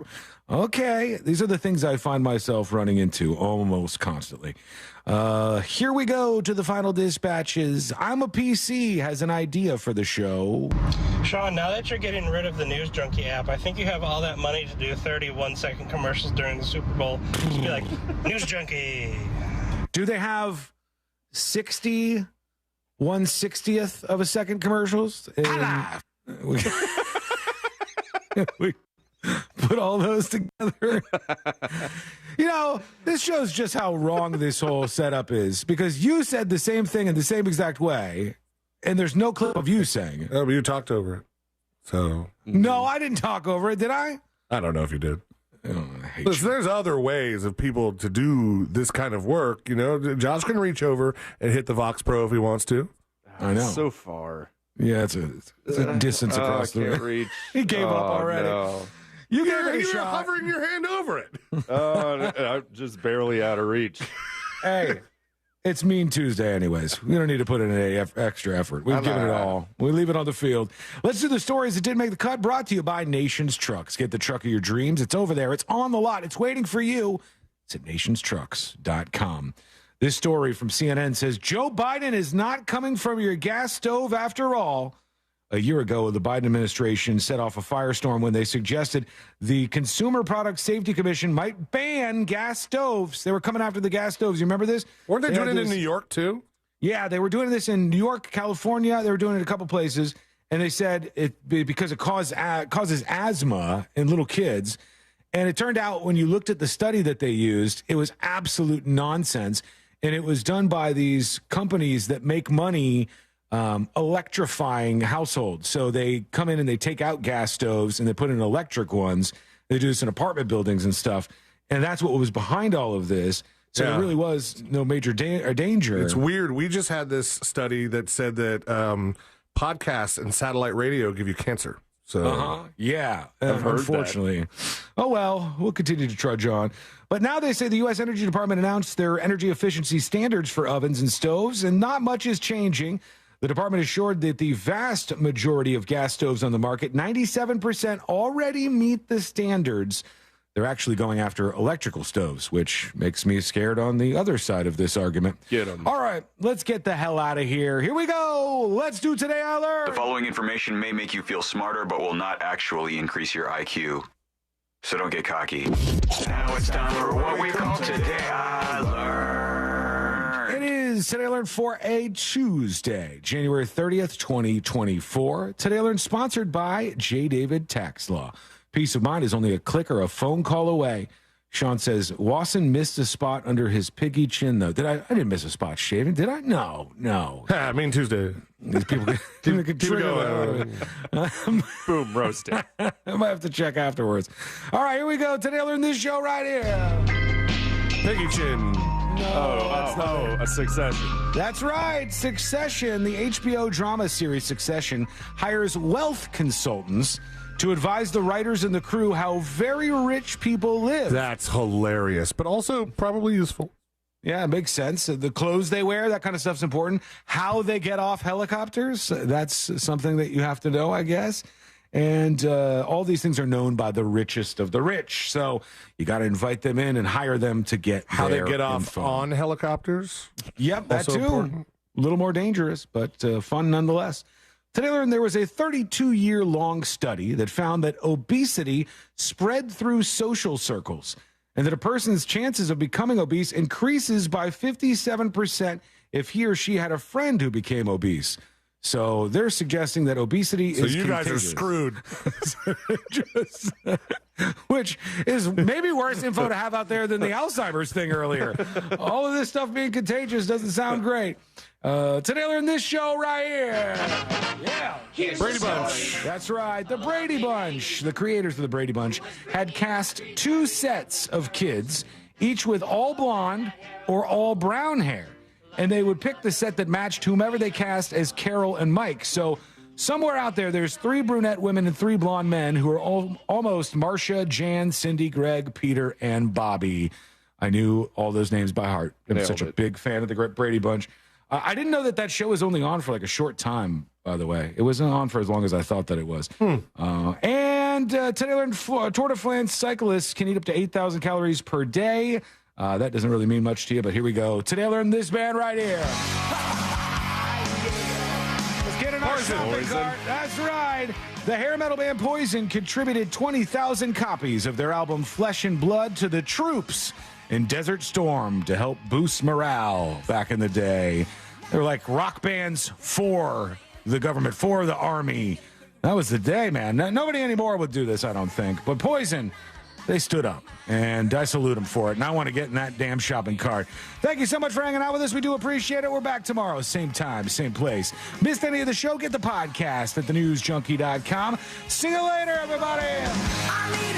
Okay. These are the things I find myself running into almost constantly. Here we go to the final dispatches. I'm a PC has an idea for the show. Sean, now that you're getting rid of the News Junkie app, I think you have all that money to do 31-second commercials during the Super Bowl. Just be like, "News Junkie." Do they have 60 1/60th of a second commercials? put all those together. This shows just how wrong this whole setup is, because you said the same thing in the same exact way, and there's no clip of you saying it. Oh, but you talked over it. So no, I didn't talk over it, did I? I don't know if you did. I Listen, there's other ways of people to do this kind of work. Josh can reach over and hit the Vox Pro if he wants to. I know. So far. Yeah, it's a distance across the can't reach. He gave up already. No. You gave it a You're shot. hovering your hand over it. I'm just barely out of reach. Hey, it's Mean Tuesday anyways. We don't need to put in any extra effort. We've given it all. We leave it on the field. Let's do the stories that didn't make the cut, brought to you by Nations Trucks. Get the truck of your dreams. It's over there. It's on the lot. It's waiting for you. It's at nationstrucks.com. This story from CNN says, Joe Biden is not coming from your gas stove after all. A year ago, the Biden administration set off a firestorm when they suggested the Consumer Product Safety Commission might ban gas stoves. They were coming after the gas stoves. You remember this? Weren't they doing it in New York, too? Yeah, they were doing this in New York, California. They were doing it a couple places. And they said because it causes asthma in little kids. And it turned out when you looked at the study that they used, it was absolute nonsense. And it was done by these companies that make money electrifying households. So they come in and they take out gas stoves and they put in electric ones. They do this in apartment buildings and stuff. And that's what was behind all of this. So there really was no major danger. It's weird. We just had this study that said that podcasts and satellite radio give you cancer. So yeah, I've heard unfortunately. Oh, well, we'll continue to trudge on. But now they say the U.S. Energy Department announced their energy efficiency standards for ovens and stoves, and not much is changing. The department assured that the vast majority of gas stoves on the market, 97%, already meet the standards. They're actually going after electrical stoves, which makes me scared on the other side of this argument. Get them. All right, let's get the hell out of here. Here we go. Let's do Today I Learned. The following information may make you feel smarter, but will not actually increase your IQ. So don't get cocky. Now it's time for what we call Today I Learned. It is Today I Learned for a Tuesday, January 30th, 2024. Today I Learned sponsored by J. David Tax Law. Peace of mind is only a click or a phone call away. Sean says, Wasson missed a spot under his piggy chin, though. I didn't miss a spot shaving, did I? No. I mean, Tuesday. These people can trigger Boom, roasted. I might have to check afterwards. All right, here we go. Today I learned this show right here. Piggy chin. A Succession. That's right. Succession, the HBO drama series Succession, hires wealth consultants to advise the writers and the crew how very rich people live. That's hilarious, but also probably useful. Yeah, it makes sense. The clothes they wear, that kind of stuff's important. How they get off helicopters, that's something that you have to know, I guess. And all these things are known by the richest of the rich. So you got to invite them in and hire them to get how they get off info. On helicopters. Yep, that also too. Important. A little more dangerous, but fun nonetheless. Today, there was a 32-year-long study that found that obesity spread through social circles and that a person's chances of becoming obese increases by 57% if he or she had a friend who became obese. So they're suggesting that obesity is you contagious. guys are screwed. Which is maybe worse info to have out there than the Alzheimer's thing earlier. All of this stuff being contagious doesn't sound great. Today I learned this show right here. Yeah. Brady Bunch. That's right. The Brady Bunch. The creators of the Brady Bunch had cast 2 sets of kids, each with all blonde or all brown hair. And they would pick the set that matched whomever they cast as Carol and Mike. So somewhere out there's 3 brunette women and 3 blonde men who are almost Marcia, Jan, Cindy, Greg, Peter, and Bobby. I knew all those names by heart. I'm such a big fan of the Brady Bunch. I didn't know that show was only on for like a short time, by the way. It wasn't on for as long as I thought that it was. And today I learned Tour de France cyclists can eat up to 8,000 calories per day. That doesn't really mean much to you, but here we go. Today I learned this band right here. Let's get in our shopping cart. That's right. The hair metal band Poison contributed 20,000 copies of their album Flesh and Blood to the troops in Desert Storm to help boost morale back in the day. They were like rock bands for the government, for the army. That was the day, man. Nobody anymore would do this, I don't think. But Poison, they stood up, and I salute them for it. And I want to get in that damn shopping cart. Thank you so much for hanging out with us. We do appreciate it. We're back tomorrow, same time, same place. Missed any of the show? Get the podcast at thenewsjunkie.com. See you later, everybody.